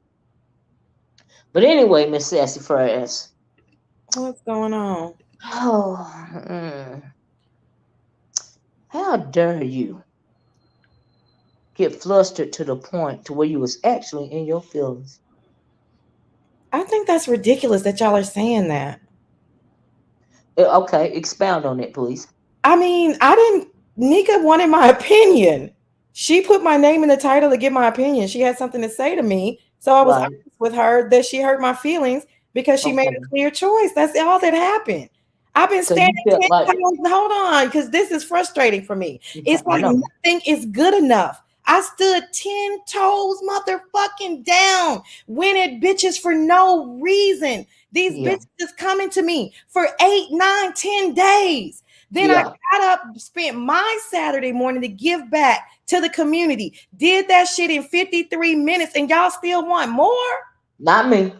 But anyway, Miss Sassy Fries. What's going on? Oh, how dare you get flustered to the point to where you was actually in your feelings? I think that's ridiculous that y'all are saying that. Okay, expound on it, please. I mean, I didn't. Nyca wanted my opinion. She put my name in the title to get my opinion. She had something to say to me. So I was Right. honest with her that she hurt my feelings because she made Okay. a clear choice. That's all that happened. I've been So standing you felt 10 like, toes. Hold on, because this is frustrating for me. It's I like know. nothing is good enough. I stood 10 toes motherfucking down, winning bitches for no reason. These Yeah. bitches is coming to me for 8, 9, 10 days. Then I Yeah. got up, spent my Saturday morning to give back to the community. Did that shit in 53 minutes, and y'all still want more? Not me.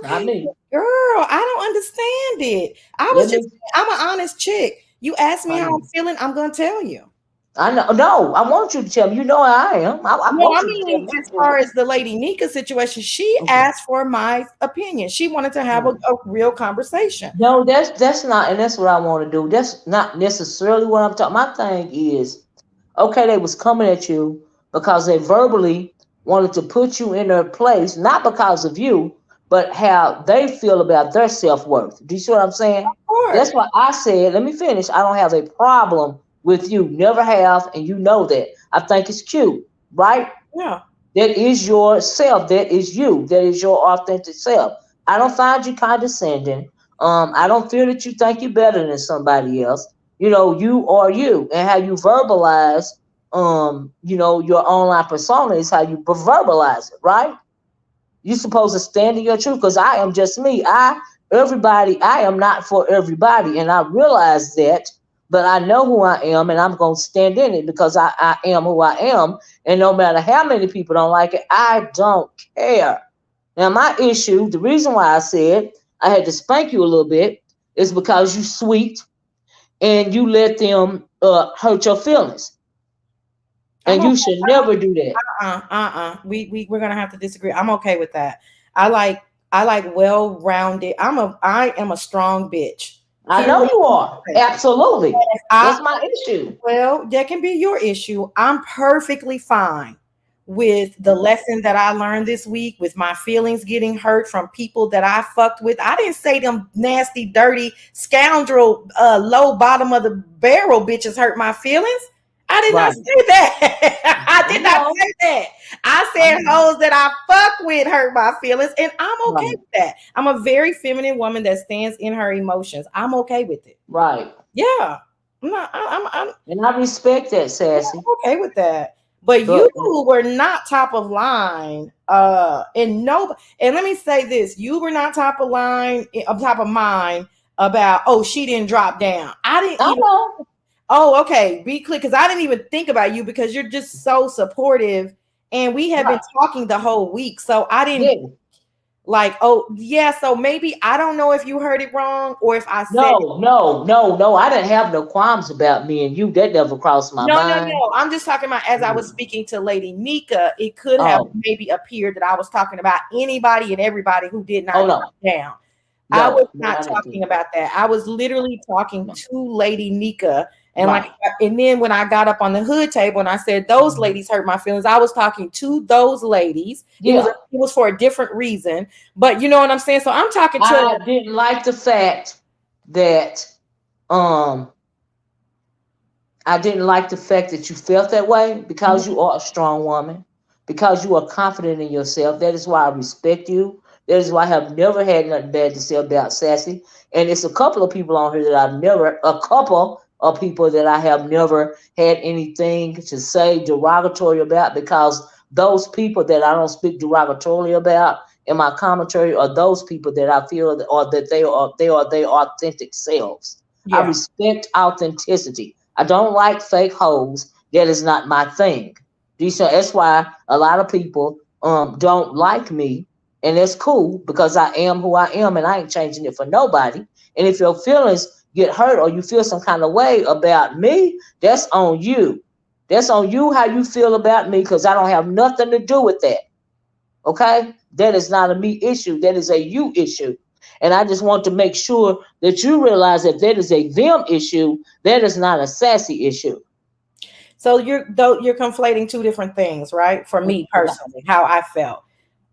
Not Okay, me. girl, I don't understand it. I was Let just, me. I'm an honest chick. You ask me I how I'm know. feeling, I'm gonna tell you. I know. No, I want you to tell me. You know how I am. I No, I want you to tell mean, me as truth. far as the lady Nyca situation, she Okay. asked for my opinion. She wanted to have Right. a real conversation. No, that's not, and that's what I want to do. That's not necessarily what I'm talking. My thing is, okay, they was coming at you because they verbally wanted to put you in their place, not because of you, but how they feel about their self worth. Do you see what I'm saying? Of course. That's why I said, let me finish. I don't have a problem with you, never have, and you know that. I think it's cute, right? Yeah. That is yourself. That is you. That is your authentic self. I don't find you condescending. I don't feel that you think you're better than somebody else. You are you, and how you verbalize, your online persona is how you verbalize it, right? You're supposed to stand in your truth because I am just me. I am not for everybody, and I realize that. But I know who I am, and I'm gonna stand in it because I am who I am, and no matter how many people don't like it, I don't care. Now, my issue, the reason why I said I had to spank you a little bit, is because you sweet and you let them hurt your feelings, I'm and you okay. should never do that. We're gonna have to disagree. I'm okay with that. I like I like well-rounded. I am a strong bitch. I Period. know you are absolutely. I That's my issue. Well, that can be your issue. I'm perfectly fine with the lesson that I learned this week, with my feelings getting hurt from people that I fucked with. I didn't say them nasty, dirty, scoundrel, low bottom of the barrel bitches hurt my feelings. I did not Right. say that. I I did not know. say that. I I said know. hoes that I fuck with hurt my feelings, and I'm okay Right. with that. I'm a very feminine woman that stands in her emotions. I'm okay with it. Right. Yeah. I'm not, I'm And I respect that, Sassy. okay with that. But you But were not top of line. And let me say this: you were not top of line, top of mind about. Oh, she didn't drop down. I didn't I even. know. Oh, okay. Be clear, because I didn't even think about you because you're just so supportive, and we have been Right. talking the whole week. So I didn't. Yeah. Like, oh yeah, so maybe I don't know if you heard it wrong or if I said No, no, no, no. I didn't have no qualms about me and you. That never crossed my no, no, mind. no. I'm just talking about as I was Mm. speaking to Lady Nyca, it could have Oh, maybe appeared that I was talking about anybody and everybody who did oh not no, come down. I was no, no. not I didn't talking think that. about that. I was literally talking No. to Lady Nyca. And like, Right. and then when I got up on the hood table and I said those Mhm. ladies hurt my feelings, I was talking to those ladies. Yeah, It was for a different reason, but you know what I'm saying. So I'm talking to I didn't like the fact that um I didn't like the fact that you felt that way because you are a strong woman, because you are confident in yourself. That is why I respect you. That is why I have never had nothing bad to say about Sassy. And it's a couple of people on here that I've never, a couple of people that I have never had anything to say derogatory about because those people that I don't speak derogatorily about in my commentary are those people that I feel that, or that they are their authentic selves. I yeah. respect authenticity. I don't like fake hoes. That is not my thing. So that's why a lot of people don't like me, and that's cool because I am who I am, and I ain't changing it for nobody. And if your feelings get hurt or you feel some kind of way about me, that's on you. That's on you how you feel about me because I don't have nothing to do with that. Okay, that is not a me issue. That is a you issue. And I just want to make sure that you realize that that is a them issue. That is not a Sassy issue. So you're conflating two different things, right? For me Okay. personally, how I felt.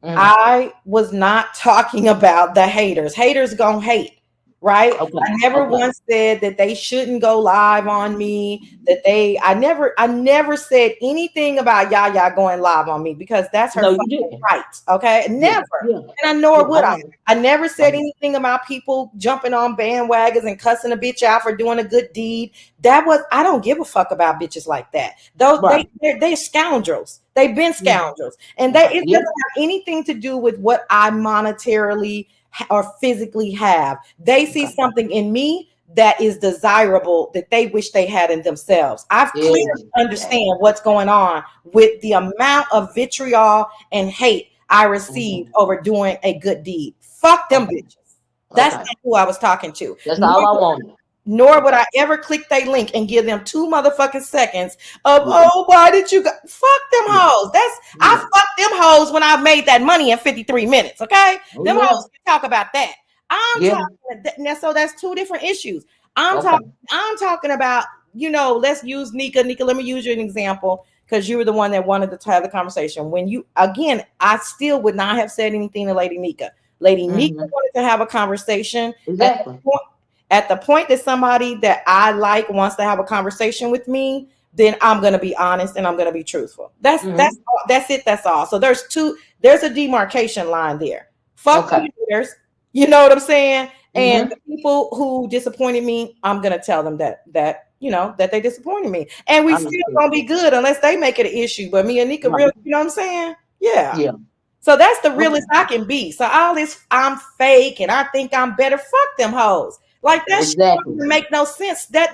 Mhm. I was not talking about the haters. Haters gonna hate, right? Okay. I never Okay. once said that they shouldn't go live on me. I never said anything about Yaya going live on me because that's her No, you fucking didn't. right. Okay, Yeah. never. Yeah. And I nor Yeah. I would I. know. I never I said know. anything about people jumping on bandwagons and cussing a bitch out for doing a good deed. I don't give a fuck about bitches like that. Those Right. they're scoundrels. They've been Mhm. scoundrels, and Okay. it Yeah. doesn't have anything to do with what I monetarily or physically have. They see Okay. something in me that is desirable that they wish they had in themselves. I've clearly Exactly. understand what's going on with the amount of vitriol and hate I received Mhm. over doing a good deed. Fuck them Okay. bitches. That's Okay. not who I was talking to. That's all I wanted. Nor would Okay. I ever click their link and give them 2 motherfucking seconds of, Yeah. oh, why did you go? Fuck them Yeah. hoes. I Yeah. fucked them hoes when I made that money in 53 minutes. Okay. Oh Them yeah. hoes can talk about that. I'm Yeah. talking now, so that's two different issues. I'm Okay. talking, I'm talking about, let's use Nyca. Nyca, let me use you an example because you were the one that wanted to have the conversation. When you again, I still would not have said anything to Lady Nyca. Lady Nyca Hmm. wanted to have a conversation at the Exactly. point that somebody that I like wants to have a conversation with me, then I'm gonna be honest and I'm gonna be truthful. Hmm. That's it. That's all. So there's a demarcation line there. Fuck Okay. the haters. You know what I'm saying? And Hmm. the people who disappointed me, I'm gonna tell them that they disappointed me, and we I still respect gonna be that. good unless they make it an issue. But me and Nika, Right. really, you know what I'm saying? Yeah. Yeah. So that's the Okay. realest I can be. So all this I'm fake and I think I'm better. Fuck them hoes. Like that shit don't Exactly. even make no sense. They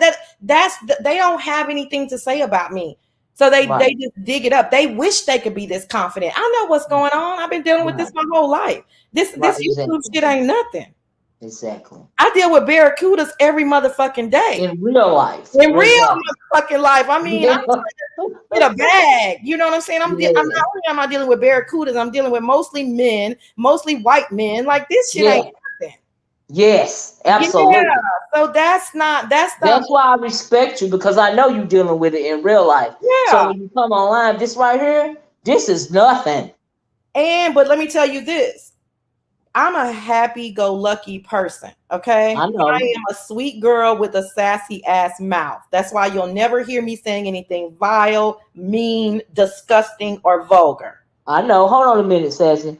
don't have anything to say about me. So Right. they just dig it up. They wish they could be this confident. I know what's going on. I've been dealing with this Right. my whole life. Right. This YouTube Exactly. shit ain't nothing. Exactly. I deal with barracudas every motherfucking day. In real life. In real Exactly. motherfucking life. I mean, Yeah. get a bag. You know what I'm saying? I'm Yeah. not only am I dealing with barracudas, I'm dealing with mostly men, mostly white men. Like this shit ain't Yeah. nothing. Yes. Yeah. Absolutely. So that's not That's why I respect you because I know you're dealing with it in real life. So yeah. when you come online, this right here, this is nothing. But let me tell you this. I'm a happy-go-lucky person, okay? I I know. am a sweet girl with a sassy ass mouth. That's why you'll never hear me saying anything vile, mean, disgusting, or vulgar. I know. Hold on a minute, Sassy.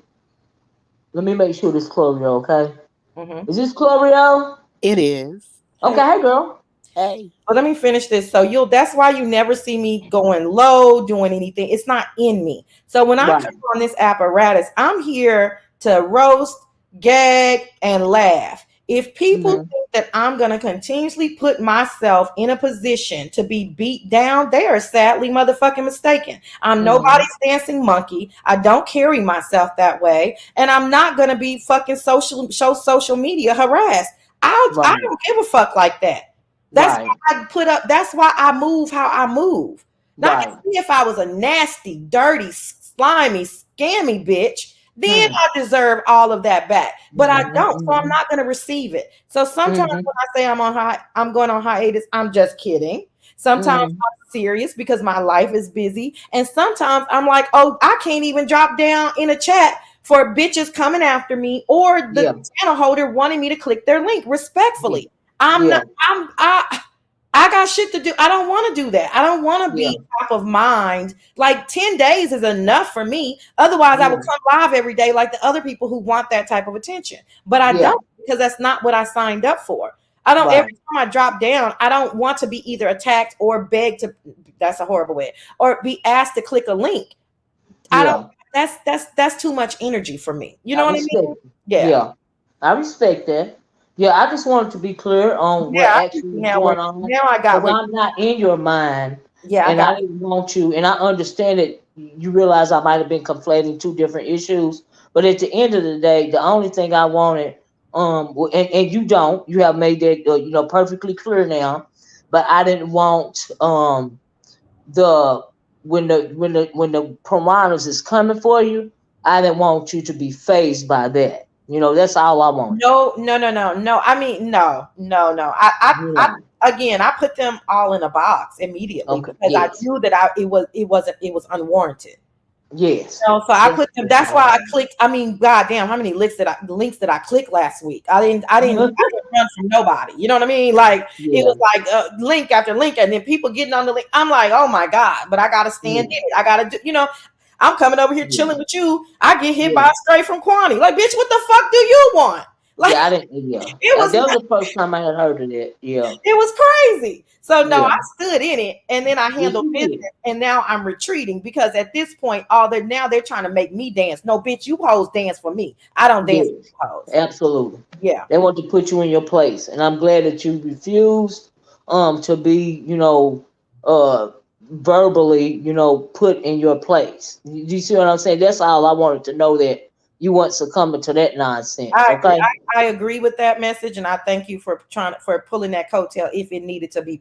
Let me make sure this Chlorio, okay? Hmm. Is this Chlorio? It is. Hey, Okay, hey girl. Hey. but let me finish this. So that's why you never see me going low, doing anything. It's not in me. So when I Right. come on this apparatus, I'm here to roast, gag, and laugh. If people Mm-hmm. think that I'm going to continuously put myself in a position to be beat down, they are sadly motherfucking mistaken. I'm Mm-hmm. nobody's dancing monkey. I don't carry myself that way. And I'm not going to be fucking social media harassed. I Right. don't give a fuck like that. That's Right. why I put up, that's why I move how I move. Now, I can Right. see if I was a nasty, dirty, slimy, scammy bitch, then Hmm. I deserve all of that back. But I Mm-hmm. don't, so I'm Mm-hmm. not going to receive it. So sometimes Mm-hmm. when I say I'm going on hiatus, I'm just kidding. Sometimes Mm-hmm. I'm serious because my life is busy, and sometimes I'm like, oh, I can't even drop down in a chat for bitches coming after me or the Yeah. channel holder wanting me to click their link. Yeah. Respectfully, I'm not. Yeah. I got shit to do. I don't want to do that. I don't want to Yeah. be top of mind. Like 10 days is enough for me. Otherwise, I would Yeah. come live every day like the other people who want that type of attention. But I Yeah. don't because that's not what I signed up for. I don't every Right. time I drop down, I don't want to be either attacked or begged to, that's a horrible way, or be asked to click a link. I don't Yeah. that's too much energy for me. You know I what I respect mean? it. Yeah. Yeah. I respect that. Yeah, I just wanted to be clear on what Yeah, I can actually see was now where going on now I got because where I'm not in your mind yeah, I and I got didn't want you, and I understand that you realize I might have been conflating two different issues, but at the end of the day, the only thing I wanted, and you don't, you have made that, perfectly clear now, but I didn't want, the when the piranhas is coming for you, I didn't want you to be phased by that. That's all I wanted. no, no, no, no, no. I mean, no, no, no. Yeah. Again, I put them all in a box immediately Okay. because I Yes. knew that it was unwarranted. Yes. So I That's put them. that's That's all why I I wanted. clicked. I mean, goddamn, how many links did I click last week? I didn't run from nobody. You know what I mean? Like it Yeah. was like link after link, and then people getting on the link. I'm like, oh my god! But I gotta stand in Yeah. it. I gotta do. I'm coming over here Yeah. chilling with you. I get hit by Yeah. a straight from Kwani. Like, bitch, what the fuck do you want? Like, Yeah. I didn't. Yeah. it was That was the first time I had heard of that. Yeah. it was crazy. So no, Yeah. I stood in it and then I Yes, handled you business did. and now I'm retreating because at this point, all they're trying to make me dance. No, bitch, you hoes dance for me. I don't dance for Yes. you hoes. Absolutely. Yeah. They want to put you in your place, and I'm glad that you refused to be, uh verbally, put in your place. You see what I'm saying? That's all I wanted to know, that you weren't succumbing to that nonsense. I agree. Okay. I agree with that message and I thank you for pulling that coattail if it needed to be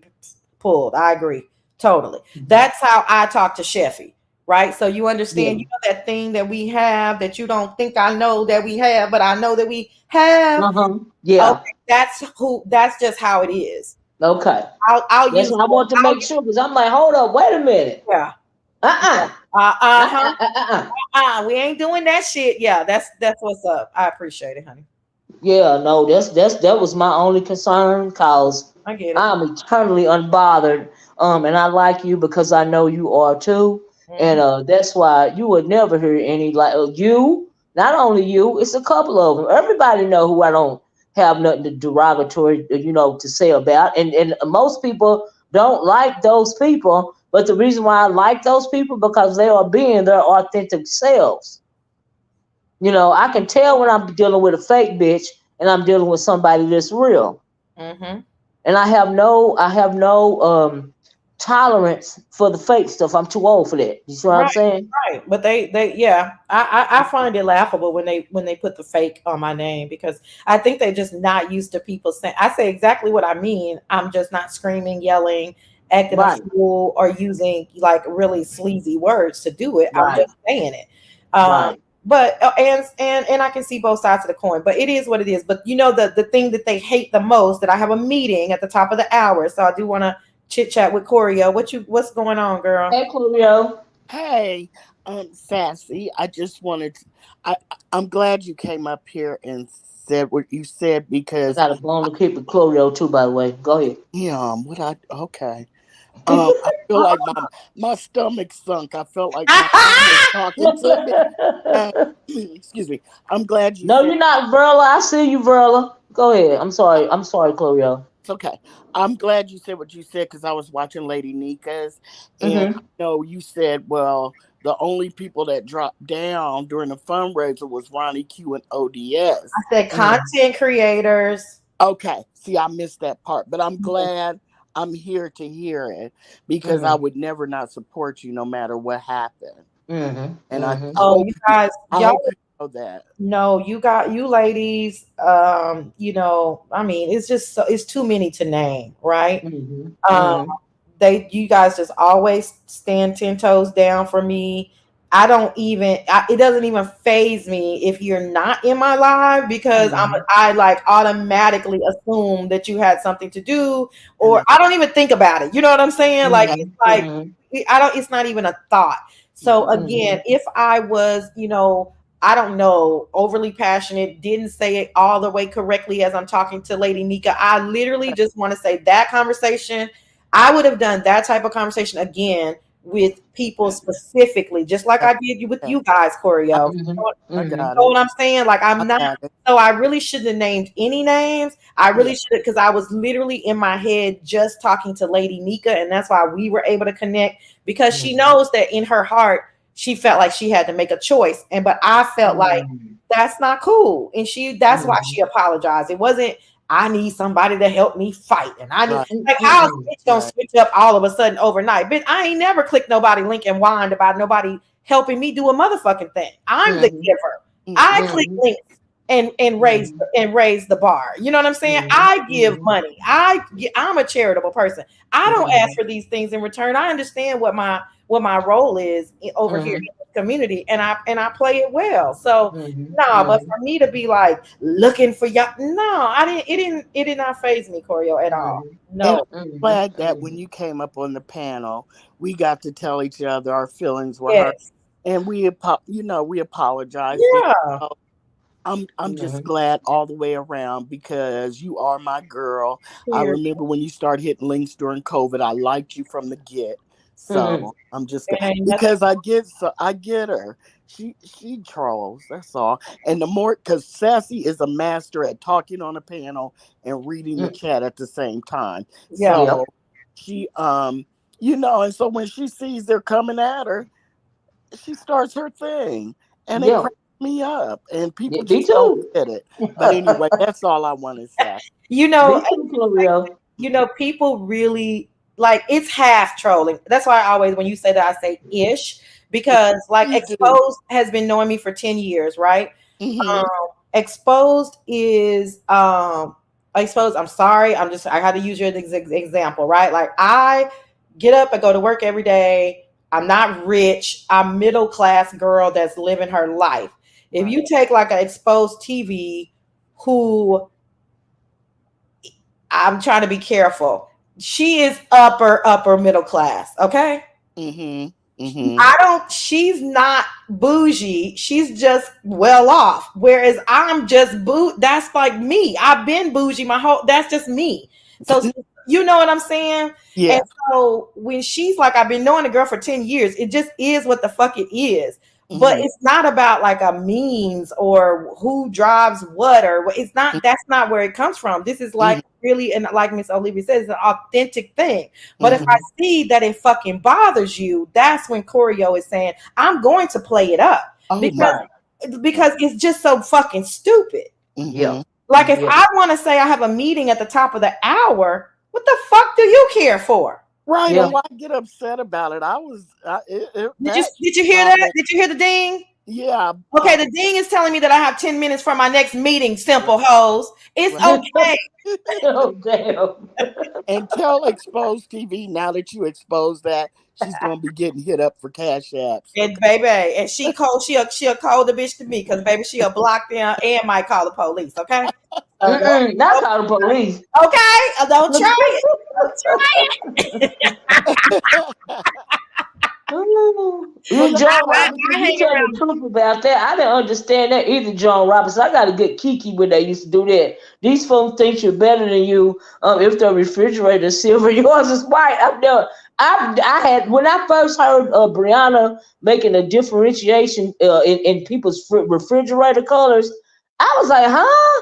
pulled. I agree. Totally. Mhm. That's how I talk to Cheffy. Right. So you understand, Yeah. you know that thing that we have that you don't think I know that we have, but I know that we have. Uh-huh. Yeah. Okay, that's just how it is. Okay. I'll That's use what I want to I'll make sure, because I'm like, hold up, wait a minute. yeah. Yeah. Uh-uh. Uh-huh. Uh-uh. We ain't doing that shit. Yeah, that's what's up. I appreciate it, honey. Yeah, no, that was my only concern, cause I get it. I'm eternally unbothered. And I like you because I know you are too. And Hmm. that's why you would never hear any, like, you, not only you, it's a couple of them. Everybody know who I don't have nothing to derogatory, to say about. And most people don't like those people, but the reason why I like those people, because they are being their authentic selves. I can tell when I'm dealing with a fake bitch and I'm dealing with somebody that's real. Hmm. And I have no tolerance for the fake stuff. I'm too old for that. You see what I'm Right, saying? right. But they yeah. I find it laughable when they put the fake on my name because I think they're just not used to people saying I say exactly what I mean. I'm just not screaming, yelling, acting a Right, fool, or using like really sleazy words to do it. I'm right, just saying it. Um right. but and I can see both sides of the coin, but it is what it is. But the thing that they hate the most, that I have a meeting at the top of the hour, so I do want to chit chat with Corio. What's going on, girl? Hey, Coolio. Hey, Sassy, I just wanted to, I'm glad you came up here and said what you said I because got a bone to keep with Coolio too, by the way. Go ahead. what I okay. I feel like my stomach sunk. I felt like my mom was talking to me. Uh, excuse me. I'm glad you No, said you're not, Verla. I see you, Verla. Go ahead. I'm sorry. I'm sorry, Coolio. It's okay. I'm glad you said what you said because I was watching Lady Nika's, and I Mm-hmm. know you said, well, the only people that dropped down during the fundraiser was Ronnie Q and ODS. I said content creators. Okay, see, I missed that part, but I'm glad I'm here to hear it because I Mm-hmm. would never not support you no matter what happened, Mm-hmm. and I Mm-hmm. Oh, hope you guys, I y'all hope you know that. know you got you ladies. I mean, it's just so it's too many to name, right? Mm-hmm. Um, Mm-hmm. you guys just always stand 10 toes down for me. It doesn't even phase me if you're not in my life because Mm-hmm. I like automatically assume that you had something to do, And or I don't even think about it. You know what I'm saying? Like that, it's Mm-hmm. like Mm-hmm. I don't it's not even a thought. So mhm, Mm-hmm. again, if I was, I don't know, overly passionate, didn't say it all the way correctly as I'm talking to Lady Nyca, I literally just want to say that conversation I would have done that type of conversation again with people specifically, just like I did with okay, you guys, I, Choreo. Mm-hmm. I You Mm-hmm. got know it. what I'm saying? Like I I'm not. got it. So I really shouldn't have named any names. I Yeah, really should because I was literally in my head just talking to Lady Nyca, and that's why we were able to connect because she Mm-hmm. knows that in her heart she felt like she had to make a choice, and but I felt like that's not cool, and that's why Mm-hmm. she apologized. It wasn't I need somebody to help me fight, and I need right, like how a Mm-hmm. bitch gonna right, switch up all of a sudden overnight. But I ain't never clicked nobody link and whined about nobody helping me do a motherfucking thing. I'm the Mm-hmm. giver. I mhm, click Mm-hmm. links and raise the bar. You know what I'm saying? Mm-hmm. I give Mm-hmm. money. I'm a charitable person. I don't ask for these things in return. I understand what my role is over here Mm-hmm. in the community, and I play it well. So Mm-hmm. no, but Mm-hmm. for me to be like looking for y'all, no, I didn't. It did not phase me, Choreo, at all. Mm-hmm. and I'm No. glad that when Mm-hmm. you came up on the panel, we got to tell each other our feelings were hurt, Yes. and we apologized. And Yeah. I'm just Mm-hmm. glad all the way around because you are my girl. I Here. remember when you started hitting links during COVID. I liked you from the get. Mm-hmm. So I'm just It glad ain't nothing. because I get her. She trolls. That's all. And the more because Sassy is a master at talking on a panel and reading the chat at the same time. Yeah. Yep. So she and so when she sees they're coming at her, she starts her thing, and it Yep. cracks me up, and Yeah, people me just don't too. get it. But anyway, that's all I want to say. You know, Me too, Chloe. people really like it's half trolling. That's why I always, when you say that, I say ish because like Please do. Exposed has been knowing me for 10 years, right? Hmm. Um, Exposed is Exposed. I'm sorry. I had to use your example, right? Like I get up and go to work every day. I'm not rich. I'm middle class girl that's living her life. If Right. you take like an Exposed TV who I'm trying to be careful. She is upper middle class. Okay. Hmm. Hmm. She's not bougie. She's just well off. Whereas I'm just that's like me. I've been bougie that's just me. So you know what I'm saying? And Yeah. so when she's like, I've been knowing the girl for 10 years, it just is what the fuck it is. But Hmm. it's not about like a means or who drives what or it's not, that's not where it comes from. This is like Hmm. really, and like Miss Olivia says, it's an authentic thing. But if I Hmm. see that it fucking bothers you, that's when Choreo is saying, I'm going to play it up Oh my. because Right. it's just so fucking stupid. Hmm. Yep. Like if Yep. I want to say I have a meeting at the top of the hour, what the fuck do you care for? Right. And Yep. why get upset about it? That Did you hear that? bothered. Did you hear the ding? Yeah. Okay, the ding is telling me that I have 10 minutes for my next meeting, Right. simple hoes. It's Right. okay. Oh damn. And tell Exposed TV now that you exposed that she's gonna be getting hit up for cash apps. And Okay. baby, and she'll call the bitch to me because baby, she'll block them and might call the police. Okay. So Mm-mm. Not call the police. okay, don't try it. Don't Ooh. Well, You, that's John try it. fine. Robinson, I you hang tell around. the truth about that. I didn't understand that either, John Robinson. I got a good kiki when they used to do that. These folks think you're better than you if the refrigerator is silver, yours is white. I've never. I had when I first heard Brianna making a differentiation in people's refrigerator colors. I was like, huh?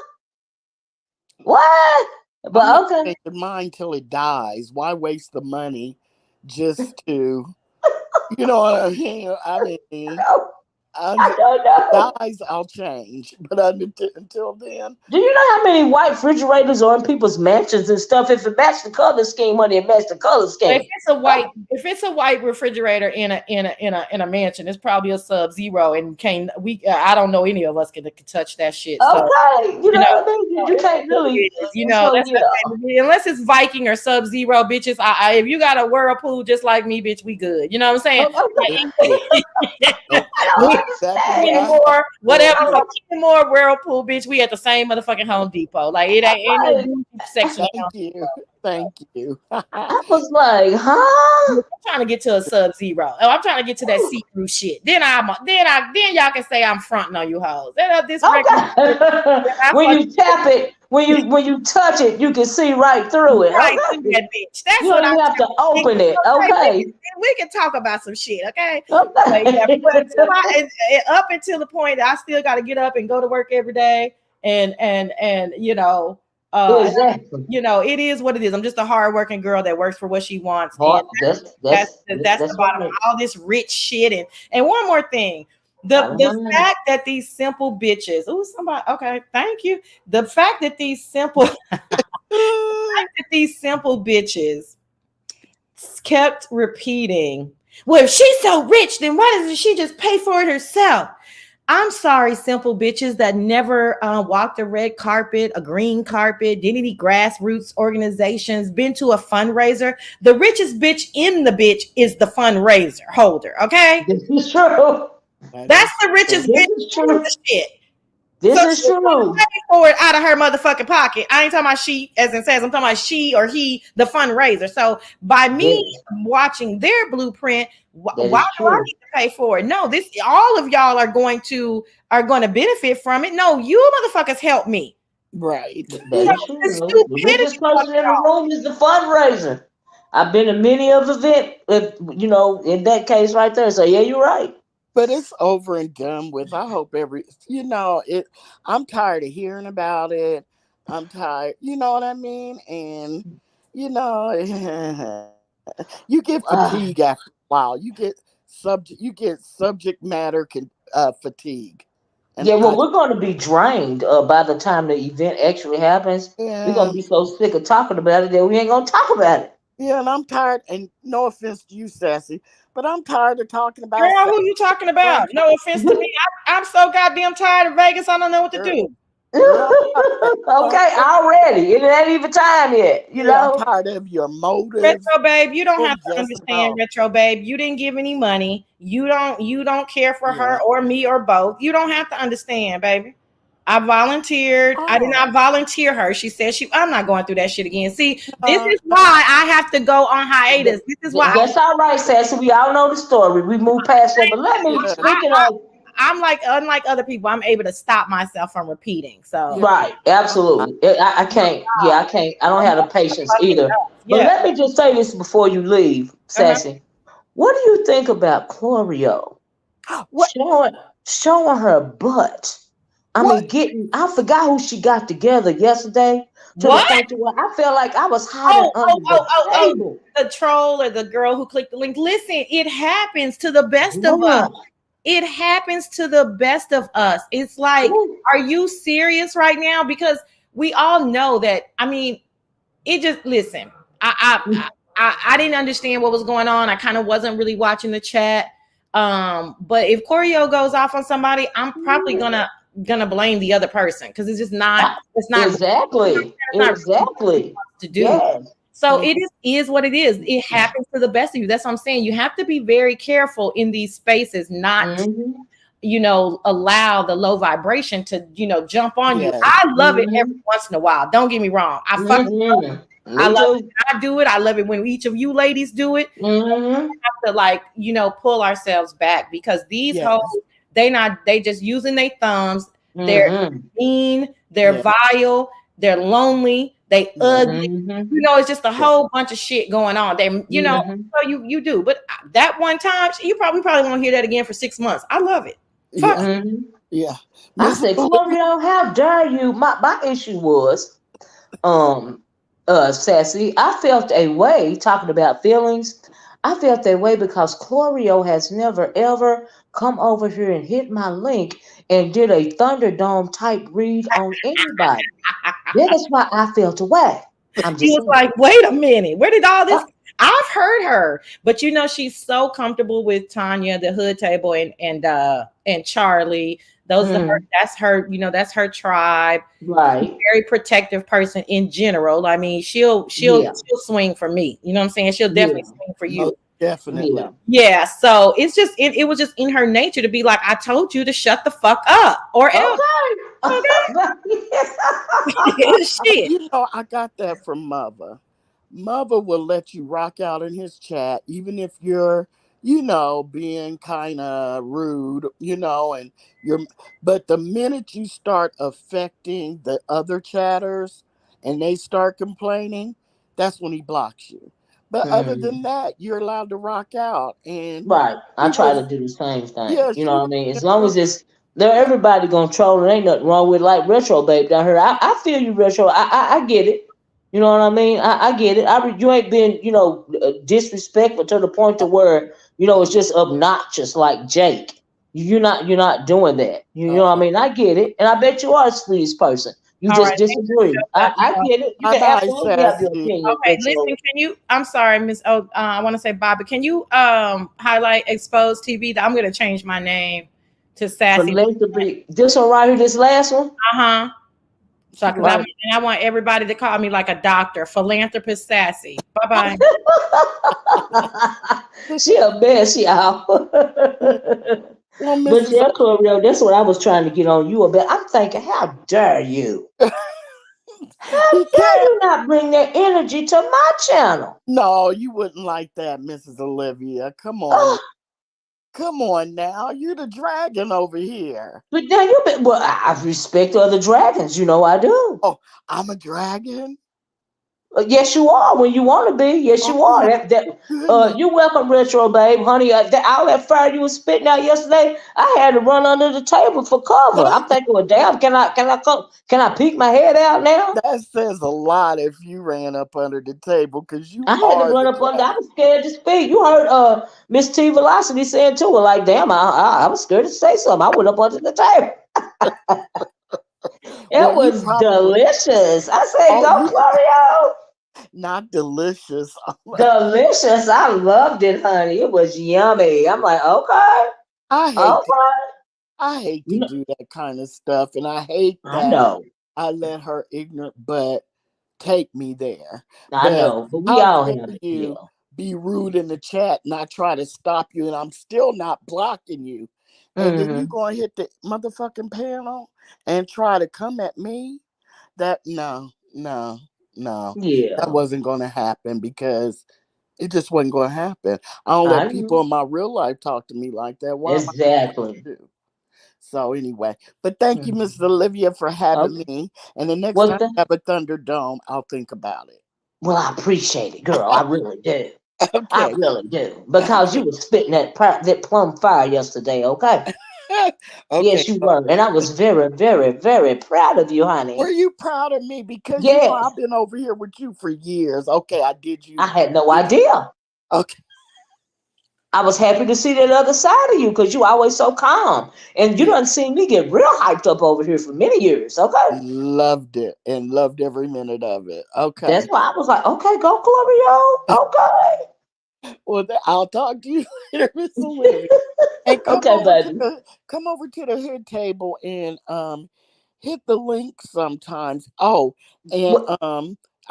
What? I'm gonna But okay. take your mind till it dies. Why waste the money just to, you know what I mean? No, I Until don't it know. dies, I'll change. But until then, Do you know how many white refrigerators are in people's mansions and stuff? If it matched the color scheme, honey, it matched the color scheme. If it's a white refrigerator in a mansion, it's probably a Sub Zero, and can't we? I don't know any of us can touch that shit. So Okay, you you know know, what I mean. You can't really. So that's yeah. unless it's Viking or Sub Zero, bitches. If you got a Whirlpool just like me, bitch, we good. You know what I'm saying? Okay. nope, I We don't exactly what I understand. have. more, whatever, Whirlpool. more Whirlpool, bitch. We at the same motherfucking Home Depot. Like it ain't no I, bougie section. Thank you, thank you. I was like, huh? I'm trying to get to a Sub Zero. Oh, I'm trying to get to that see through shit. Then y'all can say I'm fronting on you hoes. This regular shit Okay. that I When fucking you tap it, when you touch it, you can see right through it. right through Okay. that bitch. That's You what don't I'm even have to saying. open it. Okay, Okay. we can talk about some shit. Okay. But yeah, Okay. but up until the point that I still got to get up and go to work every day, and Exactly. it is what it is. I'm just a hardworking girl that works for what she wants, and Well, that's that's that's that's the that's bottom of right. all this rich shit. And one more thing, the Uh-huh. fact that these simple bitches, oh somebody, okay, thank you. The fact that these simple that these simple bitches kept repeating, well, if she's so rich, then why doesn't she just pay for it herself? I'm sorry, simple bitches that never walked a red carpet, a green carpet, did any grassroots organizations, been to a fundraiser. The richest bitch in the bitch is the fundraiser holder, okay? This is true. That That's is the richest true. bitch This is in true. the shit. So This is she's gonna true. pay for it out of her motherfucking pocket. I ain't talking about she, as it says. I'm talking about she or he, the fundraiser. So by me That, watching their blueprint, that why is do I true. need to pay for it? No, this all of y'all are going to benefit from it. No, you motherfuckers help me. Right. You That know is true. the No, the stupidity richest of person in the y'all. room is the fundraiser. I've been to many of event, in that case right there. So yeah, you're right. But it's over and done with. I hope it. I'm tired of hearing about it. I'm tired. You know what I mean? And you know, you get Ah, fatigue after a while. You get subject matter fatigue, and yeah, well, I we're going to be drained by the time the event actually happens. We're going yeah to be so sick of talking about it that we ain't going to talk about it. yeah, and I'm tired. And no offense to you, Sassy, but I'm tired of talking about Girl, sex who you talking with friends. about? No offense to me. I'm so goddamn tired of Vegas. I don't know what to Girl, do. girl, I'm tired Okay, of already. It ain't even time yet, you yeah, I'm know? tired of your motives. Retro babe, you don't have I'm to just understand, retro babe. You didn't give any money. You don't care for yeah. her or me or both. You don't have to understand, baby. I volunteered. I did Oh, not volunteer her. She said I'm not going through that shit again. See, this uh, is why I have to go on hiatus. This is why That's all right, Sassy. We all know the story. We move past that. But let me, yeah, speaking of, I'm like unlike other people, I'm able to stop myself from repeating. So yeah. right, I, absolutely. I can't, yeah, I can't, I don't have the patience fucking either. enough. But Yeah. let me just say this before you leave, Uh-huh. Sassy. What do you think about Chlorio what? showing her butt? I What? mean, I forgot who she got together yesterday to the What? point to where I felt like I was hiding Oh, under oh, the oh, oh, oh. table. The troll or the girl who clicked the link. Listen, it happens to the best of us. Girl. It happens to the best of us. It's like, Ooh. are you serious right now? Because we all know that. I mean, it just listen. I didn't understand what was going on. I kind of wasn't really watching the chat. But if Choreo goes off on somebody, I'm probably gonna blame the other person because it's just not. It's not. Exactly. It's not really Exactly. to do. Yes. So it is what it is. It happens to the best of you. That's what I'm saying. You have to be very careful in these spaces, not Mm-hmm. allow the low vibration to jump on you. Yes. I love it every Mm-hmm. once in a while. Don't get me wrong. I fucking Mm-hmm. I Me love it too. when I do it. I love it when each of you ladies do it. Mm-hmm. To pull ourselves back because these hoes, Yes. they just using their thumbs. They're Mm-hmm. mean, they're Yes. vile, they're lonely, they Yes. ugly. Mm-hmm. It's just a Yes. whole bunch of shit going on. Mm-hmm. So you do. But that one time, you probably won't hear that again for 6 months. I love it. Fuck. Yeah. Mm-hmm. Yeah. I Miss said, Olivia. Chloe, how dare you? My issue was, um, Sassy, I felt a way talking about feelings. I felt that way because Chlorio has never ever come over here and hit my link and did a Thunderdome type read on anybody. That is why I felt away. I'm He just was saying. like, wait a minute, where did all Uh, this? I've heard her, but you know, she's so comfortable with Tanya, the hood table, and Charlie. Those are her, mm, that's her, you know, that's her tribe. She's a right. very protective person in general. I mean, she'll she'll Yeah. she'll swing for me. You know what I'm saying? She'll definitely Yeah. swing for Most you. definitely. Yeah. Yeah. So it's just it was just in her nature to be like, I told you to shut the fuck up or else. Okay. Okay. Shit. I got that from Mother. Mother will let you rock out in his chat, even if you're, being kind of rude, and you're, but the minute you start affecting the other chatters and they start complaining, that's when he blocks you. But other Mm. than that, you're allowed to rock out. And Right. I she try to was, do the same thing. yeah, You she know what was, I mean? As long as it's there, everybody gonna troll. It ain't nothing wrong with like retro babe down here. I feel you, retro. I get it. You know what I mean? I get it. You ain't been disrespectful to the point to where it's just obnoxious like Jake. You're not doing that. You know what I okay. mean? I get it, and I bet you are a squeeze person. You All just right. Thank you, disagree. I Michelle. get it. You Bye can bye, absolutely have your Sassy. opinion, Okay, listen, retro. can you I'm sorry, Miss I want to say Bobby. Can you highlight Exposed TV? I'm going to change my name to Sassy. Philanthropy. This one right here, this last one. Uh-huh. So She cuz gonna, Right. I want everybody to call me like a doctor, philanthropist Sassy. Bye-bye. She a mess, y'all. well, But Mrs. yeah, Claudio, that's what I was trying to get on you about. I'm thinking, how dare you? How dare Because you not bring that energy to my channel? no, you wouldn't like that, Mrs. Olivia. Come on. Oh, Come on now. You're the dragon over here. but now you been well. I respect other dragons. You know I do. Oh, I'm a dragon? Yes, you are. When you want to be, yes, you Oh are. my That goodness. you welcome, retro babe, honey. All that fire you was spitting out yesterday, I had to run under the table for cover. I'm thinking, well, damn, can I peek my head out now? That says a lot if you ran up under the table because you I had to are run the up under. I dragon. was scared to speak. You heard Miss T Velocity saying too. Well, like, damn, I was scared to say something. I went up under the table. Well, It you was probably, delicious. I said, oh, go you Florio. not delicious. Delicious. I loved it, honey. It was yummy. I'm like, okay, I hate to, okay. I hate You to know, do that kind of stuff. And I hate I that know. I let her ignorant butt take me there. I But know. But we how all dare have it. you Yeah. be rude in the chat and I try to stop you and I'm still not blocking you. And then you Hmm. gonna hit the motherfucking panel and try to come at me? That no, no, no. That Yeah. wasn't gonna happen because it just wasn't gonna happen. I don't I let know. people in my real life talk to me like that. Why am I Exactly. to? So anyway, but thank you, Mhm. Mrs. Olivia, for having Okay. me. And the next Well, time I have a Thunderdome, I'll think about it. well, I appreciate it, girl. I really do. I Okay. really do. Because you was spitting that plum fire yesterday, okay? Okay. Yes, you were. And I was very, very, very proud of you, Were honey. you proud of me? Because Yes. I've been over here with you for years. Okay, I did you. I had no idea. Okay. I was happy to see that other side of you because you always so calm. And you Yeah. done seen me get real hyped up over here for many years, okay? Loved it and loved every minute of it. That's Okay. why I was like, okay, go Glorio. Okay. Well, I'll talk to you later, Miss Olivia. And Okay, baby. come over to the hood table and hit the link sometimes. Oh, and What?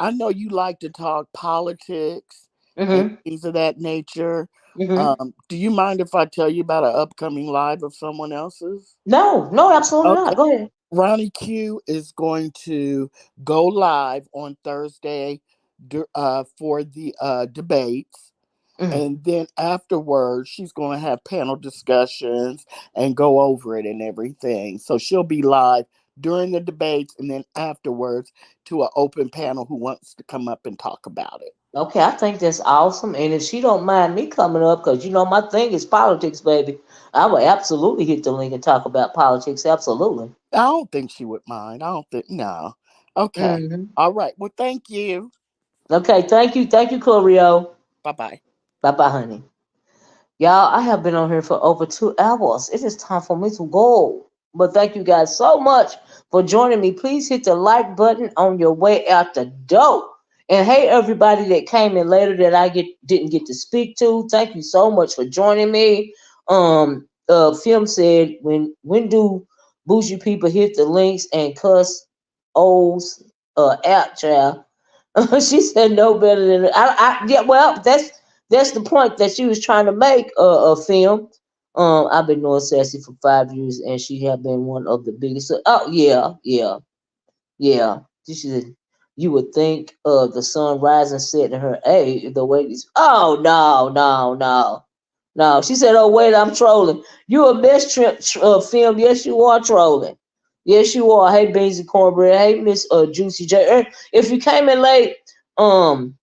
I know you like to talk politics and Mm-hmm. things of that nature. Mm-hmm. Do you mind if I tell you about an upcoming live of someone else's? No, no, absolutely Okay. not. Go ahead. Ronnie Q is going to go live on Thursday for the debates. Mm. And then afterwards, she's going to have panel discussions and go over it and everything. So she'll be live during the debates and then afterwards to an open panel who wants to come up and talk about it. Okay, I think that's awesome. And if she don't mind me coming up, because my thing is politics, baby, I will absolutely hit the link and talk about politics. Absolutely. I don't think she would mind. I don't think, no. Okay. Hmm. All right. Well, thank you. Okay, thank you, Corio. Bye bye. Bye bye, honey. Y'all, I have been on here for over 2 hours. It is time for me to go. But thank you guys so much for joining me. Please hit the like button on your way out the door. And hey, everybody that came in later that didn't get to speak to, thank you so much for joining me. Film said when do bougie people hit the links and cuss O's out, child? She said no better than yeah. Well, that's the point that she was trying to make. A film. I've been knowing Sassy for 5 years, and she have been one of the biggest. Oh yeah, yeah, yeah. She said you would think the sun rising set in her. Hey, the way these. Oh no, no, no, no. She said, "Oh wait, I'm trolling. You a mess trip film? Yes, you are trolling. Yes, you are. Hey, Beans and Cornbread. Hey, Miss Juicy J. If you came in late, um,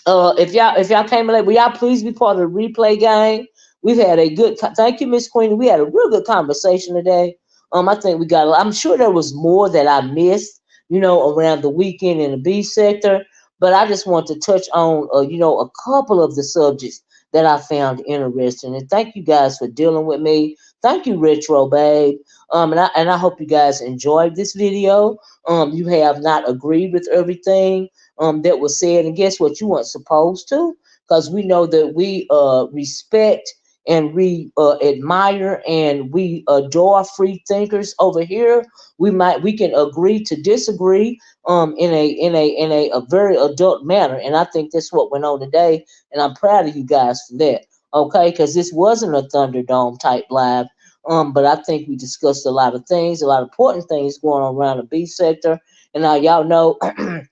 if y'all came in late, will y'all please be part of the replay game? We've had a good. Thank you, Miss Queen. We had a real good conversation today. I think we got. I'm sure there was more that I missed. Around the weekend in the B sector, but I just want to touch on, a couple of the subjects that I found interesting. And thank you guys for dealing with me. Thank you, Retro Babe. And I hope you guys enjoyed this video. You have not agreed with everything that was said. And guess what? You weren't supposed to, because we know that we respect and we admire and we adore free thinkers over here. We can agree to disagree in a very adult manner. And I think that's what went on today. And I'm proud of you guys for that. Okay, because this wasn't a Thunderdome type live. But I think we discussed a lot of things, a lot of important things going on around the B sector. And now y'all know,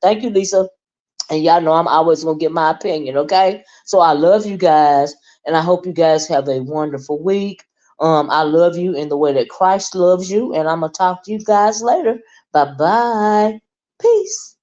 thank you, Lisa. And y'all know I'm always gonna get my opinion, okay? So I love you guys, and I hope you guys have a wonderful week. I love you in the way that Christ loves you, and I'm gonna talk to you guys later. Bye bye. Peace.